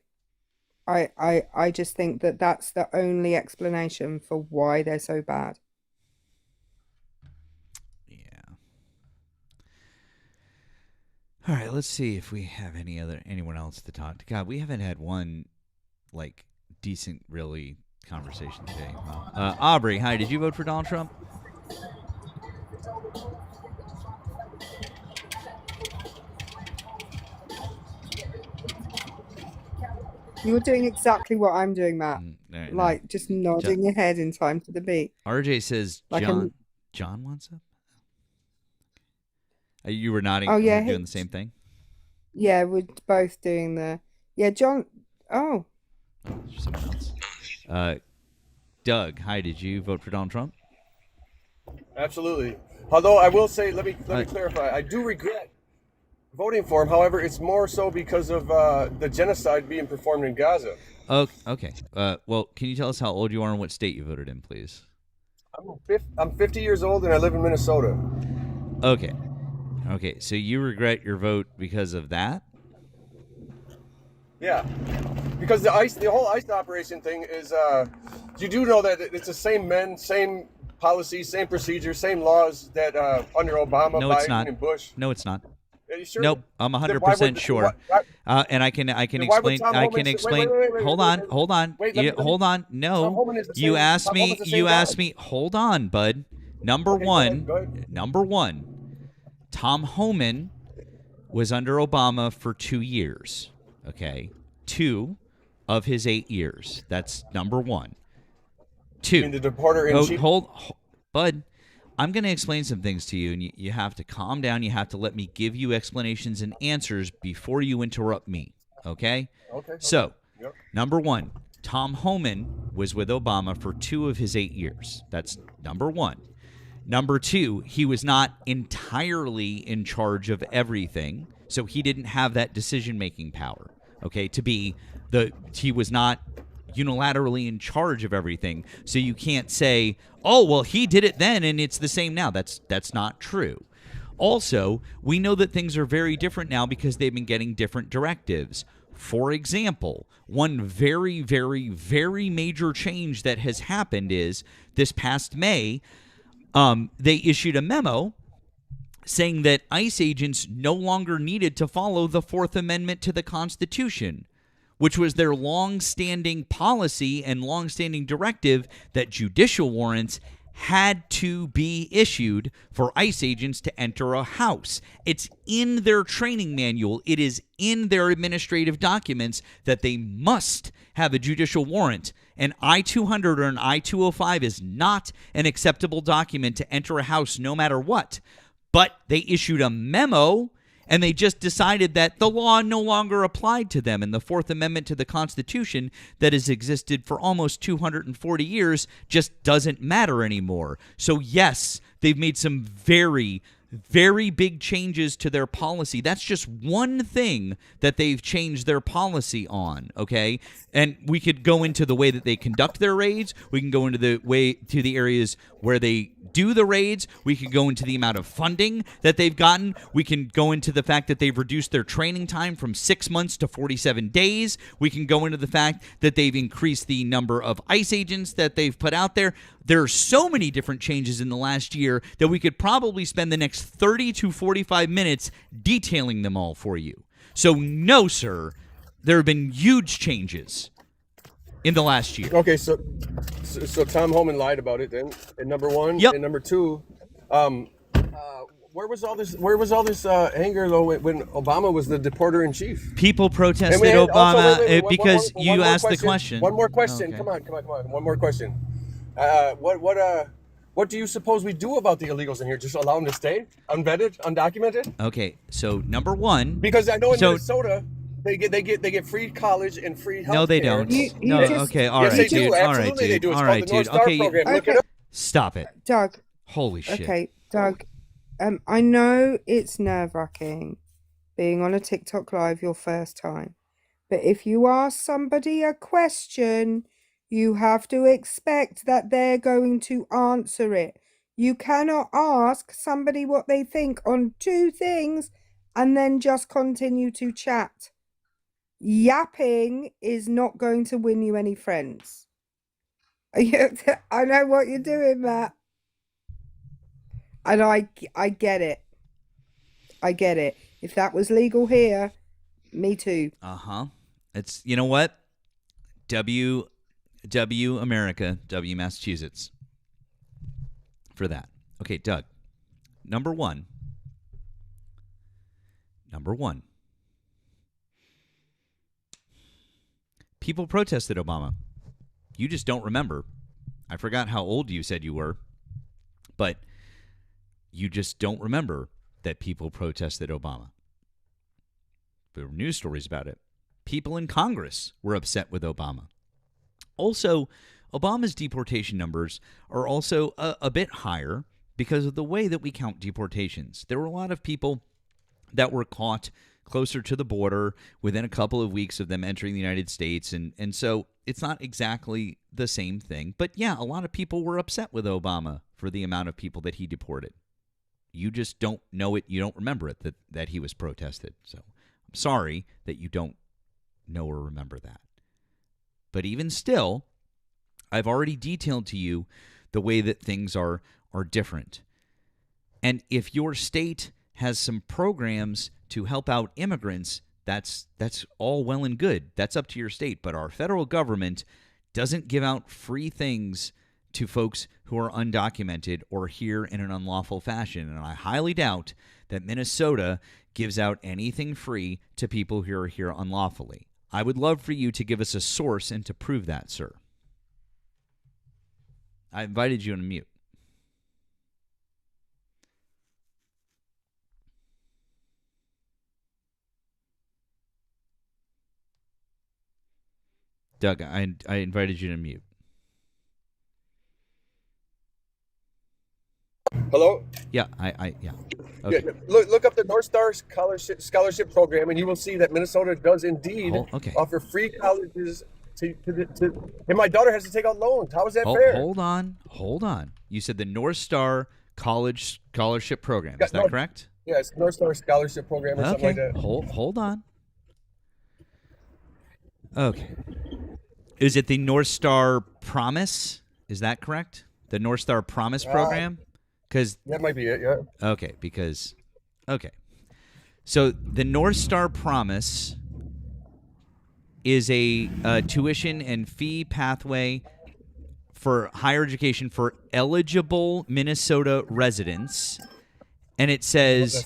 I just think that that's the only explanation for why they're so bad. Yeah. All right, let's see if we have anyone else to talk to. God, we haven't had one like decent really conversation today. Aubrey, hi, did you vote for Donald Trump? You're doing exactly what I'm doing, Matt. Like just nodding your head in time to the beat. RJ says Like John wants up. You were nodding. Oh, yeah, doing the same thing. Yeah, we're both doing the. Yeah, John. Oh. Someone else. Doug, hi. Did you vote for Donald Trump? Absolutely. Although I will say, let me clarify. I do regret voting for him. However, it's more so because of the genocide being performed in Gaza. Oh, okay. Well, can you tell us how old you are and what state you voted in, please? I'm 50 years old and I live in Minnesota. Okay. Okay. So you regret your vote because of that? Yeah. Because the whole ICE operation thing is, you do know that it's the same men, same policies, same procedures, same laws that under Obama, No, Biden, it's not. and Bush. No, it's not. Are you sure? Nope, I'm Then 100% sure. And I can then why would explain. Tom I Homan can say- explain. wait, Hold wait, on, wait. hold on. Wait, let me- Hold on. Tom No, Homan is the you same- asked Tom me. Homan's the same You guy. asked me. Hold on, bud. Number Okay, go one. ahead, go ahead. Number one. Tom Homan was under Obama for 2 years. Okay, 2 of his 8 years. That's number one. 2. You mean the deporter in chief? Bud. I'm going to explain some things to you, and you have to calm down. You have to let me give you explanations and answers before you interrupt me, okay? Okay. So, Yep. number one, Tom Homan was with Obama for 2 of his 8 years. That's number one. Number two, he was not entirely in charge of everything, so he didn't have that decision-making power, okay? He was not unilaterally in charge of everything, so you can't say, oh, well, he did it then and it's the same now. That's not true. Also, we know that things are very different now because they've been getting different directives. For example, one very, very, very major change that has happened is this past May, they issued a memo saying that ICE agents no longer needed to follow the Fourth Amendment to the Constitution, which was their long-standing policy and long-standing directive that judicial warrants had to be issued for ICE agents to enter a house. It's in their training manual. It is in their administrative documents that they must have a judicial warrant. An I-200 or an I-205 is not an acceptable document to enter a house no matter what. But they issued a memo and they just decided that the law no longer applied to them, and the Fourth Amendment to the Constitution that has existed for almost 240 years just doesn't matter anymore. So yes, they've made some very, very big changes to their policy. That's just one thing that they've changed their policy on, okay? And we could go into the way that they conduct their raids. We can go into the areas where they do the raids. We could go into the amount of funding that they've gotten. We can go into the fact that they've reduced their training time from 6 months to 47 days. We can go into the fact that they've increased the number of ICE agents that they've put out there. There are so many different changes in the last year that we could probably spend the next 30 to 45 minutes detailing them all for you. So no, sir, there have been huge changes in the last year. Okay, so Tom Homan lied about it then. And number one, Yep. and number two, where was all this anger though when Obama was the deporter in chief? People protested And Obama wait, because one you more asked the question. One more question. Okay. Come on. One more question. What do you suppose we do about the illegals in here? Just allow them to stay, unvetted, undocumented? Okay, so number one, Because I know in so- Minnesota, They get free college and free health. No, they don't. No, okay, all right, dude. All right, dude. All right, dude. Okay, Look it up. stop it. Doug. Holy shit. Okay, Doug. I know it's nerve-wracking being on a TikTok live your first time, but if you ask somebody a question, you have to expect that they're going to answer it. You cannot ask somebody what they think on two things and then just continue to chat. Yapping is not going to win you any friends. I know what you're doing, Matt. And I get it. I get it. If that was legal here, me too. Uh-huh. It's, you know what? W America, W Massachusetts. For that. Okay, Doug. Number one. People protested Obama. You just don't remember. I forgot how old you said you were, but you just don't remember that people protested Obama. There were news stories about it. People in Congress were upset with Obama. Also, Obama's deportation numbers are also a bit higher because of the way that we count deportations. There were a lot of people that were caught closer to the border within a couple of weeks of them entering the United States. And so it's not exactly the same thing. But yeah, a lot of people were upset with Obama for the amount of people that he deported. You just don't know it. You don't remember it, that he was protested. So I'm sorry that you don't know or remember that. But even still, I've already detailed to you the way that things are different. And if your state has some programs to help out immigrants, that's all well and good. That's up to your state. But our federal government doesn't give out free things to folks who are undocumented or here in an unlawful fashion. And I highly doubt that Minnesota gives out anything free to people who are here unlawfully. I would love for you to give us a source and to prove that, sir. I invited you on mute. Doug, I invited you to mute. Hello? Yeah, yeah. Okay. Yeah, look up the North Star Scholarship Program, and you will see that Minnesota does indeed offer free colleges to and my daughter has to take out loans. How is that fair? Hold on. You said the North Star College Scholarship Program. Is that correct? Yeah, it's North Star Scholarship Program or something like that. Hold on. Okay. Is it the North Star Promise? Is that correct? The North Star Promise Program? Because that might be it, yeah. Okay, so the North Star Promise is a tuition and fee pathway for higher education for eligible Minnesota residents, and it says,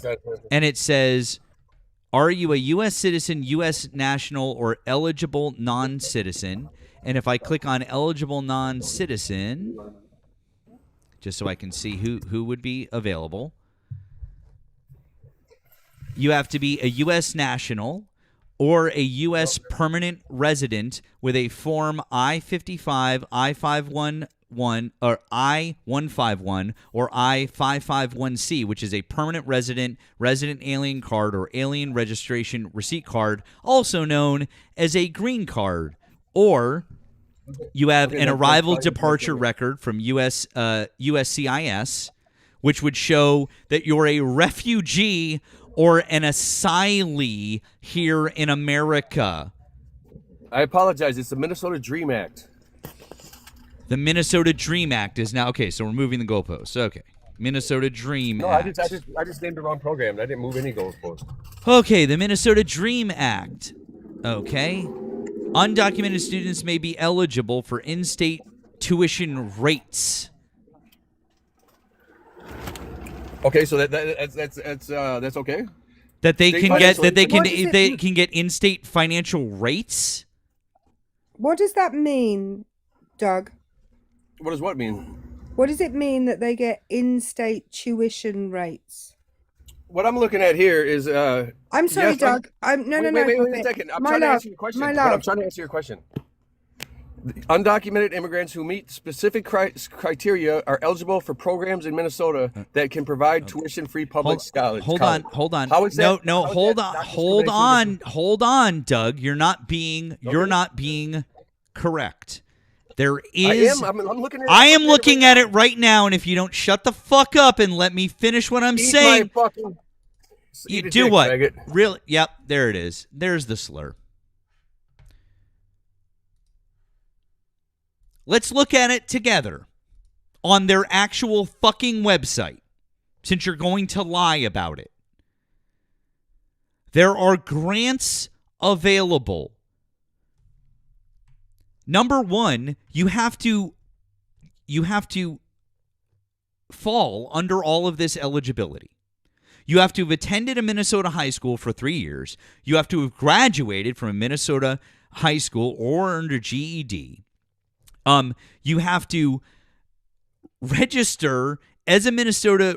are you a U.S. citizen, U.S. national, or eligible non-citizen? And if I click on eligible non-citizen, just so I can see who would be available, you have to be a U.S. national or a U.S. permanent resident with a Form I-55, I-511, or I-151, or I-551C, which is a permanent resident alien card or alien registration receipt card, also known as a green card. Or you have an arrival departure record from USCIS, which would show that you're a refugee or an asylee here in America. I apologize. It's the Minnesota Dream Act. The Minnesota Dream Act is now okay. So we're moving the goalposts. Okay, Minnesota Dream Act. I just named the wrong program. I didn't move any goalposts. Okay, the Minnesota Dream Act. Okay, undocumented students may be eligible for in-state tuition rates. Okay, so that's okay. That they can get they can get in-state financial rates. What does that mean, Doug? What does what mean? What does it mean that they get in-state tuition rates? what I'm looking at here is I'm sorry, yes, Doug. No, wait a second. I'm trying to answer your question. I'm trying to answer your question. Undocumented immigrants who meet specific criteria are eligible for programs in Minnesota that can provide tuition-free public college. Hold on. How is that? Hold on, Doug. You're not being correct. There is. I'm looking at it. I am looking at it right now, and if you don't shut the fuck up and let me finish what I'm saying, you do what? Really? Yep. There it is. There's the slur. Let's look at it together on their actual fucking website, since you're going to lie about it. There are grants available. Number one, you have to fall under all of this eligibility. You have to have attended a Minnesota high school for 3 years. You have to have graduated from a Minnesota high school or under GED. You have to register as a Minnesota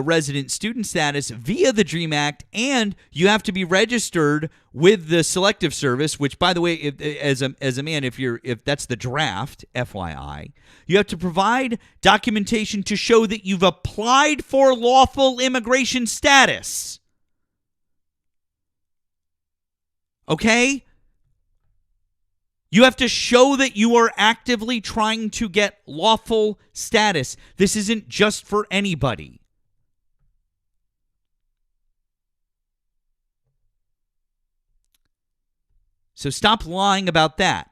resident student status via the DREAM Act, and you have to be registered with the Selective Service, which, by the way, as a man, if that's the draft, FYI, you have to provide documentation to show that you've applied for lawful immigration status. Okay? You have to show that you are actively trying to get lawful status. This isn't just for anybody. So stop lying about that.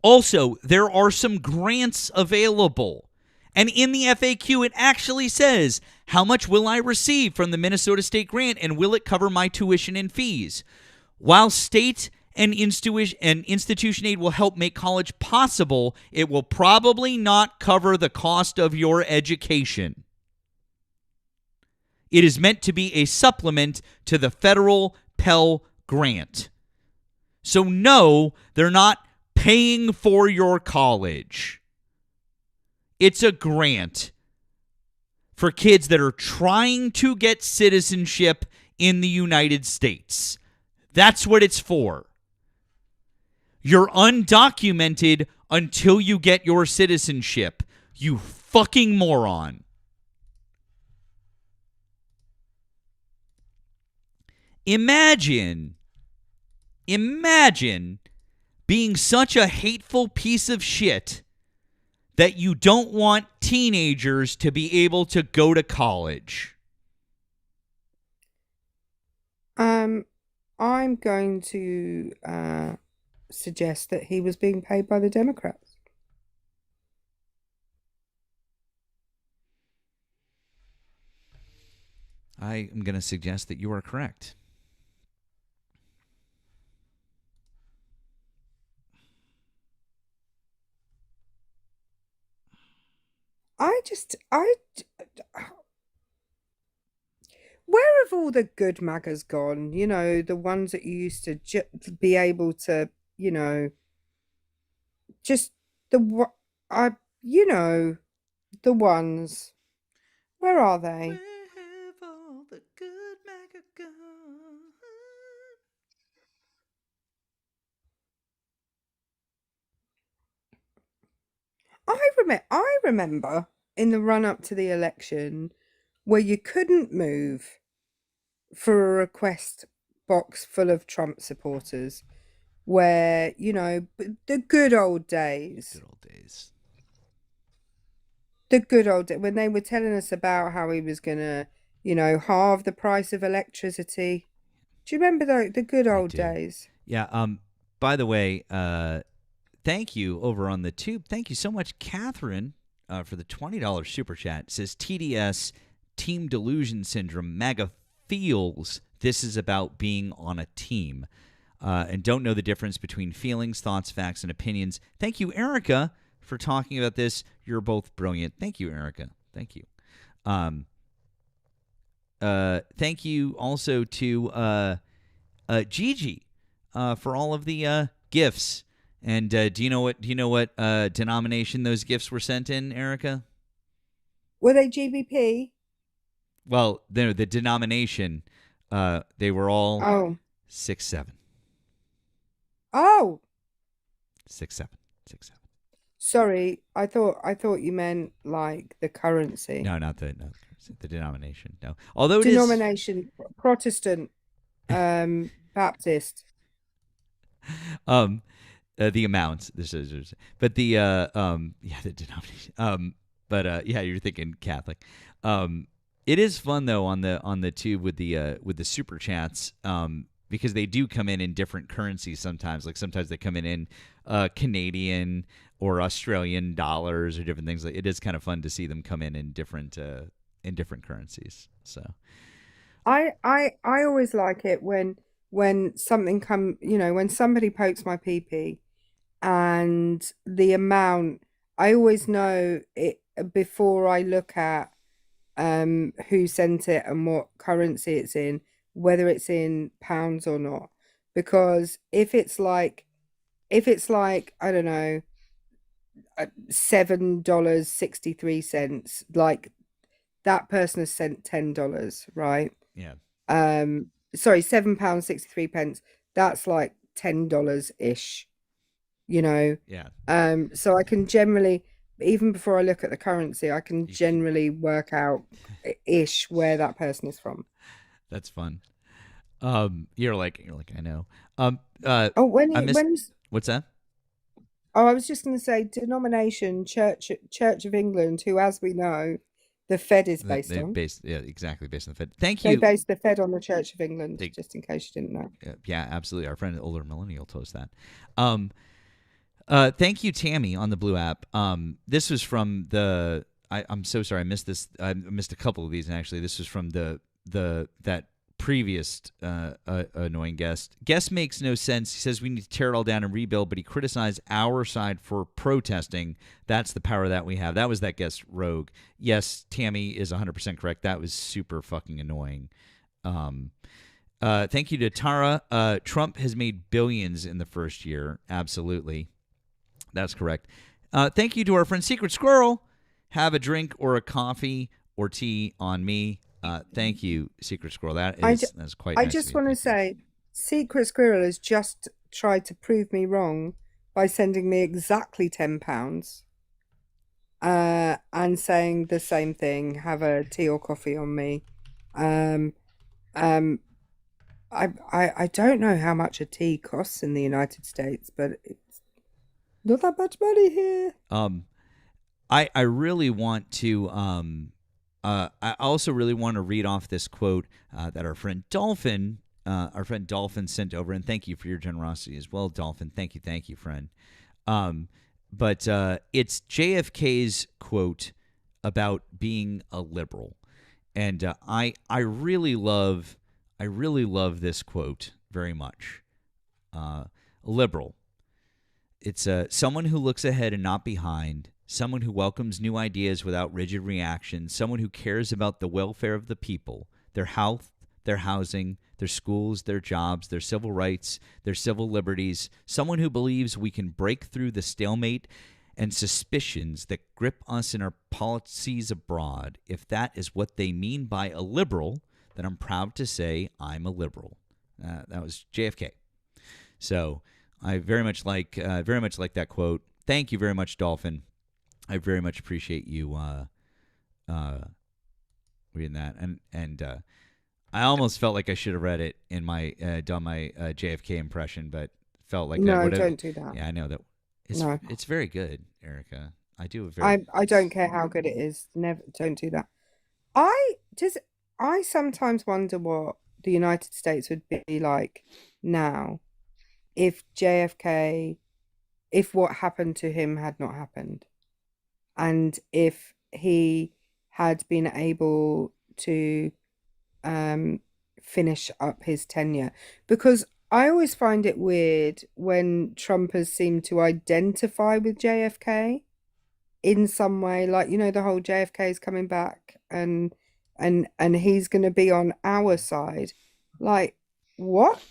Also, there are some grants available. And in the FAQ, it actually says, how much will I receive from the Minnesota State Grant, and will it cover my tuition and fees? While state and institution aid will help make college possible, it will probably not cover the cost of your education. It is meant to be a supplement to the federal Pell Grant. So no, they're not paying for your college. It's a grant for kids that are trying to get citizenship in the United States. That's what it's for. You're undocumented until you get your citizenship. You fucking moron. Imagine being such a hateful piece of shit that you don't want teenagers to be able to go to college. I'm going to suggest that he was being paid by the Democrats. I am going to suggest that you are correct. Where have all the good MAGAs gone? You know, the ones that you used to be able to, you know, just the ones. Where are they? Where have all the good MAGA gone? I remember in the run up to the election where you couldn't move for a request box full of Trump supporters, where, you know, the good old days. The good old days when they were telling us about how he was going to, you know, halve the price of electricity. Do you remember the good old days? Yeah. By the way, thank you over on the tube. Thank you so much, Catherine, for the $20 super chat. It says TDS, Team Delusion Syndrome. MAGA feels this is about being on a team and don't know the difference between feelings, thoughts, facts, and opinions. Thank you, Erica, for talking about this. You're both brilliant. Thank you, Erica. Thank you. Thank you also to Gigi for all of the gifts. And do you know what denomination those gifts were sent in, Erica? Were they GBP? Well, the denomination, they were all 6-7. Oh. 6-7. Sorry, I thought you meant like the currency. No, not the denomination. No, although denomination, Protestant, Baptist. The amounts. But the the denomination. But you're thinking Catholic. It is fun though on the tube with the super chats. Because they do come in different currencies sometimes. Like sometimes they come in Canadian or Australian dollars or different things. Like it is kind of fun to see them come in different currencies. So I always like it when something when somebody pokes my pee and the amount, I always know it before I look at who sent it and what currency it's in, whether it's in pounds or not, because if it's like I don't know, $7.63, like that person has sent $10, right? Yeah. Sorry, £7.63. That's like $10 ish, Yeah. So I can generally, even before I look at the currency, I can generally work out ish where that person is from. That's fun. You're like I know. What's that? Oh, I was just going to say denomination, Church of England, who, as we know, the Fed is based on. Exactly, based on the Fed. Thank They you. based the Fed on the Church of England, just in case you didn't know. Yeah, absolutely. Our friend, older millennial, told us that. Thank you, Tammy, on the Blue app. This was from the. I'm so sorry, I missed this. I missed a couple of these, and actually, this was from that previous annoying guest. Guest makes no sense. He says we need to tear it all down and rebuild, but he criticized our side for protesting. That's the power that we have. That was that guest, Rogue. Yes, Tammy is 100% correct. That was super fucking annoying. Thank you to Tara. Trump has made billions in the first year. Absolutely. That's correct. Thank you to our friend Secret Squirrel. Have a drink or a coffee or tea on me. Thank you, Secret Squirrel. That's quite nice. I just want to say, Secret Squirrel has just tried to prove me wrong by sending me exactly £10 and saying the same thing. Have a tea or coffee on me. I don't know how much a tea costs in the United States, but it's not that much money here. I really want to. I also really want to read off this quote that our friend Dolphin sent over, and thank you for your generosity as well, Dolphin. Thank you, friend. But it's JFK's quote about being a liberal, and I really love this quote very much. Liberal. It's someone who looks ahead and not behind. Someone who welcomes new ideas without rigid reaction, someone who cares about the welfare of the people, their health, their housing, their schools, their jobs, their civil rights, their civil liberties, someone who believes we can break through the stalemate and suspicions that grip us in our policies abroad. If that is what they mean by a liberal, then I'm proud to say I'm a liberal. That was JFK. So I very much like that quote. Thank you very much, Dolphin. I very much appreciate you reading that, and I almost felt like I should have read it in my done my JFK impression, but felt like no, don't do that. Yeah, I know that. It's very good, Erica. I do a very. I don't care how good it is. Never, don't do that. I sometimes wonder what the United States would be like now if what happened to him had not happened. And if he had been able to finish up his tenure. Because I always find it weird when Trumpers seem to identify with JFK in some way. Like, the whole JFK is coming back and he's going to be on our side. Like, what?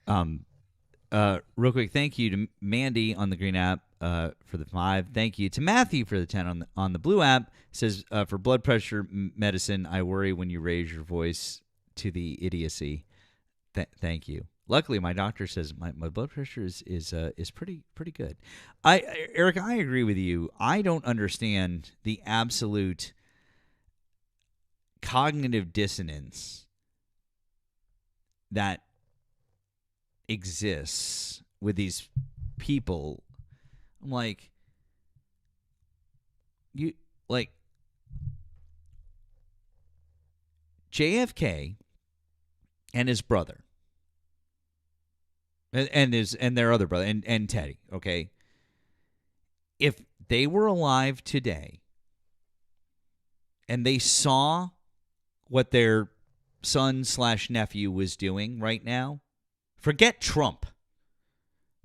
Real quick, thank you to Mandy on the Green app. for the 5. Thank you to Matthew for the 10 on the Blue app. Says for blood pressure medicine, I worry when you raise your voice to the idiocy. Thank you. Luckily, my doctor says my blood pressure is pretty good. Eric, I agree with you. I don't understand the absolute cognitive dissonance that exists with these people. I'm like, JFK and his brother and their other brother and Teddy, okay? If they were alive today and they saw what their son/nephew was doing right now, forget Trump.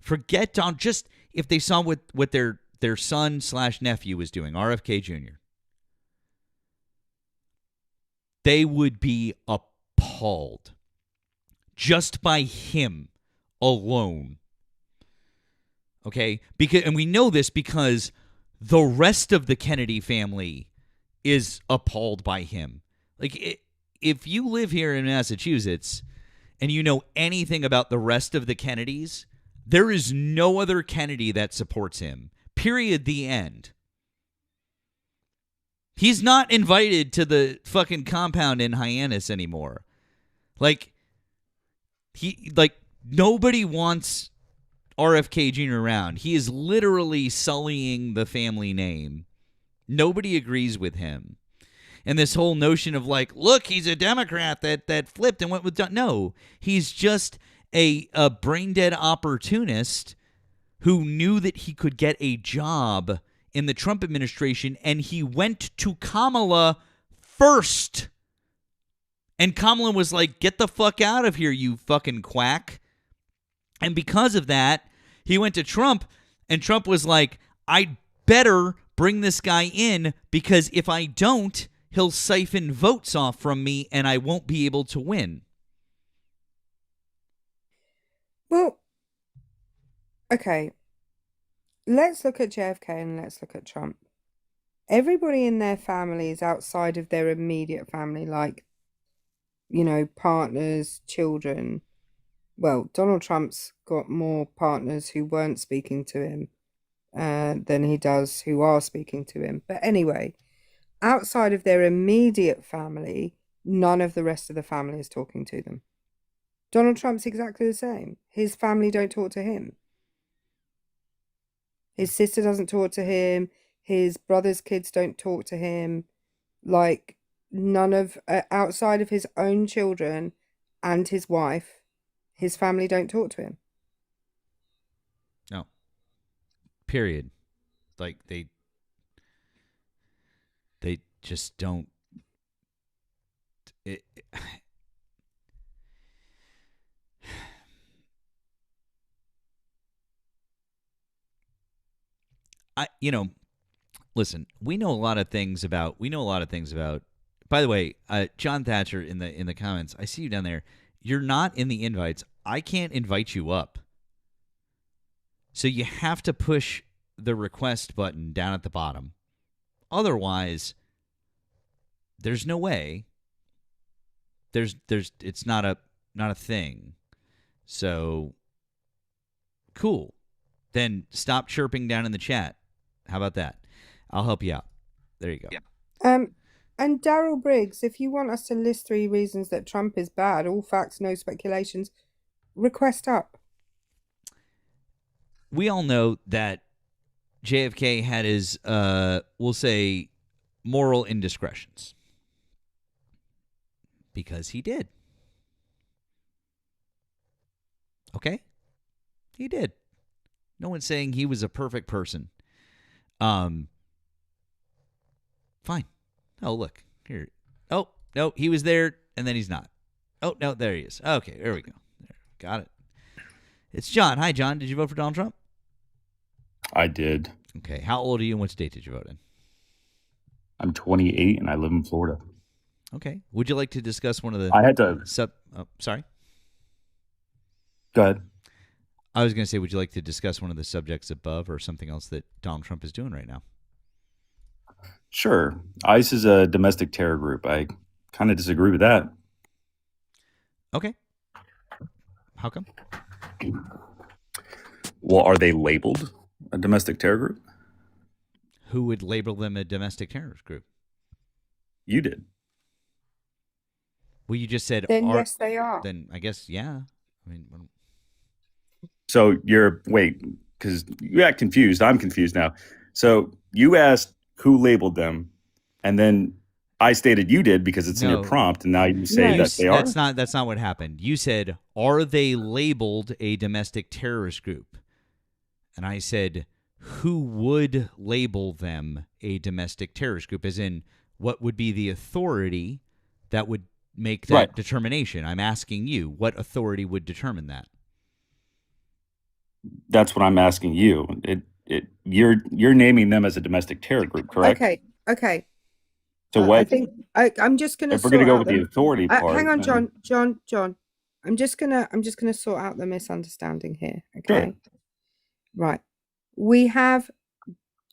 Forget Donald. Just if they saw what their son/nephew was doing, RFK Jr., they would be appalled just by him alone. Okay? And we know this because the rest of the Kennedy family is appalled by him. Like, if you live here in Massachusetts and you know anything about the rest of the Kennedys, there is no other Kennedy that supports him. Period. The end. He's not invited to the fucking compound in Hyannis anymore. Nobody wants RFK Jr. around. He is literally sullying the family name. Nobody agrees with him. And this whole notion of look, he's a Democrat that flipped and went with no, he's just a brain-dead opportunist who knew that he could get a job in the Trump administration, and he went to Kamala first. And Kamala was like, get the fuck out of here, you fucking quack. And because of that, he went to Trump, and Trump was like, I better bring this guy in, because if I don't, he'll siphon votes off from me, and I won't be able to win. Well, okay. Let's look at JFK and let's look at Trump. Everybody in their family is outside of their immediate family, partners, children. Well, Donald Trump's got more partners who weren't speaking to him than he does who are speaking to him. But anyway, outside of their immediate family, none of the rest of the family is talking to them. Donald Trump's exactly the same. His family don't talk to him. His sister doesn't talk to him. His brother's kids don't talk to him. None of, outside of his own children and his wife, his family don't talk to him. No. Period. They just don't. Listen, we know a lot of things about, by the way, John Thatcher in the comments, I see you down there. You're not in the invites. I can't invite you up. So you have to push the request button down at the bottom. Otherwise, there's no way. It's not a thing. So cool. Then stop chirping down in the chat. How about that? I'll help you out. There you go. Yeah. And Daryl Briggs, if you want us to list 3 reasons that Trump is bad, all facts, no speculations, request up. We all know that JFK had his, we'll say, moral indiscretions. Because he did. Okay? He did. No one's saying he was a perfect person. Fine. Oh, look. Here. Oh, no, he was there, and then he's not. Oh, no, there he is. Okay, there we go. Got it. It's John. Hi, John. Did you vote for Donald Trump? I did. Okay. How old are you and what state did you vote in? I'm 28, and I live in Florida. Okay. Would you like to discuss one of the... I had to... Sorry? Go ahead. I was going to say, would you like to discuss one of the subjects above or something else that Donald Trump is doing right now? Sure. ICE is a domestic terror group. I kind of disagree with that. Okay. How come? Well, are they labeled a domestic terror group? Who would label them a domestic terrorist group? You did. Well, you just said... Then yes, they are. Then I guess, yeah. I mean... So wait, because you act confused. I'm confused now. So you asked who labeled them, and then I stated you did because it's in your prompt, and now you say that they are? That's not what happened. You said, are they labeled a domestic terrorist group? And I said, who would label them a domestic terrorist group? As in, what would be the authority that would make that determination? I'm asking you, what authority would determine that? That's what I'm asking you. You're naming them as a domestic terror group, correct? Okay. So what? I think I'm just going to. If we're going to go with the authority part, hang on, John. I'm just gonna sort out the misunderstanding here. Okay. Sure. Right. We have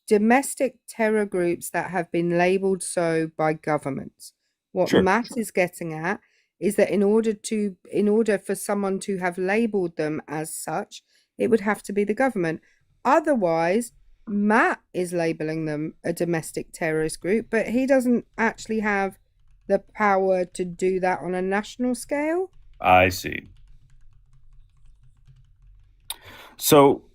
domestic terror groups that have been labeled so by governments. What Matt is getting at is that in order for someone to have labeled them as such, it would have to be the government. Otherwise, Matt is labeling them a domestic terrorist group, but he doesn't actually have the power to do that on a national scale. I see. So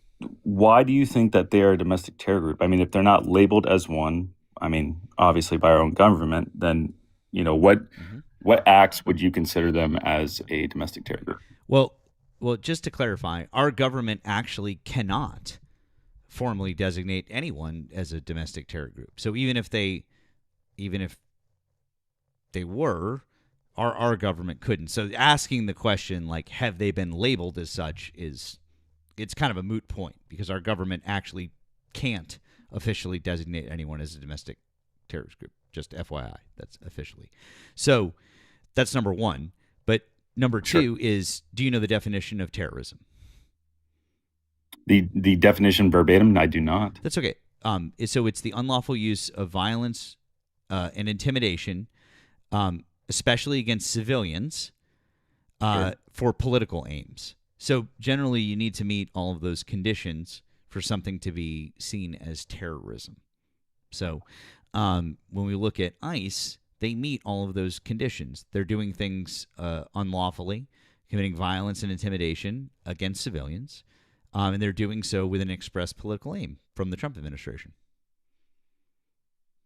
why do you think that they are a domestic terror group? I mean, if they're not labeled as one, I mean, obviously by our own government, then, what acts would you consider them as a domestic terror group? Well, just to clarify, our government actually cannot formally designate anyone as a domestic terror group. So even if they were, our government couldn't. So asking the question, like, have they been labeled as such, it's kind of a moot point because our government actually can't officially designate anyone as a domestic terrorist group. Just FYI, that's officially. So that's number one. But number two is, do you know the definition of terrorism? The definition verbatim, I do not. That's okay. So it's the unlawful use of violence and intimidation, especially against civilians, for political aims. So generally, you need to meet all of those conditions for something to be seen as terrorism. So when we look at ICE, they meet all of those conditions. They're doing things unlawfully, committing violence and intimidation against civilians, and they're doing so with an express political aim from the Trump administration.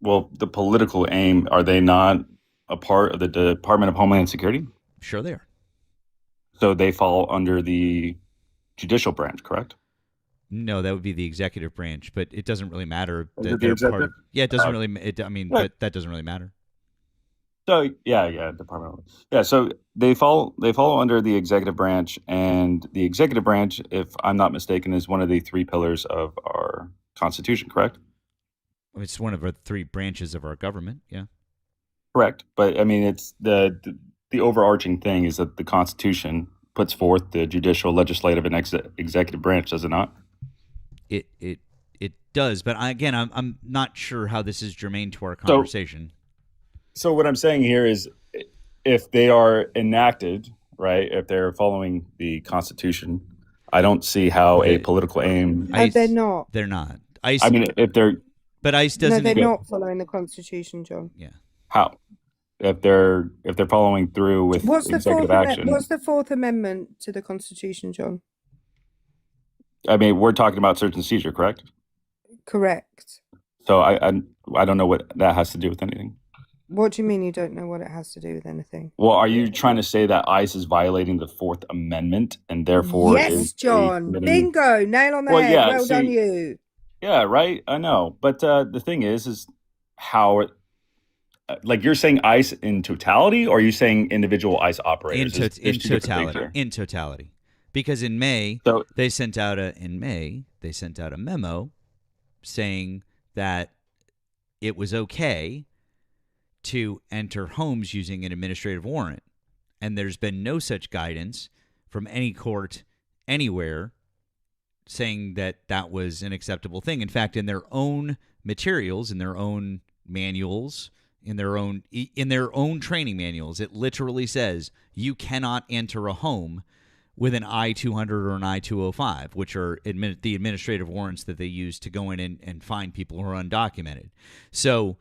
Well, the political aim, are they not a part of the Department of Homeland Security? Sure they are. So they fall under the judicial branch, correct? No, that would be the executive branch, but it doesn't really matter. Is it the executive? It doesn't really. But that doesn't really matter. So Department. Yeah, so they fall under the executive branch, and the executive branch, if I'm not mistaken, is one of the three pillars of our Constitution, correct? It's one of the three branches of our government. Yeah, correct. But I mean, it's the overarching thing is that the Constitution puts forth the judicial, legislative, and executive branch, does it not? It does, but I'm not sure how this is germane to our conversation. So what I'm saying here is, if they are enacted, right, if they're following the Constitution, I don't see how a political aim. They're not. They're not. ICE. I mean, if they're. But ICE doesn't. No, they're not following the Constitution, John. Yeah. How? If they're following through with executive action. What's the Fourth Amendment to the Constitution, John? I mean, we're talking about search and seizure, correct? Correct. So I don't know what that has to do with anything. What do you mean you don't know what it has to do with anything? Well, are you trying to say that ICE is violating the Fourth Amendment and therefore yes, John. Bingo. Nail on the head. Yeah, well done, you. Yeah, right. I know. But the thing is how, like, you're saying ICE in totality, or are you saying individual ICE operators? In totality. Because in May, they sent out a memo saying that it was okay to enter homes using an administrative warrant. And there's been no such guidance from any court anywhere saying that that was an acceptable thing. In fact, in their own materials, in their own manuals, in their own training manuals, it literally says you cannot enter a home with an I-200 or an I-205, which are the administrative warrants that they use to go in and find people who are undocumented. So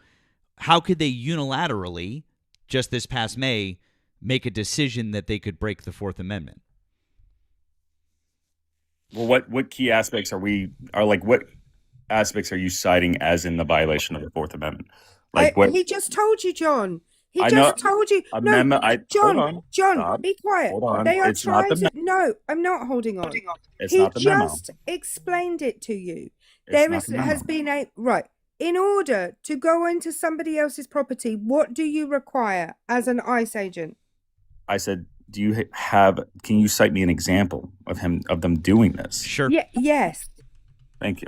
how could they unilaterally, just this past May, make a decision that they could break the Fourth Amendment? Well, what key aspects what aspects are you citing as in the violation of the Fourth Amendment? He just told you, John. He just told you. Amendment, John, Stop. be quiet. Hold on. They are It's not trying the to. No, I'm not holding on. It's He not the memo. just explained it to you. It's There not is the has memo. been a right. In order to go into somebody else's property, what do you require as an ICE agent? I said, can you cite me an example of them doing this? Sure. Yeah. Yes. Thank you.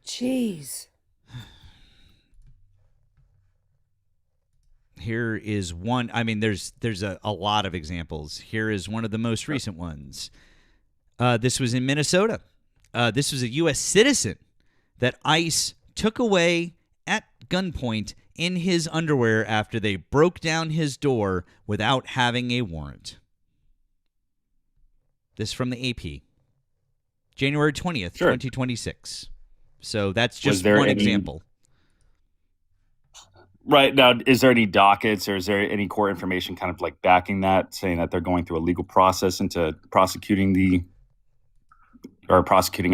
Jeez. Here is one. I mean, there's a lot of examples. Here is one of the most recent ones. This was in Minnesota. This was a U.S. citizen that ICE took away at gunpoint in his underwear after they broke down his door without having a warrant. This from the AP. January 20th, 2026. So that's just one example. Right. Now, is there any dockets or is there any court information kind of like backing that, saying that they're going through a legal process into prosecuting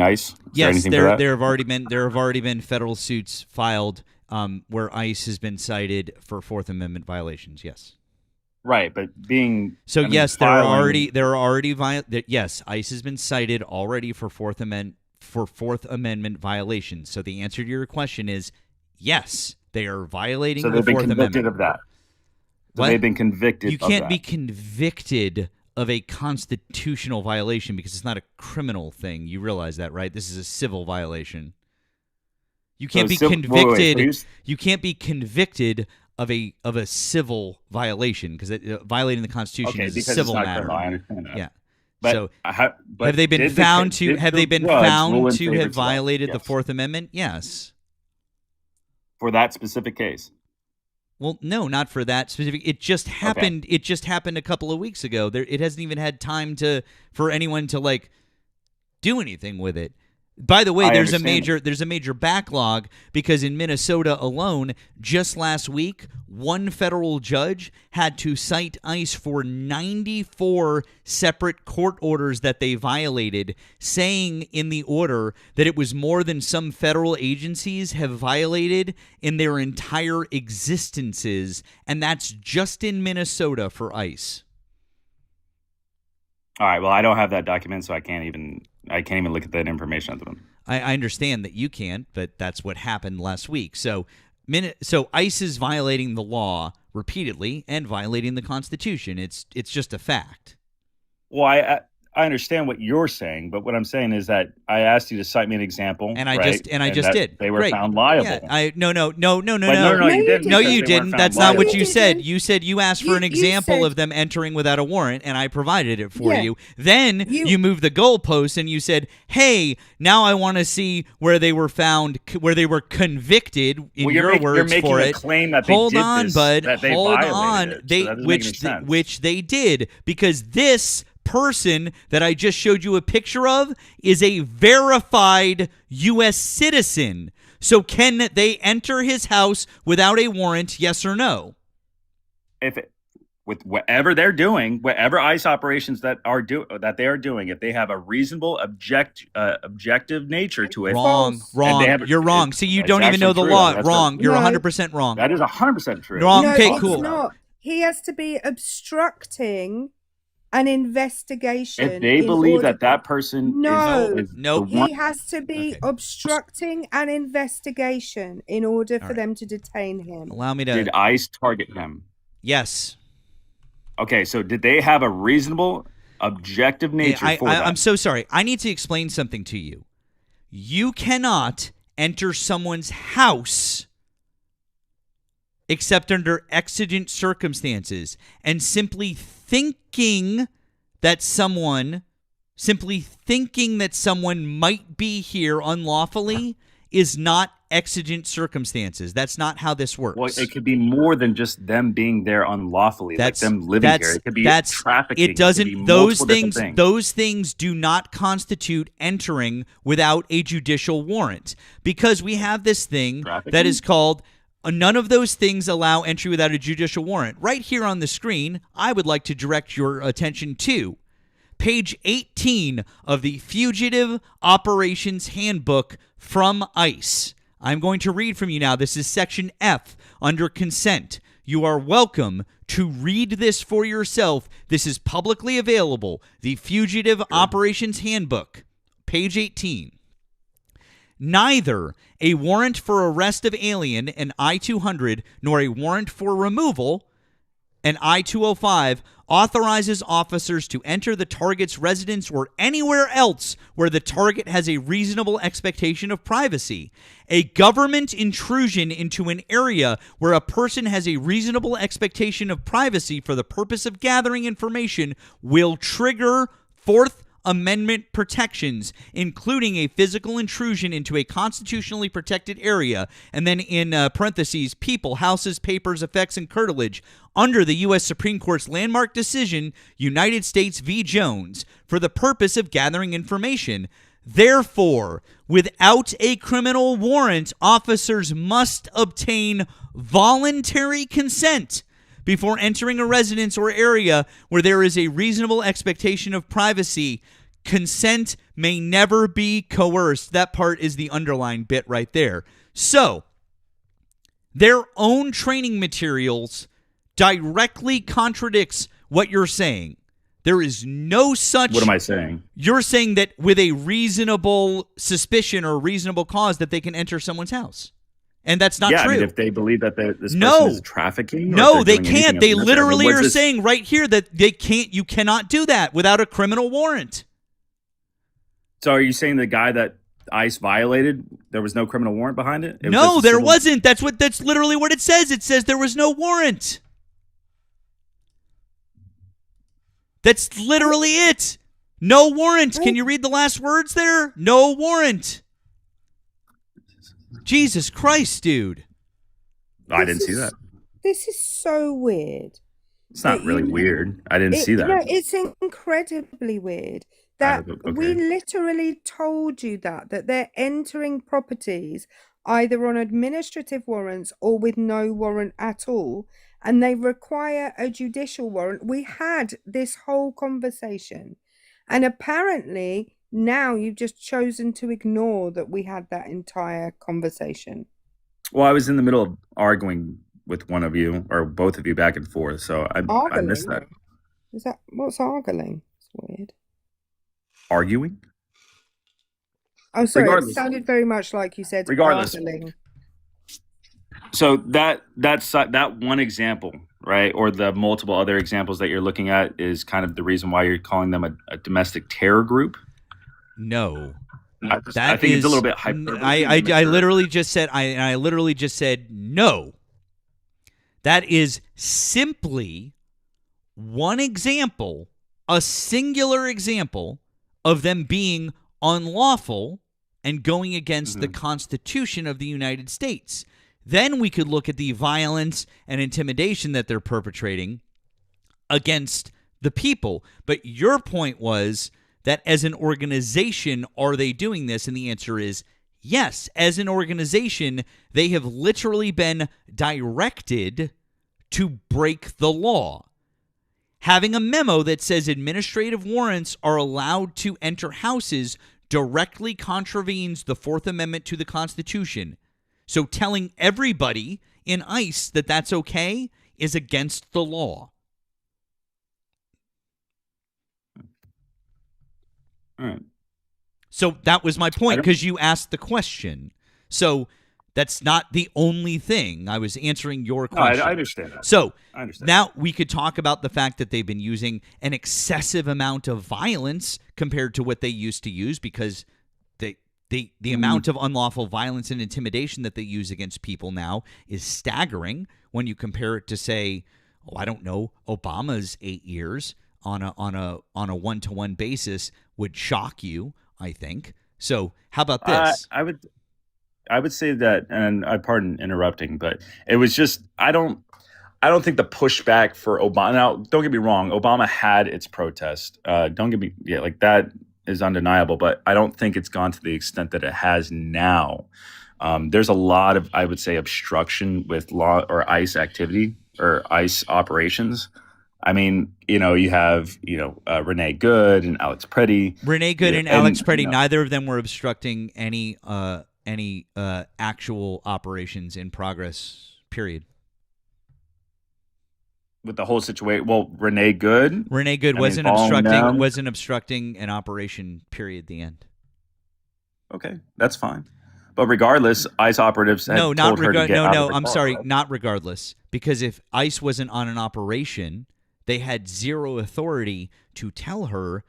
ICE? Yes, there have already been federal suits filed where ICE has been cited for Fourth Amendment violations. Yes. Right, but yes, ICE has been cited already for Fourth Amendment violations. So the answer to your question is yes, they are violating the Fourth Amendment. So they've been convicted of that. So they've been convicted. You can't be convicted of a constitutional violation because it's not a criminal thing. You realize that, right? This is a civil violation. You can't be convicted. You can't be convicted of a civil violation because violating the Constitution is a civil matter. Criminal. I understand that. Yeah. But, so have they been found to have violated the Fourth Amendment? Yes. For that specific case. Well, no, not for that specific. It just happened. Okay. It just happened a couple of weeks ago. It hasn't even had time for anyone to do anything with it. By the way, there's a major backlog because in Minnesota alone, just last week, one federal judge had to cite ICE for 94 separate court orders that they violated, saying in the order that it was more than some federal agencies have violated in their entire existences, and that's just in Minnesota for ICE. All right. Well, I don't have that document, so I can't even look at that information at the moment. I understand that you can't, but that's what happened last week. So ICE is violating the law repeatedly and violating the Constitution. It's just a fact. Well, I understand what you're saying, but what I'm saying is that I asked you to cite me an example, and I just did. They were Great. found liable. Yeah, no, you didn't. No, you didn't. That's not what you said. Didn't. You said you asked for an example of them entering without a warrant, and I provided it for you. Then you moved the goalposts, and you said, "Hey, now I want to see where they were found, where they were convicted." In your words, you're making for a it. claim that Hold they did on, this, bud. that they Hold violated on. it. Which they did, because this person that I just showed you a picture of is a verified U.S. citizen. So can they enter his house without a warrant, yes or no? With whatever they're doing, whatever ICE operations that they are doing, if they have a reasonable objective nature to it. Wrong. You're wrong. See, you don't even know the law. Wrong. You're 100% wrong. That is 100% true. Wrong. No, okay, it's cool. not. He has to be obstructing an investigation. If they believe that person he has to be obstructing an investigation in order for them to detain him. Allow me to. Did ICE target him? Yes. Okay, so did they have a reasonable, objective nature for that? I'm so sorry. I need to explain something to you. You cannot enter someone's house except under exigent circumstances, and simply thinking that someone simply thinking that someone might be here unlawfully is not exigent circumstances. That's not how this works. Well, it could be more than just them being there unlawfully, like them living here. It could be trafficking. It doesn't. It could be those multiple things. different Those things do not constitute entering without a judicial warrant, because we have this thing that is called. None of those things allow entry without a judicial warrant. Right here on the screen, I would like to direct your attention to page 18 of the Fugitive Operations Handbook from ICE. I'm going to read from you now. This is section F under consent. You are welcome to read this for yourself. This is publicly available. The Fugitive Operations Handbook, page 18. Neither a warrant for arrest of alien, an I-200, nor a warrant for removal, an I-205, authorizes officers to enter the target's residence or anywhere else where the target has a reasonable expectation of privacy. A government intrusion into an area where a person has a reasonable expectation of privacy for the purpose of gathering information will trigger Fourth Amendment protections, including a physical intrusion into a constitutionally protected area, and then in parentheses, people, houses, papers, effects, and curtilage, under the U.S. Supreme Court's landmark decision, United States v. Jones, for the purpose of gathering information. Therefore, without a criminal warrant, officers must obtain voluntary consent before entering a residence or area where there is a reasonable expectation of privacy. Consent may never be coerced. That part is the underlined bit right there. So, their own training materials directly contradicts what you're saying. There is no such... What am I saying? You're saying that with a reasonable suspicion or reasonable cause that they can enter someone's house. And that's not true. I mean, if they believe that this person is trafficking. No, they can't. They literally are saying right here that they can't. You cannot do that without a criminal warrant. So are you saying the guy that ICE violated, there was no criminal warrant behind it? No, there wasn't. That's literally what it says. It says there was no warrant. That's literally it. No warrant. Can you read the last words there? No warrant. Jesus Christ, dude. I didn't see that. This is so weird. It's not really weird. I didn't see that. No, it's incredibly weird. That we literally told you that they're entering properties either on administrative warrants or with no warrant at all, and they require a judicial warrant. We had this whole conversation, and apparently now you've just chosen to ignore that we had that entire conversation. Well, I was in the middle of arguing with one of you or both of you back and forth, so I missed that. What's arguing? It's weird. Arguing? Oh, sorry. Regardless, it sounded very much like you said. Regardless. Arguing. So that's that one example, right? Or the multiple other examples that you're looking at is kind of the reason why you're calling them a domestic terror group. No, I think it's a little bit hyperbole. I literally just said I literally just said no. That is simply one example, a singular example of them being unlawful and going against the Constitution of the United States. Then we could look at the violence and intimidation that they're perpetrating against the people. But your point was that as an organization, are they doing this? And the answer is yes. As an organization, they have literally been directed to break the law. Having a memo that says administrative warrants are allowed to enter houses directly contravenes the Fourth Amendment to the Constitution. So telling everybody in ICE that that's okay is against the law. All right. So that was my point because you asked the question. So that's not the only thing. I was answering your question. No, I understand that. So I understand. Now we could talk about the fact that they've been using an excessive amount of violence compared to what they used to use, because the amount of unlawful violence and intimidation that they use against people now is staggering when you compare it to, say, I don't know, Obama's 8 years. on a one-to-one basis would shock you, I think. So how about this? I would say that, and I pardon interrupting, but it was just I don't think the pushback for Obama. Now, don't get me wrong, Obama had its protest. Like that is undeniable, but I don't think it's gone to the extent that it has now. There's a lot of, I would say, obstruction with law or ICE activity or ICE operations. I mean, you have, Renee Good and Alex Preddy. Renee Good and Alex Preddy, neither of them were obstructing any actual operations in progress, period. With the whole situation, well, Renee Good wasn't obstructing an operation, period, the end. Okay, that's fine. But regardless, ICE operatives had told her to get out of the I'm car. sorry, not regardless. Because if ICE wasn't on an operation, they had zero authority to tell her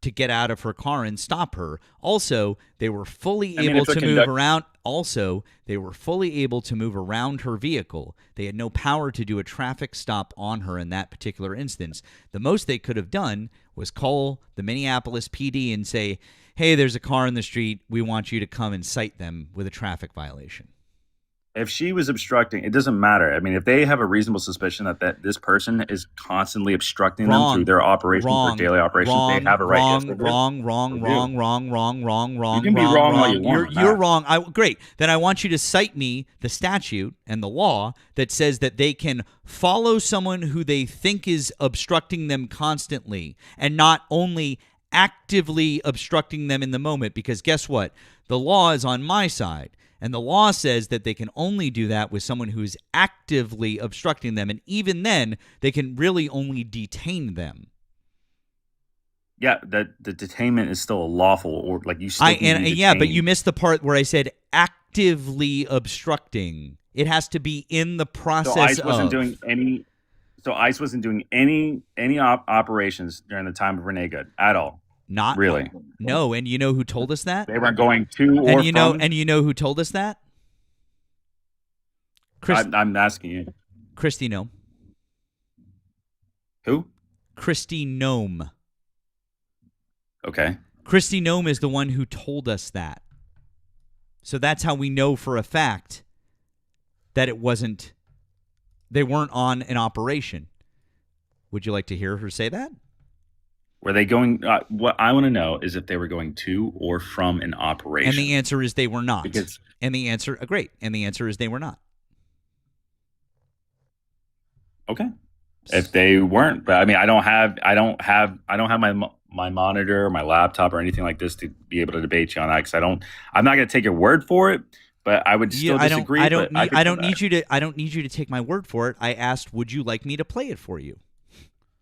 to get out of her car and stop her. Also, they were fully able to move around. Also, they were fully able to move around her vehicle. They had no power to do a traffic stop on her in that particular instance. The most they could have done was call the Minneapolis PD and say, hey, there's a car in the street. We want you to come and cite them with a traffic violation. If she was obstructing, it doesn't matter. I mean, if they have a reasonable suspicion that this person is constantly obstructing them through their operations or daily operations, they have a right. Wrong. You can be wrong all you want. You're wrong. Great. Then I want you to cite me the statute and the law that says that they can follow someone who they think is obstructing them constantly and not only actively obstructing them in the moment, because guess what? The law is on my side. And the law says that they can only do that with someone who is actively obstructing them. And even then, they can really only detain them. Yeah, the detainment is still lawful, or like you still can be yeah, but you missed the part where I said actively obstructing. It has to be in the process So ICE wasn't doing any. So ICE wasn't doing any operations during the time of Renee Good at all. Not really. No, and you know who told us that? They weren't going to or from. And you know who told us that? I'm asking you. Kristi Noem. Who? Kristi Noem. Okay. Kristi Noem is the one who told us that. So that's how we know for a fact that they weren't on an operation. Would you like to hear her say that? Were they going? What I want to know is if they were going to or from an operation. And the answer is they were not. Because, and the answer, great. And the answer is they were not. Okay. If they weren't, but I mean, I don't have my monitor, or my laptop, or anything like this to be able to debate you on that, because I'm not going to take your word for it. But I would still disagree. I don't need you to take my word for it. I asked, would you like me to play it for you?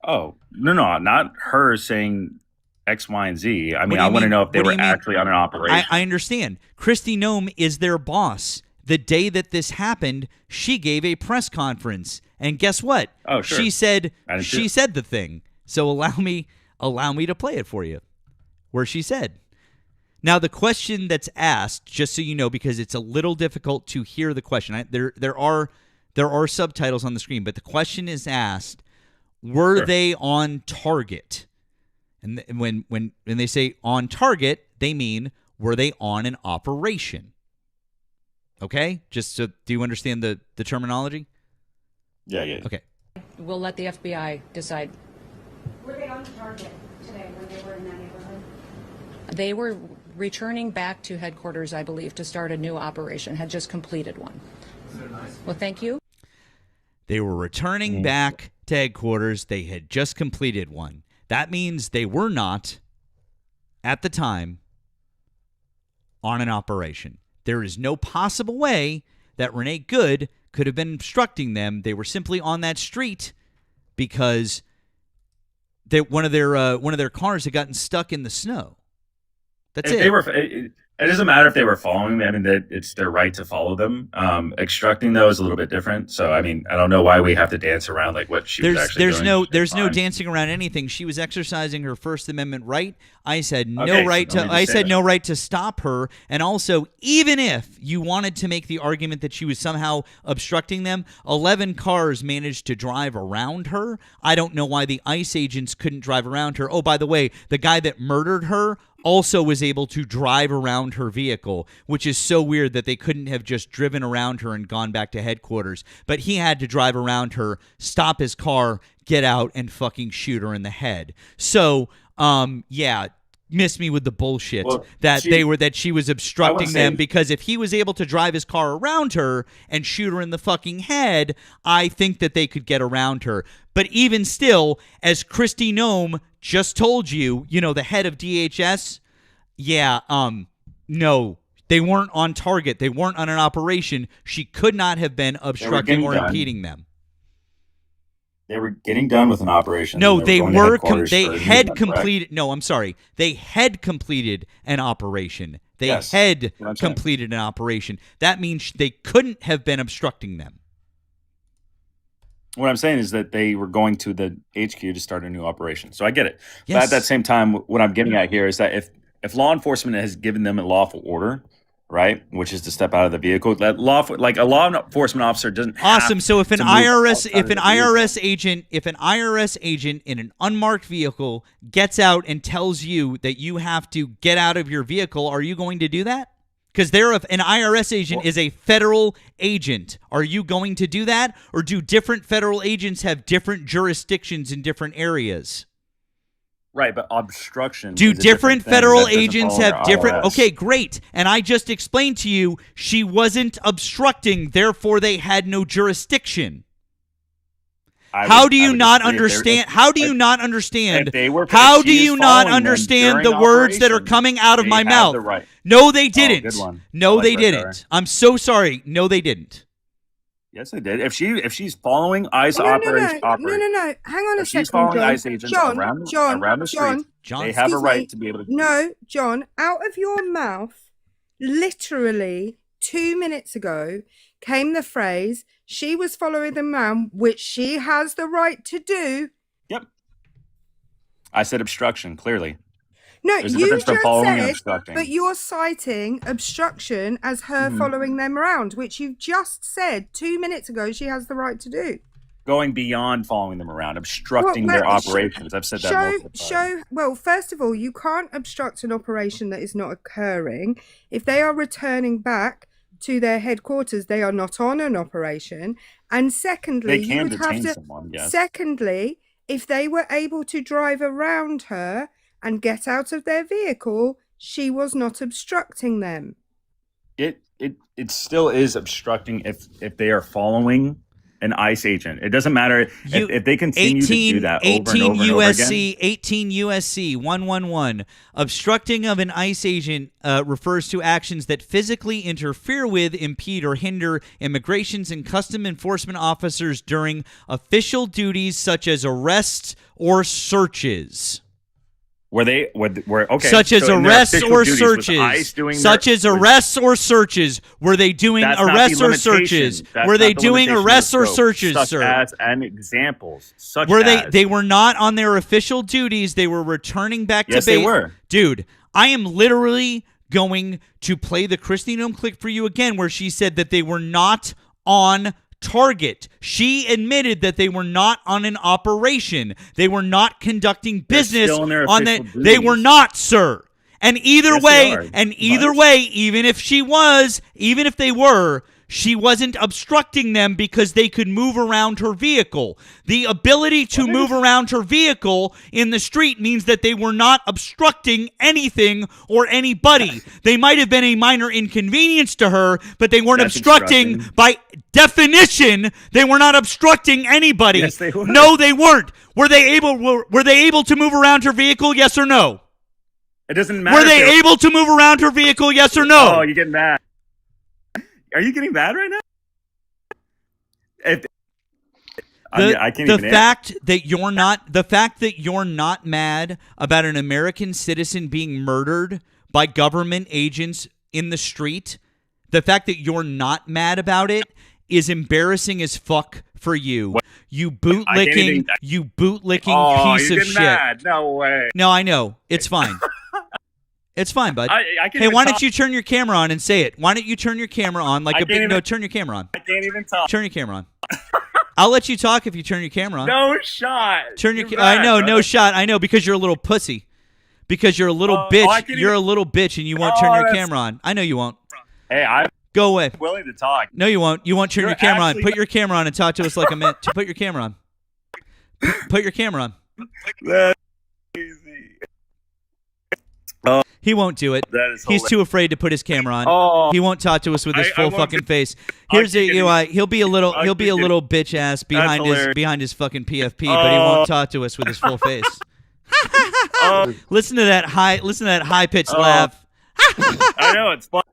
Oh, no, not her saying X, Y, and Z. I mean, I want to know if they were actually on an operation. I understand. Kristi Noem is their boss. The day that this happened, she gave a press conference. And guess what? Oh, sure. She said the thing. So allow me to play it for you. Where she said. Now, the question that's asked, just so you know, because it's a little difficult to hear the question. There are subtitles on the screen, but the question is asked, were they on target? And when they say on target, they mean, were they on an operation? Okay? Just so, do you understand the terminology? Yeah. Okay. We'll let the FBI decide. Were they on target today when they were in that neighborhood? They were returning back to headquarters, I believe, to start a new operation, had just completed one. Well, thank you. They were returning back to headquarters. They had just completed one. That means they were not, at the time, on an operation. There is no possible way that Renee Good could have been obstructing them. They were simply on that street because one of their cars had gotten stuck in the snow. That's it. It doesn't matter if they were following me. I mean, it's their right to follow them. Obstructing though is a little bit different. So I mean, I don't know why we have to dance around like what she was actually doing. There's no dancing around anything. She was exercising her First Amendment right. I said no Okay, right so let me to. just I say said that. no right to stop her. And also, even if you wanted to make the argument that she was somehow obstructing them, 11 cars managed to drive around her. I don't know why the ICE agents couldn't drive around her. Oh, by the way, the guy that murdered her also was able to drive around her vehicle, which is so weird that they couldn't have just driven around her and gone back to headquarters. But he had to drive around her, stop his car, get out, and fucking shoot her in the head. So, yeah, miss me with the bullshit that she was obstructing them, because if he was able to drive his car around her and shoot her in the fucking head, I think that they could get around her. But even still, as Kristi Noem just told you, the head of DHS, no, they weren't on target. They weren't on an operation. She could not have been obstructing or impeding them. They were getting done with an operation. No, they had completed. Correct? No, I'm sorry. They had completed an operation. They Yes, had what I'm saying. completed an operation. That means they couldn't have been obstructing them. What I'm saying is that they were going to the HQ to start a new operation. So I get it. But Yes. at that same time, what I'm getting at here is that if law enforcement has given them a lawful order, right, which is to step out of the vehicle, that a law enforcement officer doesn't have Awesome. So if an to move IRS outside of the if an IRS agent in an unmarked vehicle gets out and tells you that you have to get out of your vehicle, are you going to do that? Because an IRS agent is a federal agent. Are you going to do that? Or do different federal agents have different jurisdictions in different areas? Right, but obstruction. Do is a different thing federal that doesn't agents fall have under different... IRS. Okay, great. And I just explained to you she wasn't obstructing, therefore they had no jurisdiction. How do you not understand? How do you not understand? How do you not understand the words that are coming out of my mouth? No, they didn't. good one. No, I like they Rick didn't. Garrett. I'm so sorry. No, they didn't. Yes, they did. If she's following ICE No. operation, Hang on a if she's second, following John. ICE agents John, around the streets, John, they have a excuse right me. to be able to. No, John, out of your mouth, literally 2 minutes ago, came the phrase, she was following them around, which she has the right to do. Yep. I said obstruction, clearly. No, There's a you difference from just following and said, obstructing. but you're citing obstruction as her Mhm. following them around, which you've just said 2 minutes ago she has the right to do. Going beyond following them around, obstructing Well, their well, operations. I've said that multiple times. Well, first of all, you can't obstruct an operation that is not occurring. If they are returning back to their headquarters, they are not on an operation. And secondly, They you can would have detain to. someone, yes. Secondly, if they were able to drive around her and get out of their vehicle, she was not obstructing them. It still is obstructing if they are following an ICE agent. It doesn't matter if they continue to do that over and over and over again. 18 USC 111. Obstructing of an ICE agent refers to actions that physically interfere with, impede, or hinder immigrations and custom enforcement officers during official duties such as arrests or searches. Okay, such as so in their arrests official or duties, was searches. ICE doing Such their- as arrests or searches. Were they doing That's not the arrests or limitation. searches? That's Were not they the doing limitation of arrests the or scope. searches, Such sir? as, and examples. Such Were as. they were not on their official duties. They were returning back to Yes, base. they were. Dude, I am literally going to play the Kristi Noem clip for you again where she said that they were not on target. She admitted that they were not on an operation. They were not conducting business still in their on that. official They duties. were not, sir. And either Yes, they way, are. even if they were, she wasn't obstructing them because they could move around her vehicle. The ability to move around her vehicle in the street means that they were not obstructing anything or anybody. They might have been a minor inconvenience to her, but they weren't That's obstructing. obstructing. By definition, they were not obstructing anybody. Yes, they were. No, they weren't. Were they able to move around her vehicle? Yes or no? It doesn't matter. Were if they able to move around her vehicle? Yes or no? Oh, you're getting mad. Are you getting mad right now? I can't the even fact that you're not mad about an American citizen being murdered by government agents in the street, the fact that you're not mad about it is embarrassing as fuck for you. You bootlicking Oh, piece you're of getting shit. mad. No way. No, I know. It's fine. It's fine, bud. I can't Hey, even why don't talk. you turn your camera on and say it? Why don't you turn your camera on like I a can't big... even- No, turn your camera on. I can't even talk. Turn your camera on. I'll let you talk if you turn your camera on. No shot. Turn your. You're I mad, know, brother. no shot. I know because you're a little pussy. Because you're a little I bitch. can't You're even- a little bitch, and you won't turn Oh, your that's- camera on. I know you won't. Hey, I'm Go away. willing to talk. No, you won't. You won't turn You're your camera on. actually- Put your camera on and talk to us like a man. Put your camera on. Put your camera on. That's crazy. Oh, He won't do it. that is He's hilarious. too afraid to put his camera on. Oh. He won't talk to us with his I full won't fucking get- face. I Here's can't a, get- he'll be a little I he'll be a can't get- little bitch ass behind his hilarious. behind his fucking PFP, but he won't talk to us with his full face. Listen to that high pitched laugh. I know it's fun.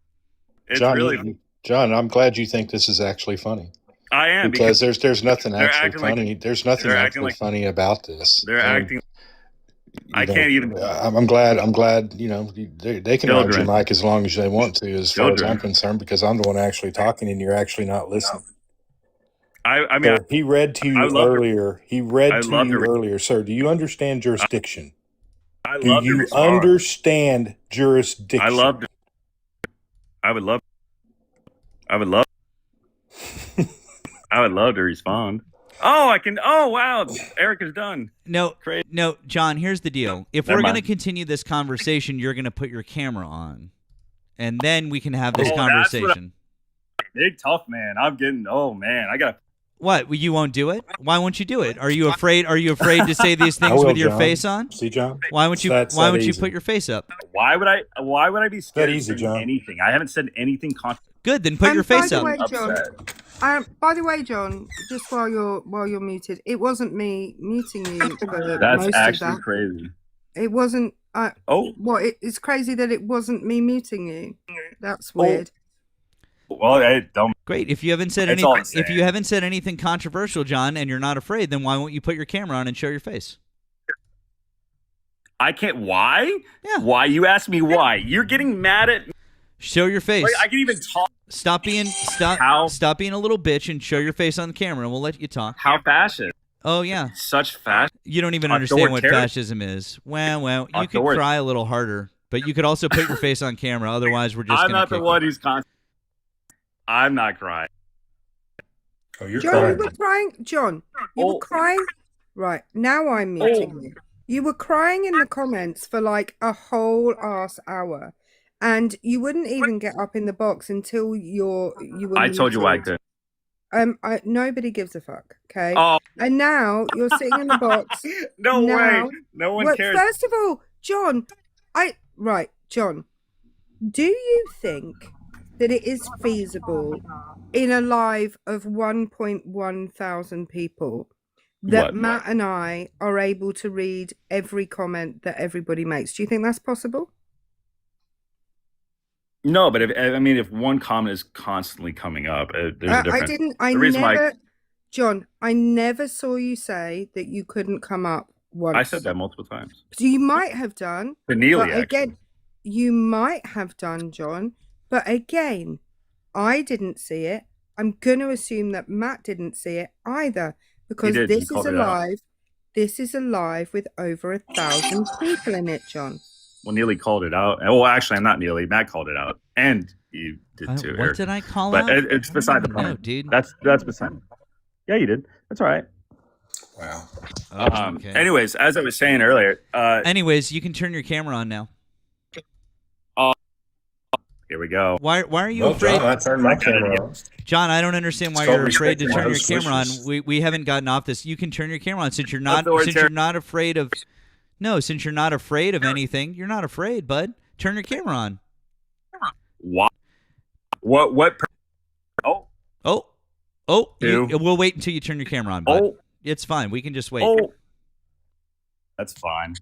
It's John, really. John, I'm glad you think this is actually funny. I am Because there's nothing they're actually acting like- funny. There's nothing they're acting actually like- funny about this. They're And, acting. you I know, can't even. I'm glad. You know, they can ride your Children. mic as long as they want to, as far as Children. I'm concerned, because I'm the one actually talking and you're actually not listening. I mean, So he read to I you love to- earlier. He read I to love you to read. earlier, sir. Do you understand jurisdiction? I Do love to you respond. understand jurisdiction? I love. I would love. I would love. I would love to respond. Oh, I can. Oh, wow. Eric is done. No, no, John, here's the deal. If Never we're going to mind. continue this conversation, you're going to put your camera on. And then we can have this Oh, that's what conversation. Big tough man. I'm getting. Oh man, I got. What? Well, you won't do it? Why won't you do it? Are you afraid to say these I things will, with your John. face on? See, John? Why won't you That's why that won't you easy. put your face up? Why would I? Why would I be scared easy, of saying John. anything? I haven't said anything. Good, then put your by face the up. way, John, Upset. by the way, John, just while you're muted, it wasn't me muting you for That's most actually of that. crazy. It wasn't. Oh. What? It's crazy that it wasn't me muting you. That's weird. Well, I don't. Great. If you haven't said That's all anything, I'm if you saying. haven't said anything controversial, John, and you're not afraid, then why won't you put your camera on and show your face? I can't. Why? Yeah. Why? You asked me why. You're getting mad at. Show your face. Like, I can even talk. Stop being a little bitch and show your face on the camera, and we'll let you talk. How fascist? Oh yeah. Such fashion. You don't even understand what Authoritarian. fascism is. Well, you could Authority. cry a little harder, but you could also put your face on camera. Otherwise, we're just I'm gonna not the kick one you. who's constant. I'm not crying. Oh, you're John, you were crying. John, you were crying. Right now, I'm muting you. You were crying in the comments for like a whole ass hour, and you wouldn't even get up in the box until you were. I told you why I muted. could. Nobody gives a fuck. Okay. Oh. And now you're sitting in the box. No now, way. No one Well, cares. First of all, John, John, do you think that it is feasible in a live of 1.1 thousand people that What? Matt and I are able to read every comment that everybody makes? Do you think that's possible? No, but if one comment is constantly coming up, there's a difference. John, I never saw you say that you couldn't come up once. I said that multiple times. So you might have done. To Neely, but again, you might have done, John. But again, I didn't see it. I'm going to assume that Matt didn't see it either, because did. He this is called a it out. live. This is a live with over 1,000 people in it, John. Well, Neely called it out. Well, actually, I'm not Neely. Matt called it out, and you did too. What Eric. did I call but out? It's beside the I don't know, point, dude. That's beside. Yeah, you did. That's all right. Wow. Okay. Anyways, as I was saying earlier, Anyways, you can turn your camera on now. here we go. Why are you Well, afraid? John, I turned my camera on. John, I don't understand why It's called you're afraid to respect turn my your camera on. wishes. We haven't gotten off this. You can turn your camera on since you're not afraid of. No, since you're not afraid of anything, you're not afraid, bud. Turn your camera on. What? What? Oh, Two. we'll wait until you turn your camera on, bud. Oh. It's fine. We can just wait. Oh, that's fine.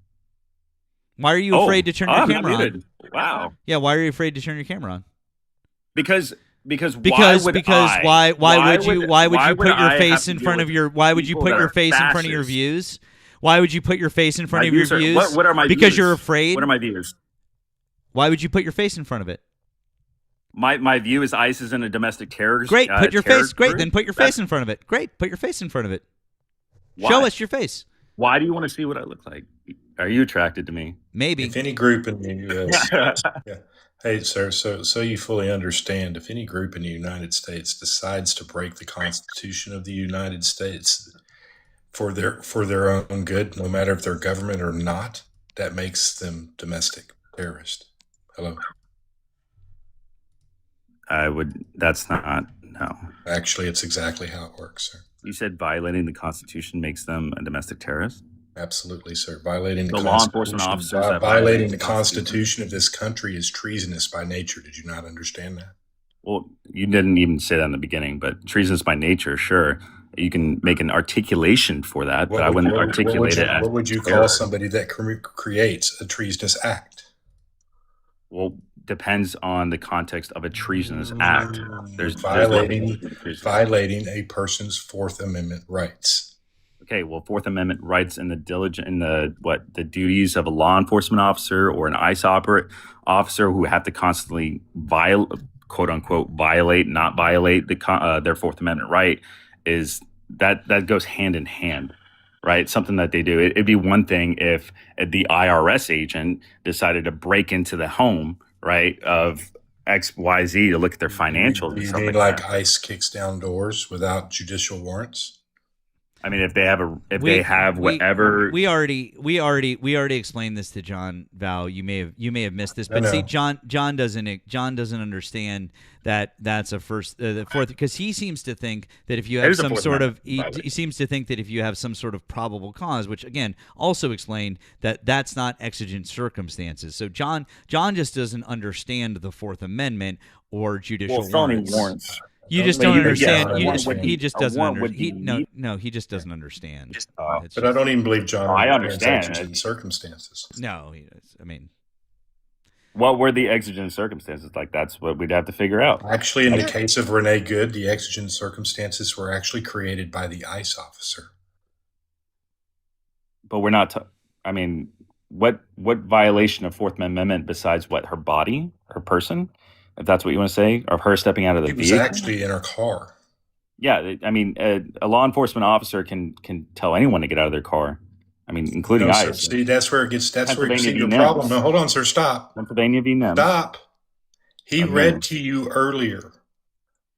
Why are you afraid to turn your I'm camera on? muted. Wow. Yeah, why are you afraid to turn your camera on? Because Why would you put your face in front of your views? Why would you put your face in front of your views? What are my Because views? you're afraid? What are my views? Why would you put your face in front of it? My view is ICE isn't a domestic terrorist. Great, put your face. Great, group. then put your face in front of it. Great, put your face in front of it. Why? Show us your face. Why do you want to see what I look like? Are you attracted to me? Maybe. If any group in the U.S. yeah. Hey, sir. So you fully understand. If any group in the United States decides to break the Constitution of the United States for their own good, no matter if they're government or not, that makes them domestic terrorist. Hello. That's not, no. Actually, it's exactly how it works, sir. You said violating the Constitution makes them a domestic terrorist? Absolutely, sir. Violating the law enforcement officers that violating the Constitution of this country is treasonous by nature. Did you not understand that? Well, you didn't even say that in the beginning, but treasonous by nature, sure. You can make an articulation for that, but I wouldn't articulate it as what would you call somebody that creates a treasonous act? Well, depends on the context of a treasonous act. There's violating a person's Fourth Amendment rights. Okay, well, Fourth Amendment rights and the duties of a law enforcement officer or an ICE officer who have to constantly quote unquote not violate their Fourth Amendment right is that goes hand in hand, right? Something that they do. It'd be one thing if the IRS agent decided to break into the home, right, of XYZ to look at their financials. You mean like ICE kicks down doors without judicial warrants? I mean, if they have whatever. We already explained this to John, Val. You may have missed this, but see, John doesn't understand that that's a fourth, because he seems to think that if you have some sort of he seems to think that if you have some sort of probable cause, which again also explained that that's not exigent circumstances. So John just doesn't understand the Fourth Amendment or judicial warrants. You just don't understand. He just doesn't understand. He just doesn't understand. But I don't even believe John. I understand exigent circumstances. No, I mean, what were the exigent circumstances? Like that's what we'd have to figure out. Actually, in the case of Renee Good, the exigent circumstances were actually created by the ICE officer. But we're not. I mean, what violation of Fourth Amendment besides what her body, her person? If that's what you want to say, or her stepping out of the vehicle. He was actually in her car. Yeah, I mean, a law enforcement officer can tell anyone to get out of their car. I mean, including ICE. See, that's where it gets. That's where you see your problem. No, hold on, sir. Stop. Pennsylvania v. NEMS. Stop. He read to you earlier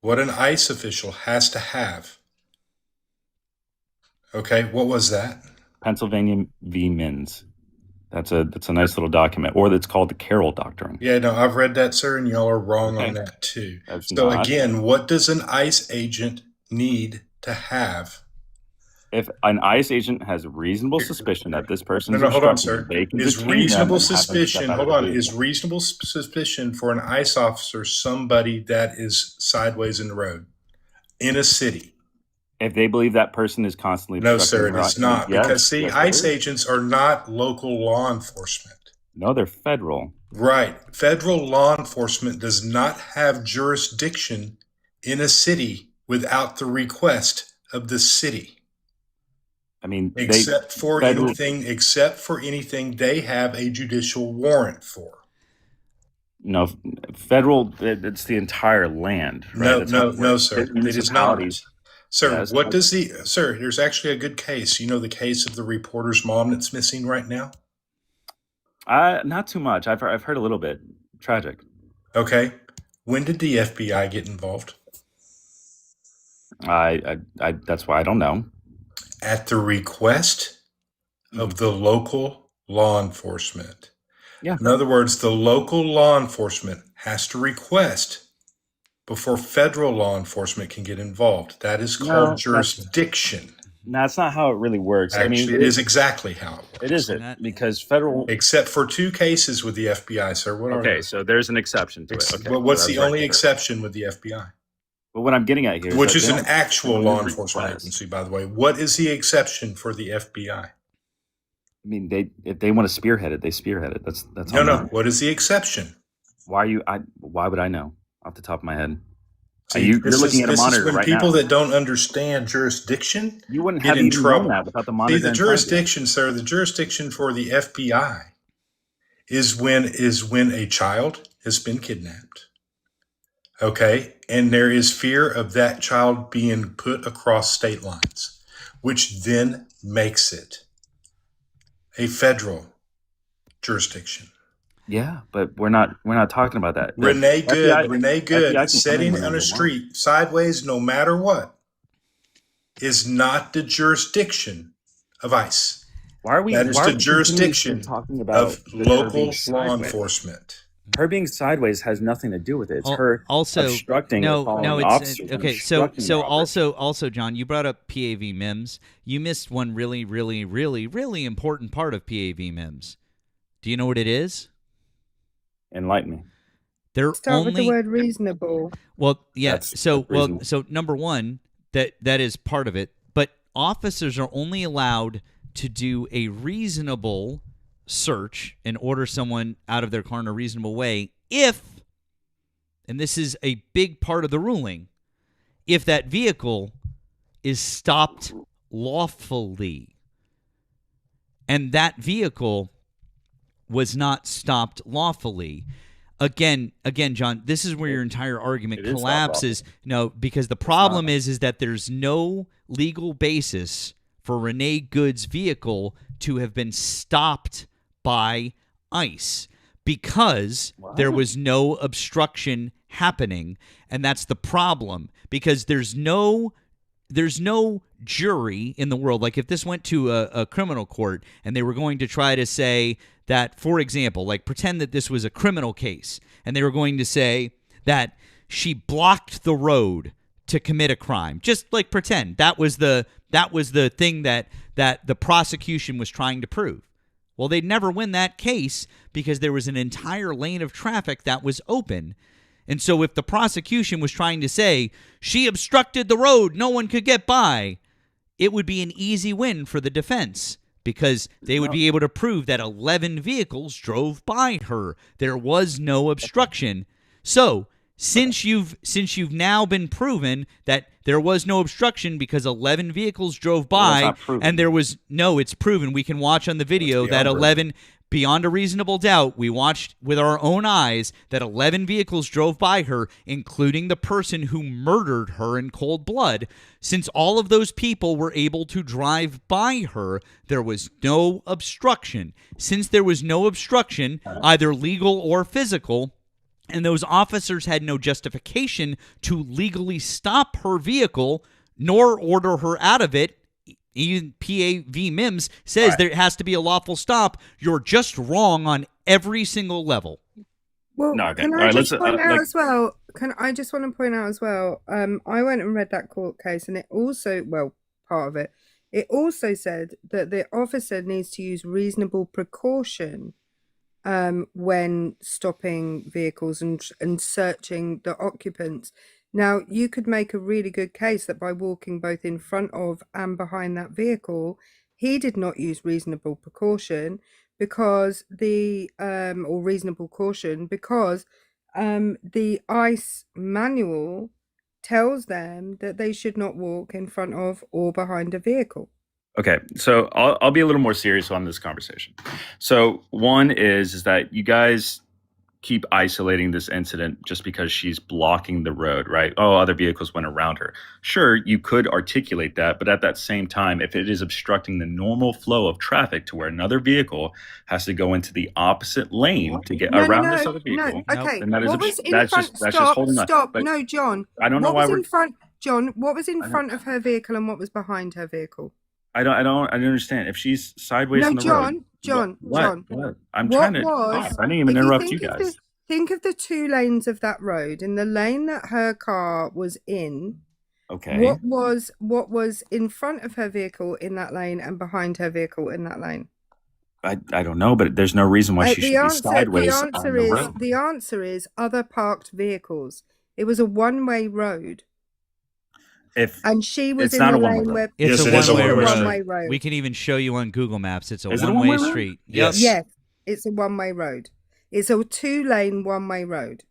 what an ICE official has to have. Okay, what was that? Pennsylvania v. MINS. That's a nice little document, or that's called the Carroll Doctrine. Yeah, no, I've read that, sir, and y'all are wrong on that too. Again, what does an ICE agent need to have? If an ICE agent has reasonable suspicion that this person is hold on, sir. Is reasonable suspicion? Hold on. Is reasonable suspicion for an ICE officer somebody that is sideways in the road in a city? If they believe that person is constantly no, sir, it is not. Because see, ICE agents are not local law enforcement. No, they're federal. Right. Federal law enforcement does not have jurisdiction in a city without the request of the city. I mean, except for anything they have a judicial warrant for. No, federal. It's the entire land. Right? No, sir. It is not. Sir, sir, there's actually a good case. You know the case of the reporter's mom that's missing right now? Not too much. I've heard a little bit. Tragic. Okay. When did the FBI get involved? That's why I don't know. At the request of the local law enforcement. Yeah. In other words, the local law enforcement has to request before federal law enforcement can get involved. That is called jurisdiction. That's not how it really works. Actually, I mean, it is exactly how it works. It isn't, because federal... Except for 2 cases with the FBI, sir. What are they? So there's an exception to it. Okay, well, what's the only exception with the FBI? Well, what I'm getting at here... Which is an actual law enforcement agency, by the way. What is the exception for the FBI? I mean, if they want to spearhead it, they spearhead it. That's no. What is the exception? Why would I know off the top of my head? You're looking at a monitor right now. People that don't understand jurisdiction you wouldn't get have in trouble. That without the monitor. See, the jurisdiction, sir, the jurisdiction for the FBI is when a child has been kidnapped. Okay, and there is fear of that child being put across state lines, which then makes it a federal jurisdiction. Yeah, but we're not talking about that. Renee Good, FBI setting on a street sideways, no matter what, is not the jurisdiction of ICE. Why are we? That is why are the we jurisdiction talking about of her local being law sideways? enforcement. Her being sideways has nothing to do with it. It's Al- her also obstructing no or following no the it's officers and okay. So obstructing the operation. also John, you brought up PAV MIMS. You missed one really important part of PAV MIMS. Do you know what it is? Enlighten me. They're Start with the only word reasonable. well, yeah. That's So reasonable. so number one, that is part of it. But officers are only allowed to do a reasonable search and order someone out of their car in a reasonable way if, and this is a big part of the ruling, if that vehicle is stopped lawfully. And that vehicle was not stopped lawfully. Again, John, this is where your entire argument It is stopped collapses. No, because the problem is that there's no legal basis for Renee Good's vehicle to have been stopped by ICE because there was no obstruction happening, and that's the problem. Because there's no jury in the world. Like if this went to a criminal court and they were going to try to say that, for example, like pretend that this was a criminal case and they were going to say that she blocked the road to commit a crime. Just like pretend that was the thing that the prosecution was trying to prove. Well, they'd never win that case because there was an entire lane of traffic that was open. And so if the prosecution was trying to say she obstructed the road, no one could get by, it would be an easy win for the defense because they would be able to prove that 11 vehicles drove by her. There was no obstruction. So since you've now been proven that there was no obstruction because 11 vehicles drove by, and there was it's proven. We can watch on the video that 11, beyond a reasonable doubt, we watched with our own eyes that 11 vehicles drove by her, including the person who murdered her in cold blood. Since all of those people were able to drive by her, there was no obstruction. Since there was no obstruction, either legal or physical, and those officers had no justification to legally stop her vehicle nor order her out of it. Even PAV MIMS says there has to be a lawful stop. You're just wrong on every single level. Well, can I just point out as well? I just want to point out as well? I went and read that court case, and it also, part of it, it also said that the officer needs to use reasonable precaution when stopping vehicles and searching the occupants. Now, you could make a really good case that by walking both in front of and behind that vehicle, he did not use reasonable precaution because or reasonable caution because the ICE manual tells them that they should not walk in front of or behind a vehicle. Okay, so I'll be a little more serious on this conversation. So one is that you guys keep isolating this incident just because she's blocking the road, right? Oh, other vehicles went around her. Sure, you could articulate that, but at that same time, if it is obstructing the normal flow of traffic to where another vehicle has to go into the opposite lane to get around this other vehicle, okay. then that is That's just holding on. Stop. But No, John. I don't know why we're John, what was in front of her vehicle and what was behind her vehicle? I don't understand. If she's sideways on the road. John. What? I'm trying to. I didn't even interrupt you guys. Think of the two lanes of that road. In the lane that her car was in, okay. What was in front of her vehicle in that lane and behind her vehicle in that lane? I don't know, but there's no reason why she should be sideways on the road. The answer is other parked vehicles. It was a one-way road. And she was in the lane where it's a one-way road. We can even show you on Google Maps. It's a one-way street. Yes, it's a one-way road. It's a two-lane one-way road.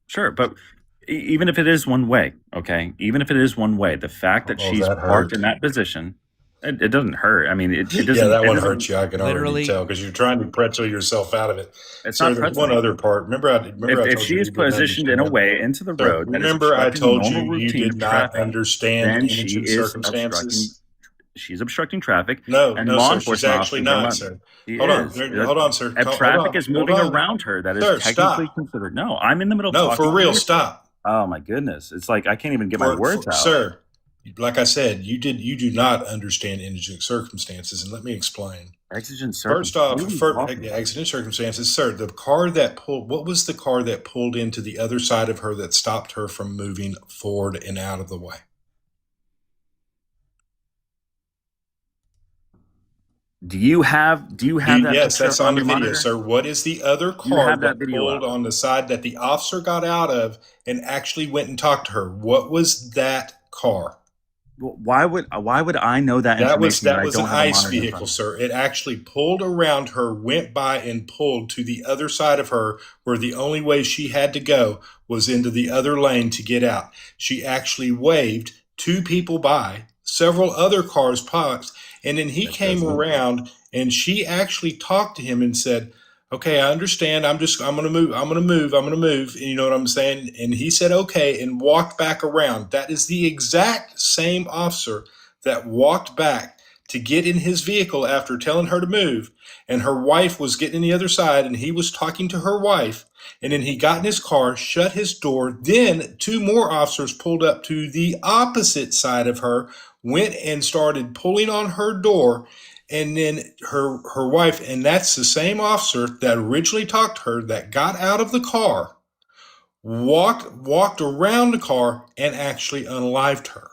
Sure, but even if it is one way, okay? Even if it is one way, the fact that she's parked in that position, It doesn't hurt. I mean, it doesn't. Yeah, that it one doesn't- hurts you. I can already tell because you're trying to pretzel yourself out of it. It's Sir, not there's one pretzeling. other part. Remember, I If, told if you she you is didn't positioned in a understand. way into the Sir, road that is remember, I obstructing told normal you you routine did of not traffic, understand then she indigent is circumstances. she's obstructing traffic. No, and no, law sir. She's enforcement actually officers are not, not. sir. She Hold on. is. Hold on, sir. If Hold traffic on. is Hold moving on. around her, that is Sir, technically stop. considered. No, I'm in the middle of No, talking. for real, You're- stop. Oh my goodness! It's like I can't even get my words out. Sir, like I said, you do not understand indigent circumstances, and let me explain. Exigent First off, circumstances. accident circumstances, sir. The car that pulled. What was the car that pulled into the other side of her that stopped her from moving forward and out of the way? Do you have that? Yes, picture that's up on the your video, monitor? sir. What is the other You car have that that video pulled up. on the side that the officer got out of and actually went and talked to her? What was that car? Well, why would I know that That information? was when I an don't have a ICE monitor in vehicle, front of me? sir. It actually pulled around her, went by and pulled to the other side of her, where the only way she had to go was into the other lane to get out. She actually waved two people by, several other cars passed, and then he came around and she actually talked to him and said, "Okay, I understand. I'm going to move. I'm going to move. I'm going to move." And you know what I'm saying? And he said, "Okay," and walked back around. That is the exact same officer that walked back to get in his vehicle after telling her to move. And her wife was getting in the other side and he was talking to her wife. And then he got in his car, shut his door. Then two more officers pulled up to the opposite side of her, went and started pulling on her door. And then her wife, and that's the same officer that originally talked to her, that got out of the car, walked around the car and actually unalived her.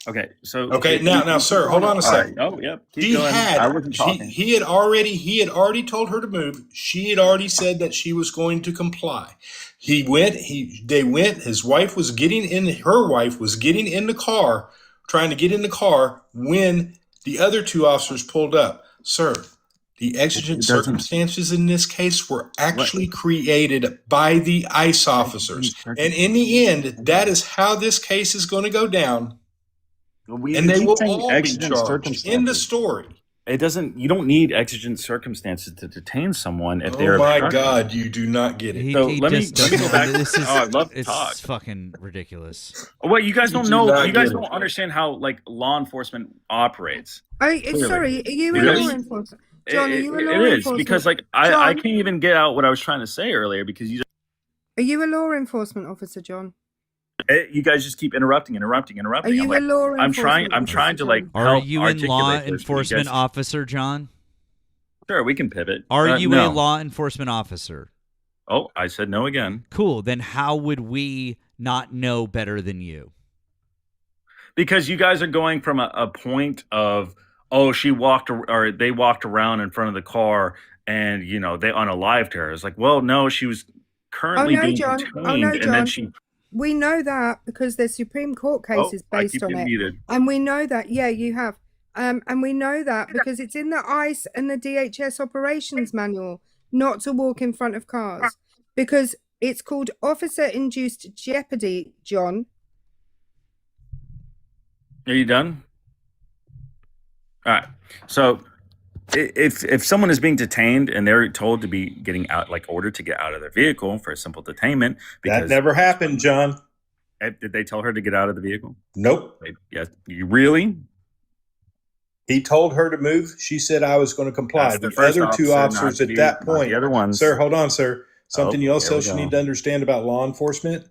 Okay, so Okay, now, sir, hold on a second. Oh, yeah. Keep going. I wasn't talking. He had already told her to move. She had already said that she was going to comply. They went. His wife was getting in. Her wife was getting in the car, trying to get in the car when the other two officers pulled up. Sir, the exigent circumstances in this case were actually created by the ICE officers, and in the end, that is how this case is going to go down. And they will all be charged. End of story. It doesn't. You don't need exigent circumstances to detain someone if Oh they're. my obstructing. God, you do not get it. So let me go back. This is, I'd love to it's talk. fucking ridiculous. Oh, wait, you guys don't do know. not You guys get it. don't understand how like law enforcement operates. Sorry, are you a Really? law enforcement? John, are you a law It is enforcement? because like I John, can't even get out what I was trying to say earlier because are you a law enforcement officer, John? you guys just keep interrupting. Are I'm you like, a law I'm trying enforcement to like officer, Are help you a law articulate this, but you enforcement guys- officer, John? Sure, we can pivot. Are you no. a law enforcement officer? Oh, I said no again. Cool. Then how would we not know better than you? Because you guys are going from a point of, oh, she walked or they walked around in front of the car and, you know, they unalived her. It's like, well, no, she was currently no, being John. detained. Oh, no, and John. then she, We know that because there's Supreme Court cases I based keep on getting it. muted. And we know that, yeah, you have. And we know that because it's in the ICE and the DHS operations manual not to walk in front of cars because it's called officer-induced jeopardy, John. Are you done? All right. So if someone is being detained and they're told to be getting out, like ordered to get out of their vehicle for a simple detainment, because That never happened, John. Did they tell her to get out of the vehicle? Nope. Yes. You really? He told her to move. She said I was going to comply. That's the The first other two officer, officers not at that not point, the other ones. sir, hold on, sir. Something Oh, else there we you go. need to understand about law enforcement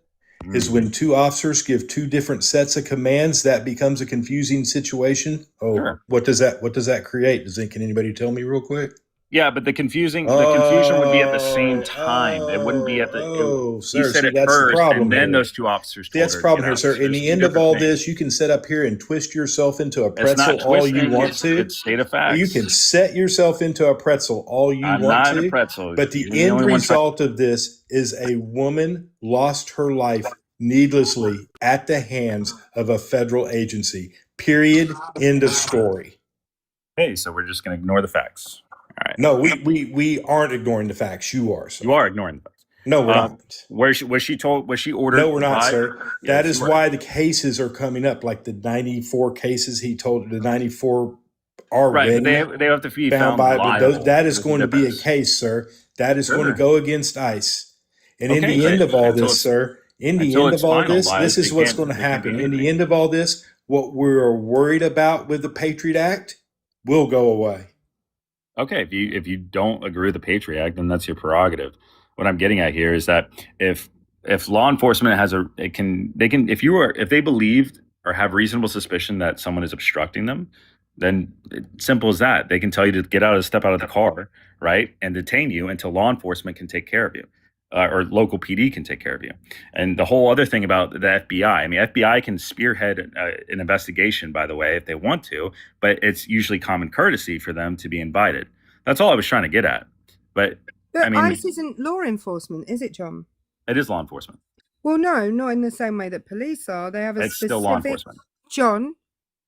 is when two officers give two different sets of commands, that becomes a confusing situation. Oh, Sure. what does that create? Can anybody tell me real quick? Yeah, but the confusion would be at the same time. It wouldn't be at the. Oh, he sir, said see, it that's the first, problem and then here. those two officers. See, that's told the her to problem here, get sir. out. In There's the two end of different all things. this, you can sit up here and twist yourself into a It's pretzel not all you twisting, want it's- to. It's state of facts. You can set yourself into a pretzel all you I'm want not to. in a pretzel. But the You're the end only one result of this is a woman lost her life needlessly at the hands of a federal agency. Period. End of story. Hey, so we're just going to ignore the facts. All right. No, we aren't ignoring the facts. You are. Sir. You are ignoring the facts. No, we're not. Was she ordered? No, we're not, by- sir. Yes, That is you were. why the cases are coming up, like the 94 cases he told, the 94 are Right, ready, but they have to be found by, but liable. that is There's going to be a difference. case, sir. That is going to Sure. go against ICE. And in Okay, the end but of all until this, it's- sir, in the until end it's of all this, finalized, this is they what's can't- going to they can't do happen. In the anything. end of all this, what we're worried about with the Patriot Act will go away. Okay, if you don't agree with the Patriot Act, then that's your prerogative. What I'm getting at here is that if law enforcement has if they believed or have reasonable suspicion that someone is obstructing them, then simple as that. They can tell you to step out of the car, right, and detain you until law enforcement can take care of you, or local PD can take care of you. And the whole other thing about the FBI, I mean, FBI can spearhead an investigation, by the way, if they want to, but it's usually common courtesy for them to be invited. That's all I was trying to get at. But I mean, ICE isn't law enforcement, is it, John? it is law enforcement. Well, no, not in the same way that police are. They have a It's specific. still law enforcement. John,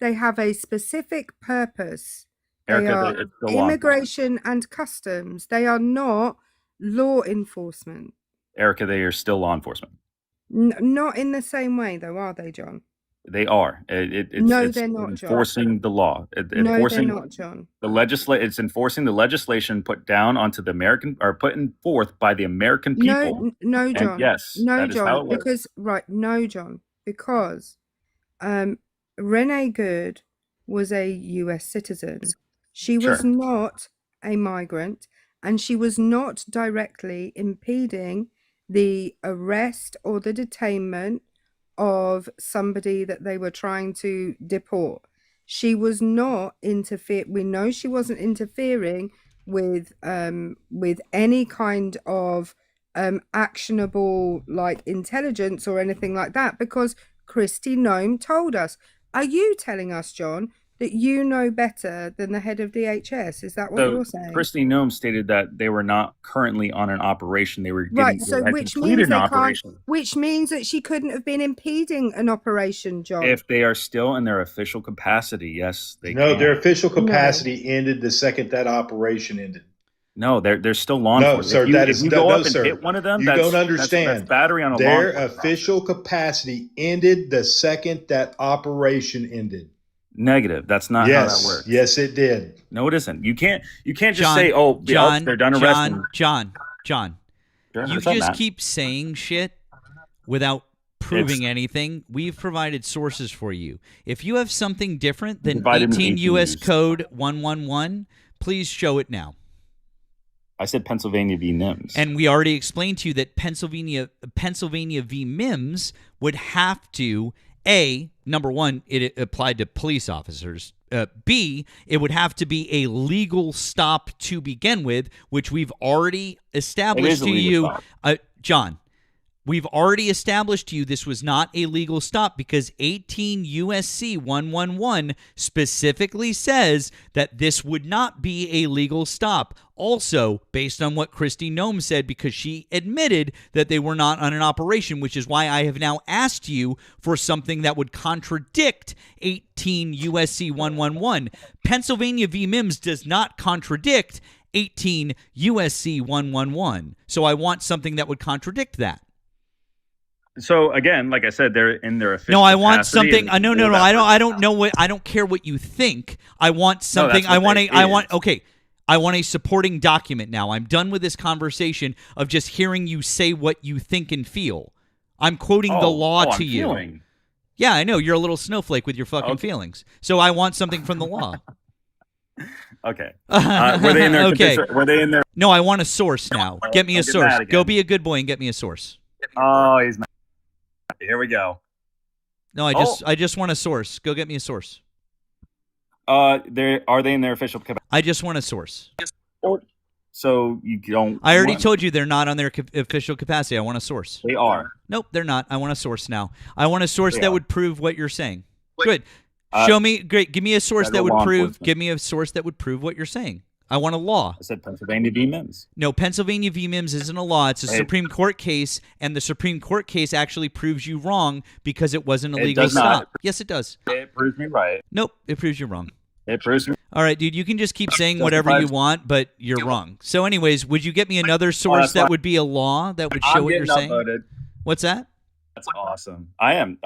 they have a specific purpose. They Erica, are it's still law immigration and customs. They are not law enforcement. Erica, they are still law enforcement. Not in the same way, though, are they, John? They are. No, It's they're not, John. enforcing the law. No, Enforcing they're not, John. It's enforcing the legislation put down onto the American, or put forth by the American people. No, And John. yes, no, that is how John. it works. Because no, John. Because Renee Good was a U.S. citizen. She was Sure. not a migrant, and she was not directly impeding the arrest or the detainment of somebody that they were trying to deport. She was not we know she wasn't interfering with any kind of actionable, like, intelligence or anything like that, because Kristi Noem told us. Are you telling us, John, that you know better than the head of DHS? Is that what So you're saying? Kristi Noem stated that they were not currently on an operation. They were Right, they so had which completed means an they can't, operation. which means that she couldn't have been impeding an operation, John. If they are still in their official capacity, yes, they No, can. their official capacity ended the second that operation ended. No, they're still law No, enforcement. sir, If you, that if is you no, go no, up and sir. hit one of them, You that's, don't that's understand. battery on a law Their enforcement official capacity ended the second that operation ended. Negative. That's not how Yes, that works. yes, it did. No, it isn't. You can't just John, say, "Oh, John, they're done arresting." John. Sure, You what's up, just Matt? keep saying shit without proving anything. We've provided sources for you. If you have something different than provided me 18 18 U.S. news. Code 111, please show it now. I said Pennsylvania v. NIMS. And we already explained to you that Pennsylvania v. Mims would have to, A, number one, it applied to police officers. B, it would have to be a legal stop to begin with, which we've already established a to legal you. stop. John, we've already established to you this was not a legal stop because 18 U.S.C. 111 specifically says that this would not be a legal stop. Also, based on what Kristi Noem said, because she admitted that they were not on an operation, which is why I have now asked you for something that would contradict 18 U.S.C. 111. Pennsylvania v. Mims does not contradict 18 U.S.C. 111. So I want something that would contradict that. So again, like I said, they're in their official. No, I want capacity something. and No. all that. I don't know what. I don't care what you think. I want something. that's what it is. Okay. I want a supporting document now. I'm done with this conversation of just hearing you say what you think and feel. I'm quoting the law to I'm you. feeling. Yeah, I know. You're a little snowflake with your fucking feelings. So I want something from the law. Okay. Were they in their? Okay. Were they in their? No, I want a source now. Get me a I'll get source. mad again. Go be a good boy and get me a source. Oh, he's mad. Here we go. No, I just want a source. Go get me a source. Are they in their official capacity? I just want a source. So you don't. I already want- told you they're not on their official capacity. I want a source. They are. Nope, they're not. I want a source now. I want a source They that are. would prove what you're saying. Good. Show me. Great. Give me a source that federal would law prove. enforcement. Give me a source that would prove what you're saying. I want a law. I said Pennsylvania v. Mims. No, Pennsylvania v. Mims isn't a law. It's a Hey. Supreme Court case, and the Supreme Court case actually proves you wrong because it wasn't a It legal does not. stop. Yes, it does. It proves me right. Nope, it proves you wrong. It proves me. All right, dude, you can just keep saying whatever you want, but you're wrong. So anyways, would you get me another source that would be a law that would show what you're saying? Upvoted. What's that? That's awesome. I am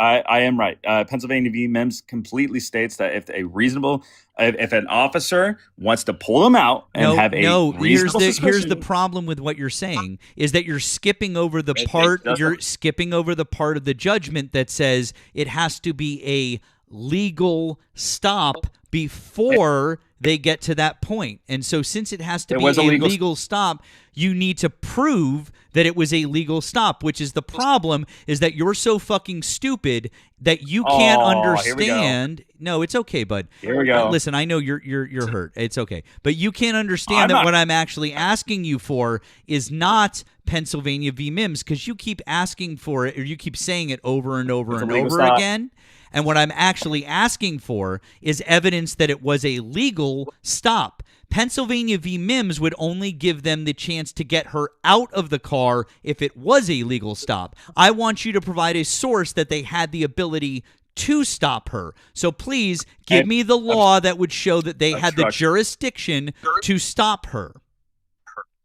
right. Pennsylvania v. Mims completely states that if an officer wants to pull them out and have a reasonable suspicion, here's the problem with what you're saying is that you're skipping over the part of the judgment that says it has to be a legal stop before they get to that point. And so since it has to be a legal stop, you need to prove that it was a legal stop, which is the problem, is that you're so fucking stupid that you can't understand. No, it's okay, bud. Here we go. Listen, I know you're hurt. It's okay. But you can't understand what I'm actually asking you for is not Pennsylvania v. Mims, because you keep asking for it, or you keep saying it over and over and over again. And what I'm actually asking for is evidence that it was a legal stop. Pennsylvania v. Mims would only give them the chance to get her out of the car if it was a legal stop. I want you to provide a source that they had the ability to stop her. So please give me the law that would show that they had the jurisdiction to stop her.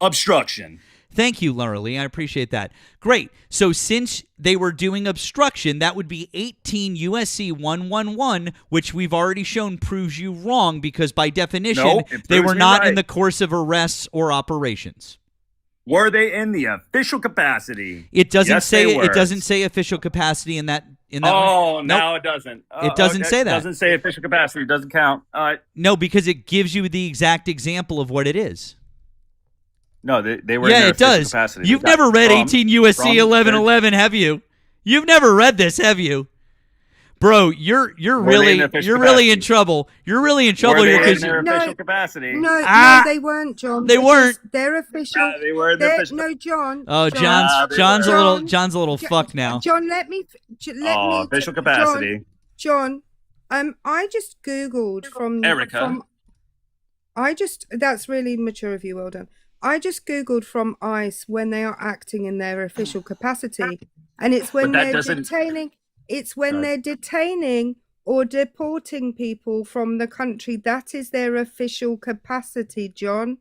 Obstruction. Thank you, Laura Lee. I appreciate that. Great. So since they were doing obstruction, that would be 18 USC 111, which we've already shown proves you wrong because by definition, they were not in the course of arrests or operations. Were they in the official capacity? It doesn't say it doesn't say official capacity in that one. No, it doesn't. It doesn't say that. It doesn't say official capacity. It doesn't count. No, because it gives you the exact example of what it is. No, they were in their official capacity. You've never read 18 USC 1111, have you? You've never read this, have you? Bro, you're really in trouble. You're really in trouble here because official capacity. No, they weren't, John. They weren't. They're official. They were in their official. No, John. Oh, John's a little fucked now. John, let me official capacity. John, I just googled from Erica. That's really mature of you. Well done. I just googled from ICE when they are acting in their official capacity, and it's when they're detaining. It's when they're detaining or deporting people from the country. That is their official capacity, John.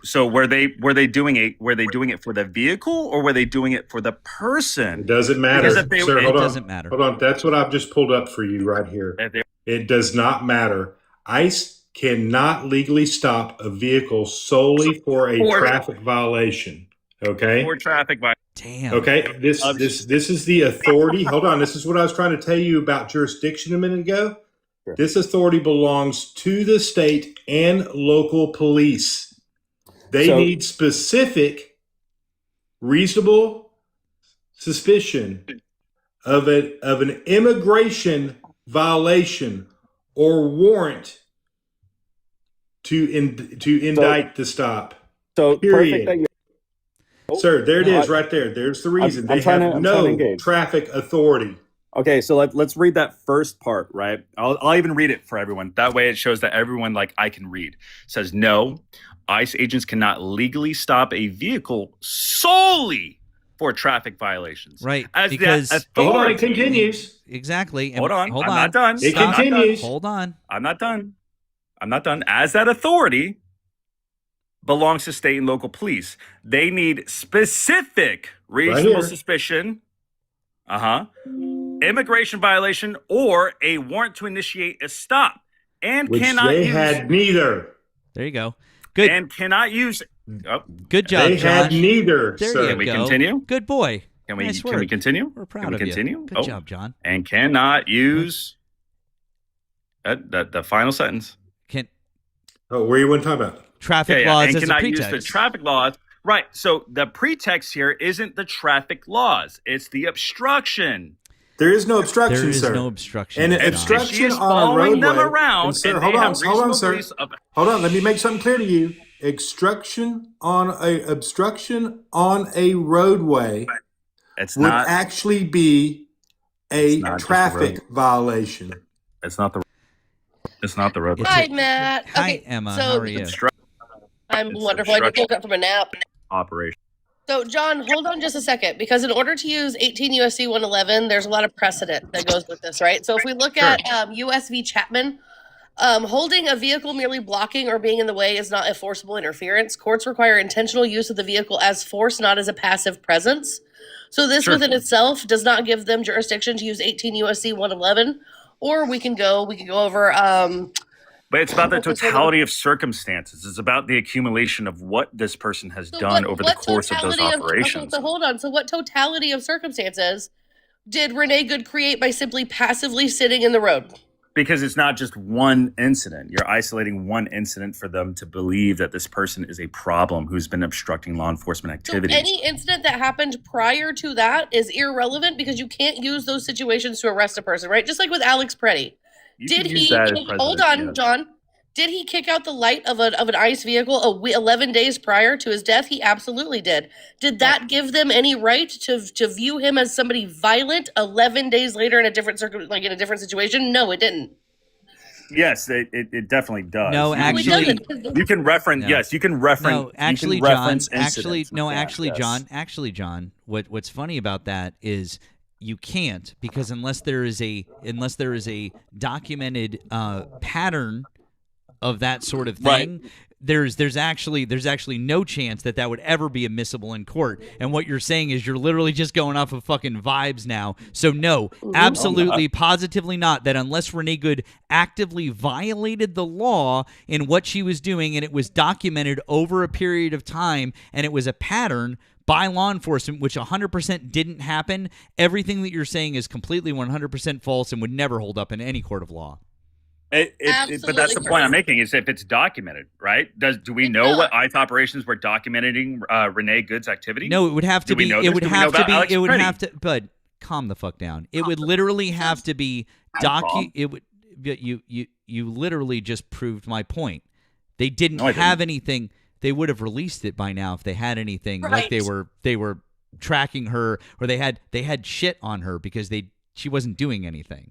So were they doing it for the vehicle or were they doing it for the person? It doesn't matter, sir. It doesn't matter. Hold on. That's what I've just pulled up for you right here. It does not matter. ICE cannot legally stop a vehicle solely for a traffic violation. Okay. For traffic violation. Damn. Okay. This is the authority. Hold on. This is what I was trying to tell you about jurisdiction a minute ago. Sure. This authority belongs to the state and local police. They need specific, reasonable suspicion of an immigration violation or warrant to indict the stop. So period. Sir, there it is right there. There's the reason. They have no traffic authority. Okay, so let's read that first part, right? I'll even read it for everyone. That way it shows that everyone, I can read. It says, no, ICE agents cannot legally stop a vehicle solely for traffic violations. Right, because hold on, it continues. Exactly. Hold on. I'm not done. It continues. Hold on. I'm not done. As that authority belongs to state and local police, they need specific reasonable suspicion, immigration violation, or a warrant to initiate a stop, and which cannot they use. Had neither. There you go. Good. And cannot use. Oh, good job, they Josh. Had neither. There sir. you Can we go. continue? Good boy. Can we Nice can we work. continue? We're proud can we of continue? you. Good job, John. And cannot use. The final sentence. Where you want to talk about? Traffic laws and as cannot a pretext. use the traffic laws. Right. So the pretext here isn't the traffic laws. It's the obstruction. There is no obstruction, There is sir. no obstruction. And John. obstruction on a roadway. Them around. And sir, and hold they on, have hold on, sir. reasonable beliefs Hold on. Let me make something clear to you. Obstruction on a roadway would actually be a traffic violation. It's not the road. Hi, Matt. Hi, Okay, Emma. so How are you? I'm wonderful. I just woke up from a nap. Operation. So, John, hold on just a second, because in order to use 18 USC 111, there's a lot of precedent that goes with this, right? So if we look at US v. Chapman, Holding a vehicle merely blocking or being in the way is not a forcible interference. Courts require intentional use of the vehicle as force, not as a passive presence. So this Sure. within itself does not give them jurisdiction to use 18 USC 111. Or we can go over. But it's about the What was the- totality of circumstances. It's about the accumulation of what this person has done over the course of those operations. So hold on. So what totality of circumstances did Renee Good create by simply passively sitting in the road? Because it's not just one incident. You're isolating one incident for them to believe that this person is a problem who's been obstructing law enforcement So activity. any incident that happened prior to that is irrelevant because you can't use those situations to arrest a person, right? Just like with Alex Preddy. You Did can use he that as hold precedent, on, yes. John? Did he kick out the light of an ICE vehicle 11 days prior to his death? He absolutely did. Did that give them any right to view him as somebody violent 11 days later in a different in a different situation? No, it didn't. Yes, it definitely does. No, You can- actually- you can reference. No. Yes, you can reference. No, actually, you can reference John. Actually, incidents no, with that, actually, yes. John. What's funny about that is you can't, because unless there is a documented pattern of that sort of thing. Right. There's actually no chance that would ever be admissible in court. And what you're saying is you're literally just going off of fucking vibes now. So no, absolutely, positively not. That unless Renee Good actively violated the law in what she was doing, and it was documented over a period of time, and it was a pattern by law enforcement, which 100% didn't happen, everything that you're saying is completely 100% false and would never hold up in any court of law. But that's the point I'm making is if it's documented, right? Do we know what ICE operations were documenting Renee Good's activity? No, it would have to Do we be. know It this? would Do we know have to about be. Alex It would Preddy? have to. But calm the fuck down. It would literally have to be It would. You literally just proved my point. They didn't No, I have didn't. anything. They would have released it by now if they had anything. Like Right. they were tracking her, or they had shit on her because she wasn't doing anything.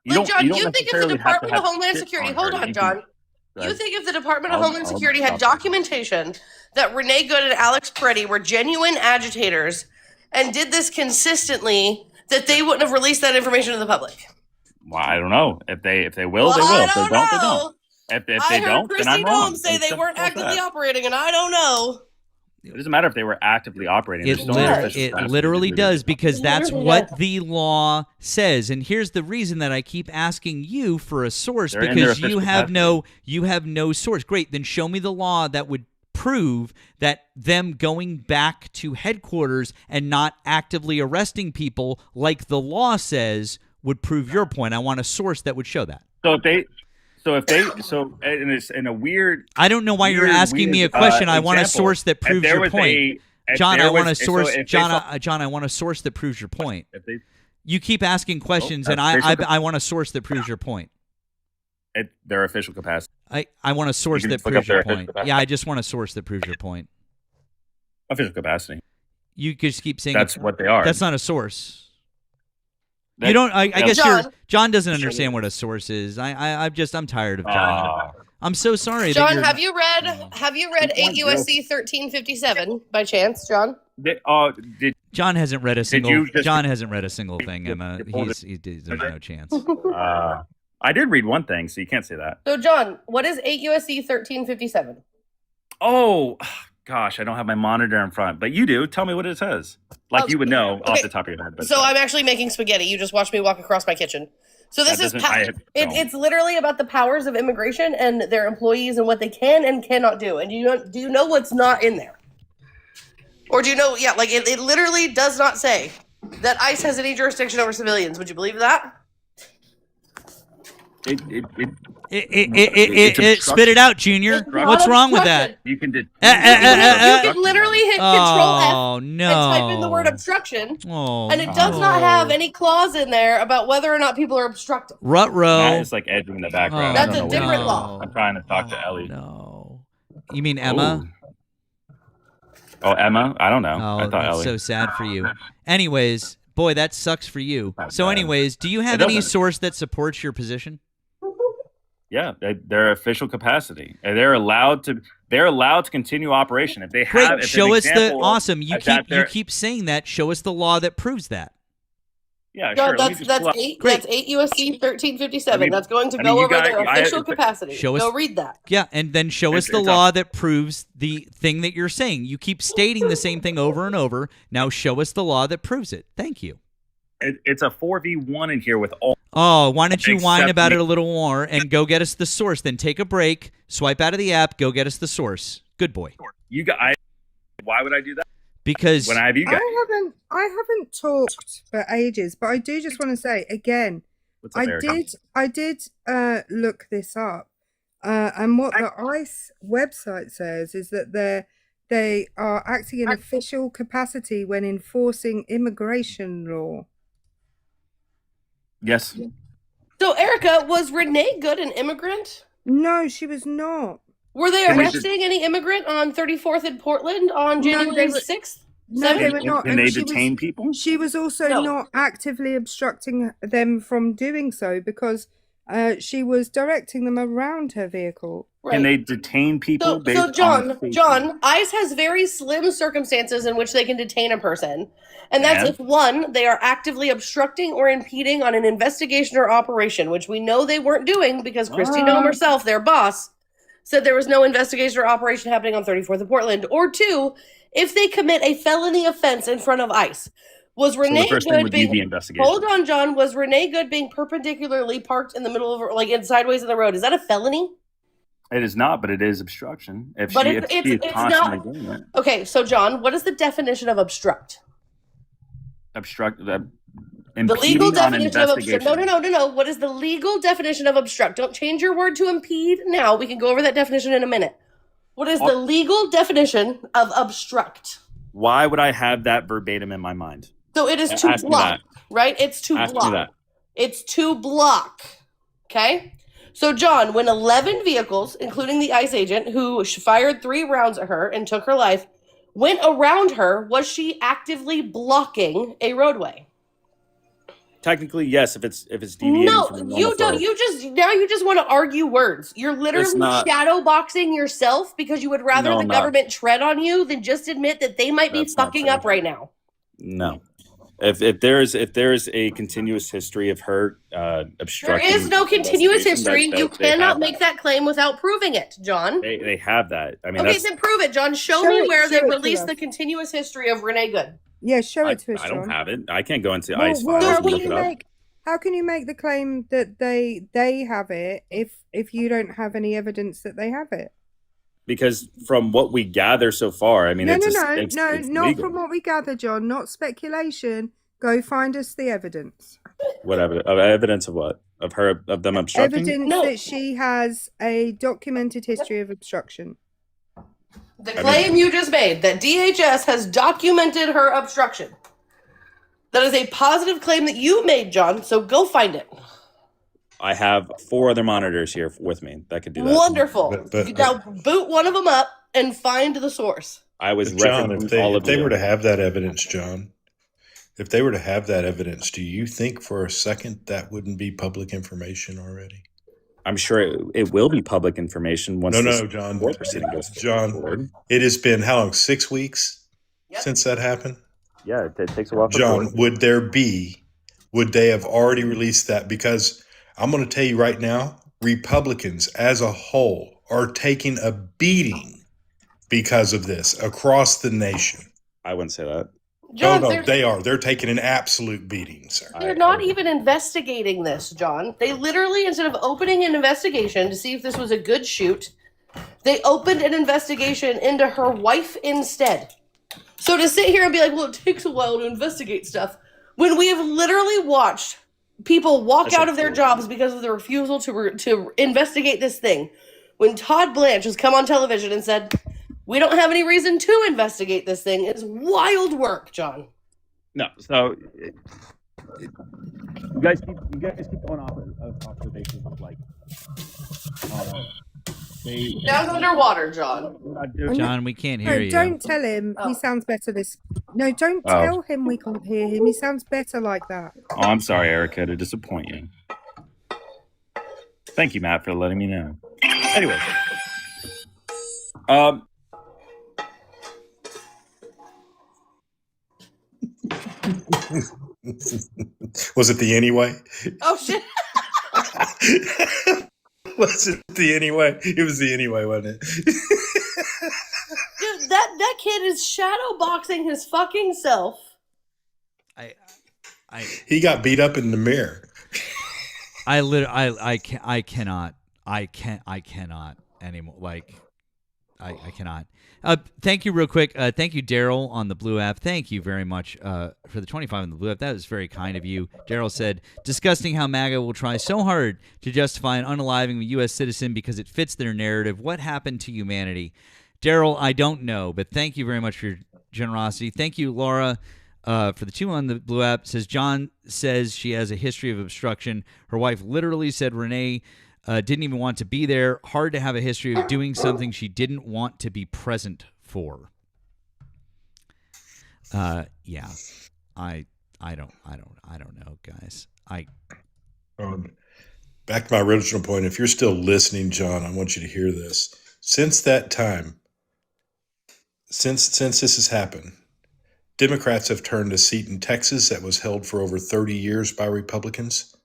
But John, you don't you think if the necessarily have to Department of have Homeland shit Security, on hold her. on, You John. can- You think if the Department of I'll- Homeland I'll Security had stop. documentation that Renee Good and Alex Preddy were genuine agitators and did this consistently, that they wouldn't have released that information to the public? Well, I don't know. If they will, Well, they will. I If they don't don't, they know. don't. If I they heard don't, then Christy I'm wrong. Nome say It's they simple weren't as actively that. operating, and I don't know. It doesn't matter if they were actively operating. It, There's still no official it capacity literally to do does this. because that's literally what does. the law says. And here's the reason that I keep asking you for a source, They're in their because you official have no source. Great, then show me the law that would prove that them going back to headquarters and not actively arresting people like the law says would prove your point. I want a source that would show that. So and it's in a weird. I don't know why you're asking me a question. I want a example. source that If proves there your was point. if John, there I want a was- so source. if they John, saw- John, I want a source that proves your point. if they- You keep asking questions, Well, and I official- want a source that proves your point. their official capacity. I want a source can that look up proves your their point. official capacity. Yeah, I just want a source that proves your point. Official capacity. You just keep saying That's what they are. That's not a source. That- You don't. I guess John. John doesn't understand what a source is. I'm tired of John. I'm so sorry. that John, you're- have you read 8 USC 1357 by chance, John? John hasn't read a single. you just- John hasn't read a single thing, Emma. There's no chance. I did read one thing, so you can't say that. So, John, what is 8 USC 1357? Oh, gosh, I don't have my monitor in front, but you do. Tell me what it says. Like you would know off Okay. the top of your head. But So I'm actually making spaghetti. You just watched me walk across my kitchen. So this That is doesn't- I don't. it's literally about the powers of immigration and their employees and what they can and cannot do. And do you know what's not in there? Or do you know? Yeah, like it literally does not say that ICE has any jurisdiction over civilians. Would you believe that? Spit it out, Junior. What's wrong with that? You can. You can literally hit Control F Oh and type in the word no! obstruction, Oh, and it does not have any clause in there about whether or not people are obstructing. Ruh-roh. Matt is like edging in the background. That's I don't a know different what- law. I'm trying to talk to Ellie. No. You mean Emma? Oh, Emma? I don't know. Oh, I thought that's Ellie. so sad for you. Anyways, boy, that sucks for you. So, bad. anyways, do you have It any doesn't. source that supports your position? Yeah, their official capacity. And they're allowed to continue operation if they have. Great. if show an us the example awesome. You of that keep saying that. Show us the law that proves that. Yeah, No, sure. Let me just that's pull up. 8. Great. That's 8 USC 1357. I mean- that's going to I go mean, you over guys- their I- official it's- capacity. Show us- Go read that. Yeah, and then show us the it's law that proves the thing that you're saying. You keep stating the same thing over and over. Now show us the law that proves it. Thank you. It's a 4v1 in here with all. Oh, why don't you whine Except about me. it a little more and go get us the source? Then take a break, swipe out of the app, go get us the source. Good boy. You guys. Why would I do that? Because When I have you guys. I haven't talked for ages, but I do just want to say again, What's up, Erica? I did look this up, and what the ICE website says is that they are acting in official capacity when enforcing immigration law. Yes. So, Erica, was Renee Good an immigrant? No, she was not. Were they Can we arresting any immigrant on 34th in Portland on No, January they were- 6th? No, they 7th? were not. And they she detain people? She was also No. not actively obstructing them from doing so because she was directing them around her vehicle. Can they detain people So, based so John, on safety? John, ICE has very slim circumstances in which they can detain a person. And that's And? if, one, they are actively obstructing or impeding on an investigation or operation, which we know they weren't doing because Christy Nome herself, their boss, said there was no investigation or operation happening on 34th of Portland. Or two, if they commit a felony offense in front of ICE. Was So the Renee first thing Good would be the being... investigation. Hold on, John. Was Renee Good being perpendicularly parked in the middle of, like, in sideways in the road? Is that a felony? It is not, but it is obstruction. If But she, it's- if she it's- is it's constantly not- doing it, Okay, so John, what is the definition of obstruct? obstruct. The Impeding legal on definition of obstruct. investigation. No. What is the legal definition of obstruct? Don't change your word to impede now. We can go over that definition in a minute. What is the legal definition of obstruct? Why would I have that verbatim in my mind? So it is to Ask me block, that. right? It's to Ask me block. that. It's to block. Okay? So, John, when 11 vehicles, including the ICE agent who fired 3 rounds at her and took her life, went around her, was she actively blocking a roadway? Technically, yes. If it's deviating No, from the normal you flow. don't. You just want to argue words. You're literally not- shadow boxing yourself because you would rather No, the I'm not. government tread on you than just admit that they might be That's not fucking true. up right now. No. If there's a continuous history of her There obstructing, is no continuous investigation, history. that You they have cannot that. make that claim without proving it, John. They have that. I mean, Okay, that's then prove it, John. Show Show me it- where show they it to released us. the continuous history of Renee Good. Yeah, show I it to us, don't John. have it. I can't go into Well, ICE well, files how and can look you it up. make the claim that they have it if you don't have any evidence that they have it? Because from what we gather so far, I mean, No, it's not legal. from what we gather, John. Not speculation. Go find us the evidence. Whatever evidence of what of them obstructing. Evidence that she has a documented history of obstruction. The claim you just made that DHS has documented her obstruction. That is a positive claim that you made, John. So go find it. I have 4 other monitors here with me that could do that. Wonderful. Now boot one of them up and find the source. I was But John, referencing all if of they you. were to have that evidence, John, if they were to have that evidence, do you think for a second that wouldn't be public information already? I'm sure it will be public information once. No, this John. court proceeding goes John, forward. it has been how long? 6 weeks since that happened? Yeah, it takes a while. for John, court. would they have already released that? Because I'm going to tell you right now, Republicans as a whole are taking a beating because of this across the nation. I wouldn't say that. John, no, they're- they are. They're taking an absolute beating, sir. They're not even investigating this, John. They literally, instead of opening an investigation to see if this was a good shoot, they opened an investigation into her wife instead. So to sit here and be like, well, it takes a while to investigate stuff, when we have literally watched people walk out of their jobs because of the refusal to investigate this thing. When Todd Blanche has come on television and said, we don't have any reason to investigate this thing, it's wild work, John. No, so you guys keep going off of the basis of like. Sounds underwater, John. John, we can't No, hear you. don't tell him. He sounds better this. No, don't Oh. tell him we can't hear him. He sounds better like that. Oh, I'm sorry, Erica, to disappoint you. Thank you, Matt, for letting me know. Anyway, Was it the anyway? Oh shit! Was it the anyway? It was the anyway, wasn't it? Dude, that kid is shadow boxing his fucking self. He got beat up in the mirror. I cannot anymore. Like, I cannot. Thank you real quick. Thank you, Daryl, on the Blue app. Thank you very much for the 25 on the Blue app. That was very kind of you. Daryl said, disgusting how MAGA will try so hard to justify an unaliving a U.S. citizen because it fits their narrative. What happened to humanity? Daryl, I don't know, but thank you very much for your generosity. Thank you, Laura, for the 2 on the Blue app. Says, John says she has a history of obstruction. Her wife literally said Renee didn't even want to be there. Hard to have a history of doing something she didn't want to be present for. Yeah, I don't know, guys. Back to my original point. If you're still listening, John, I want you to hear this. Since that time, since this has happened, Democrats have turned a seat in Texas that was held for over 30 years by Republicans,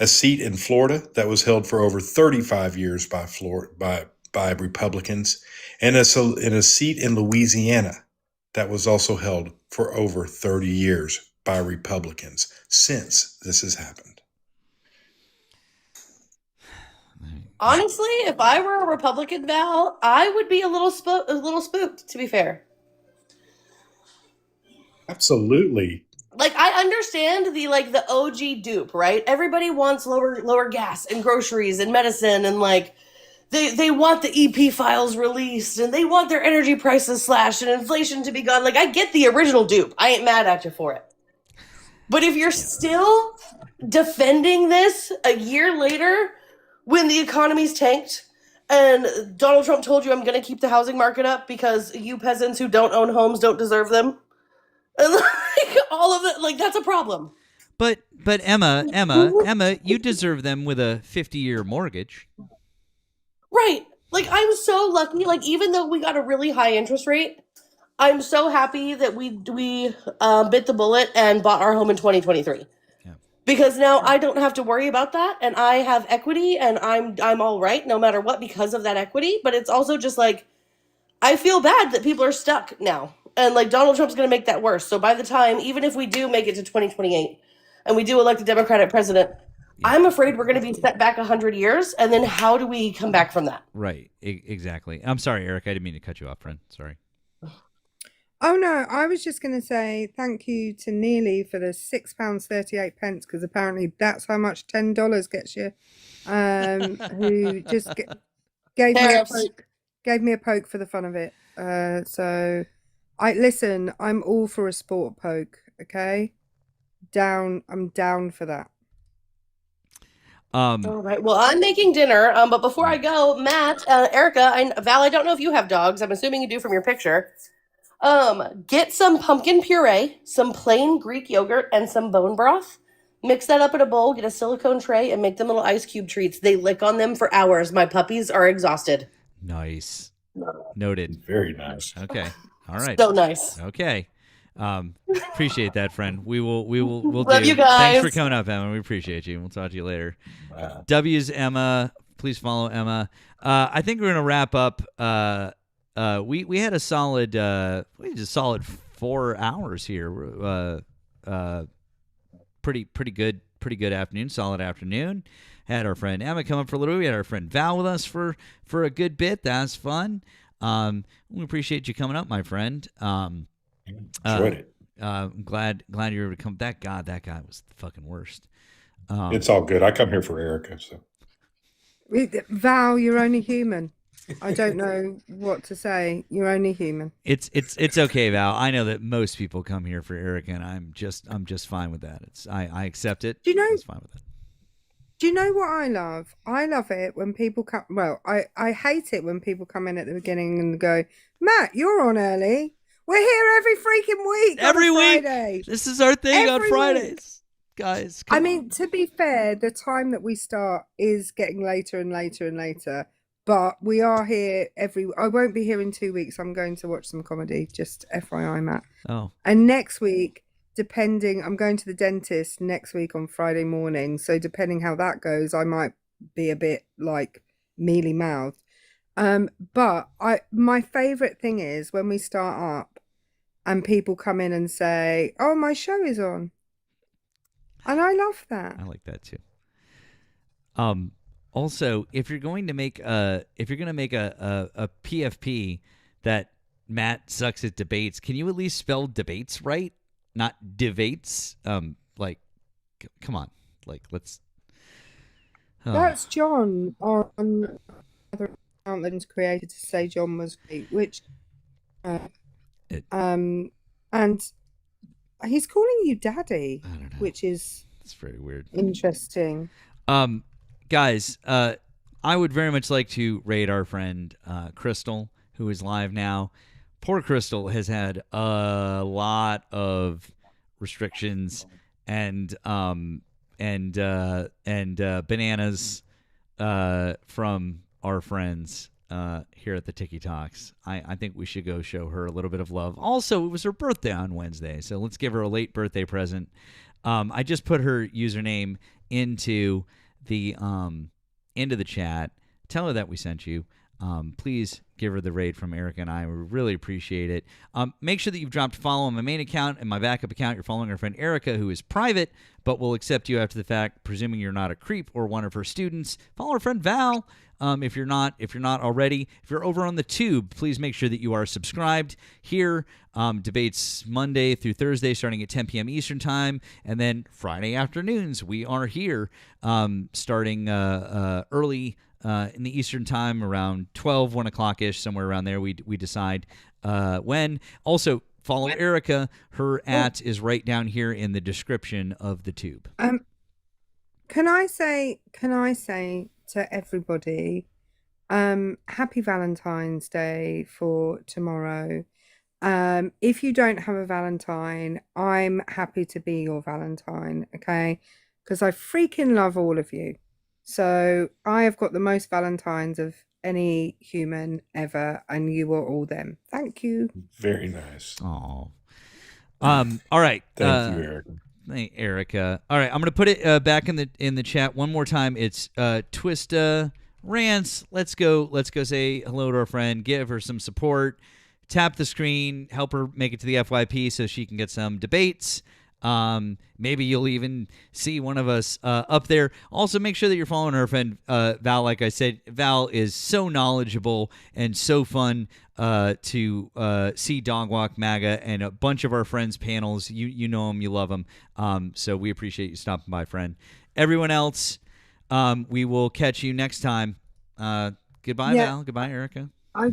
a seat in Florida that was held for over 35 years by Republicans, and a seat in Louisiana that was also held for over 30 years by Republicans since this has happened. Honestly, if I were a Republican, Val, I would be a little spooked, to be fair. Absolutely. Like, I understand the OG dupe, right? Everybody wants lower gas and groceries and medicine, and they want the EP files released, and they want their energy prices slashed and inflation to be gone. Like, I get the original dupe. I ain't mad at you for it. But if you're still defending this a year later when the economy's tanked and Donald Trump told you, I'm going to keep the housing market up because you peasants who don't own homes don't deserve them, and all of it, that's a problem. But Emma, you deserve them with a 50-year mortgage. Right. I'm so lucky. Even though we got a really high interest rate, I'm so happy that we bit the bullet and bought our home in 2023. Yeah. Because now I don't have to worry about that, and I have equity, and I'm all right no matter what because of that equity. But it's also just I feel bad that people are stuck now. And Donald Trump's going to make that worse. So by the time, even if we do make it to 2028 and we do elect a Democratic president, I'm afraid we're going to be set back 100 years. And then how do we come back from that? Right. Exactly. I'm sorry, Eric. I didn't mean to cut you off, friend. Sorry. Oh, no. I was just going to say thank you to Neely for the £6.38, because apparently that's how much $10 gets you. Who just gave me a poke for the fun of it. So... I'm all for a sport poke, okay? I'm down for that. All right. Well, I'm making dinner. But before I go, Matt, Erica, Val, I don't know if you have dogs. I'm assuming you do from your picture. Get some pumpkin puree, some plain Greek yogurt, and some bone broth. Mix that up in a bowl, get a silicone tray, and make them little ice cube treats. They lick on them for hours. My puppies are exhausted. Nice. Noted. Very nice. Okay. All right. So nice. Okay. Appreciate that, friend. We'll Love do. you guys. Thanks for coming up, Emma. We appreciate you. We'll talk to you later. W's Emma. Please follow Emma. I think we're gonna wrap up. We had a solid 4 hours here. Pretty good afternoon. Solid afternoon. Had our friend Emma come up for a little bit. We had our friend Val with us for a good bit. That's fun. We appreciate you coming up, my friend. Enjoyed it. I'm glad you were able to come. That guy was the fucking worst. It's all good. I come here for Erica. So, Val, you're only human. I don't know what to say. You're only human. It's okay, Val. I know that most people come here for Erica, and I'm just fine with that. I accept it. Do you know? I'm fine with it. Do you know what I love? I love it when people come. Well, I hate it when people come in at the beginning and go, Matt, you're on early. We're here every freaking week. Every week. Friday. This is our thing every on Fridays. Week. Guys, I mean, to be fair, the time that we start is getting later and later and later. But we are here I won't be here in 2 weeks. I'm going to watch some comedy, just FYI, Matt. Oh. And next week depending, I'm going to the dentist next week on Friday morning, so depending how that goes, I might be a bit like mealy mouthed. But my favorite thing is when we start up and people come in and say, "Oh, my show is on," and I love that. I like that too. Also, if you're going to make a PFP that Matt sucks at debates, can you at least spell debates right, not debates? Like, come on, like let's. That's John on another account that was created to say John was great, which, and he's calling you daddy, which is it's very weird, interesting. Guys, I would very much like to raid our friend Crystal, who is live now. Poor Crystal has had a lot of restrictions and bananas from our friends here at the Tiki Talks. I think we should go show her a little bit of love. Also, it was her birthday on Wednesday, so let's give her a late birthday present. I just put her username into the chat. Tell her that we sent you. Please give her the raid from Erica and I. We really appreciate it. Make sure that you've dropped follow on my main account and my backup account. You're following our friend Erica, who is private, but will accept you after the fact, presuming you're not a creep or one of her students. Follow our friend Val. If you're not already. If you're over on the tube, please make sure that you are subscribed here. Debates Monday through Thursday starting at 10 p.m. Eastern Time, and then Friday afternoons we are here starting early in the Eastern Time, around 12, 1 o'clock-ish, somewhere around there. We decide when. Also, follow Erica. Her @ is right down here in the description of the tube. Can I say to everybody, happy Valentine's Day for tomorrow. If you don't have a Valentine, I'm happy to be your Valentine, okay? Because I freaking love all of you. So I have got the most Valentines of any human ever, and you are all them. Thank you. Very nice. Oh. All right. Thank you, Erica. Thank Erica. All right, I'm gonna put it back in the chat one more time. It's Twista Rants. Let's go say hello to our friend. Give her some support. Tap the screen. Help her make it to the FYP so she can get some debates. Maybe you'll even see one of us up there. Also, make sure that you're following our friend Val. Like I said, Val is so knowledgeable and so fun to see Dog Walk MAGA and a bunch of our friends' panels. You know them, you love them. So we appreciate you stopping by, friend. Everyone else, we will catch you next time. Goodbye, Val. Goodbye, Erica. Bye.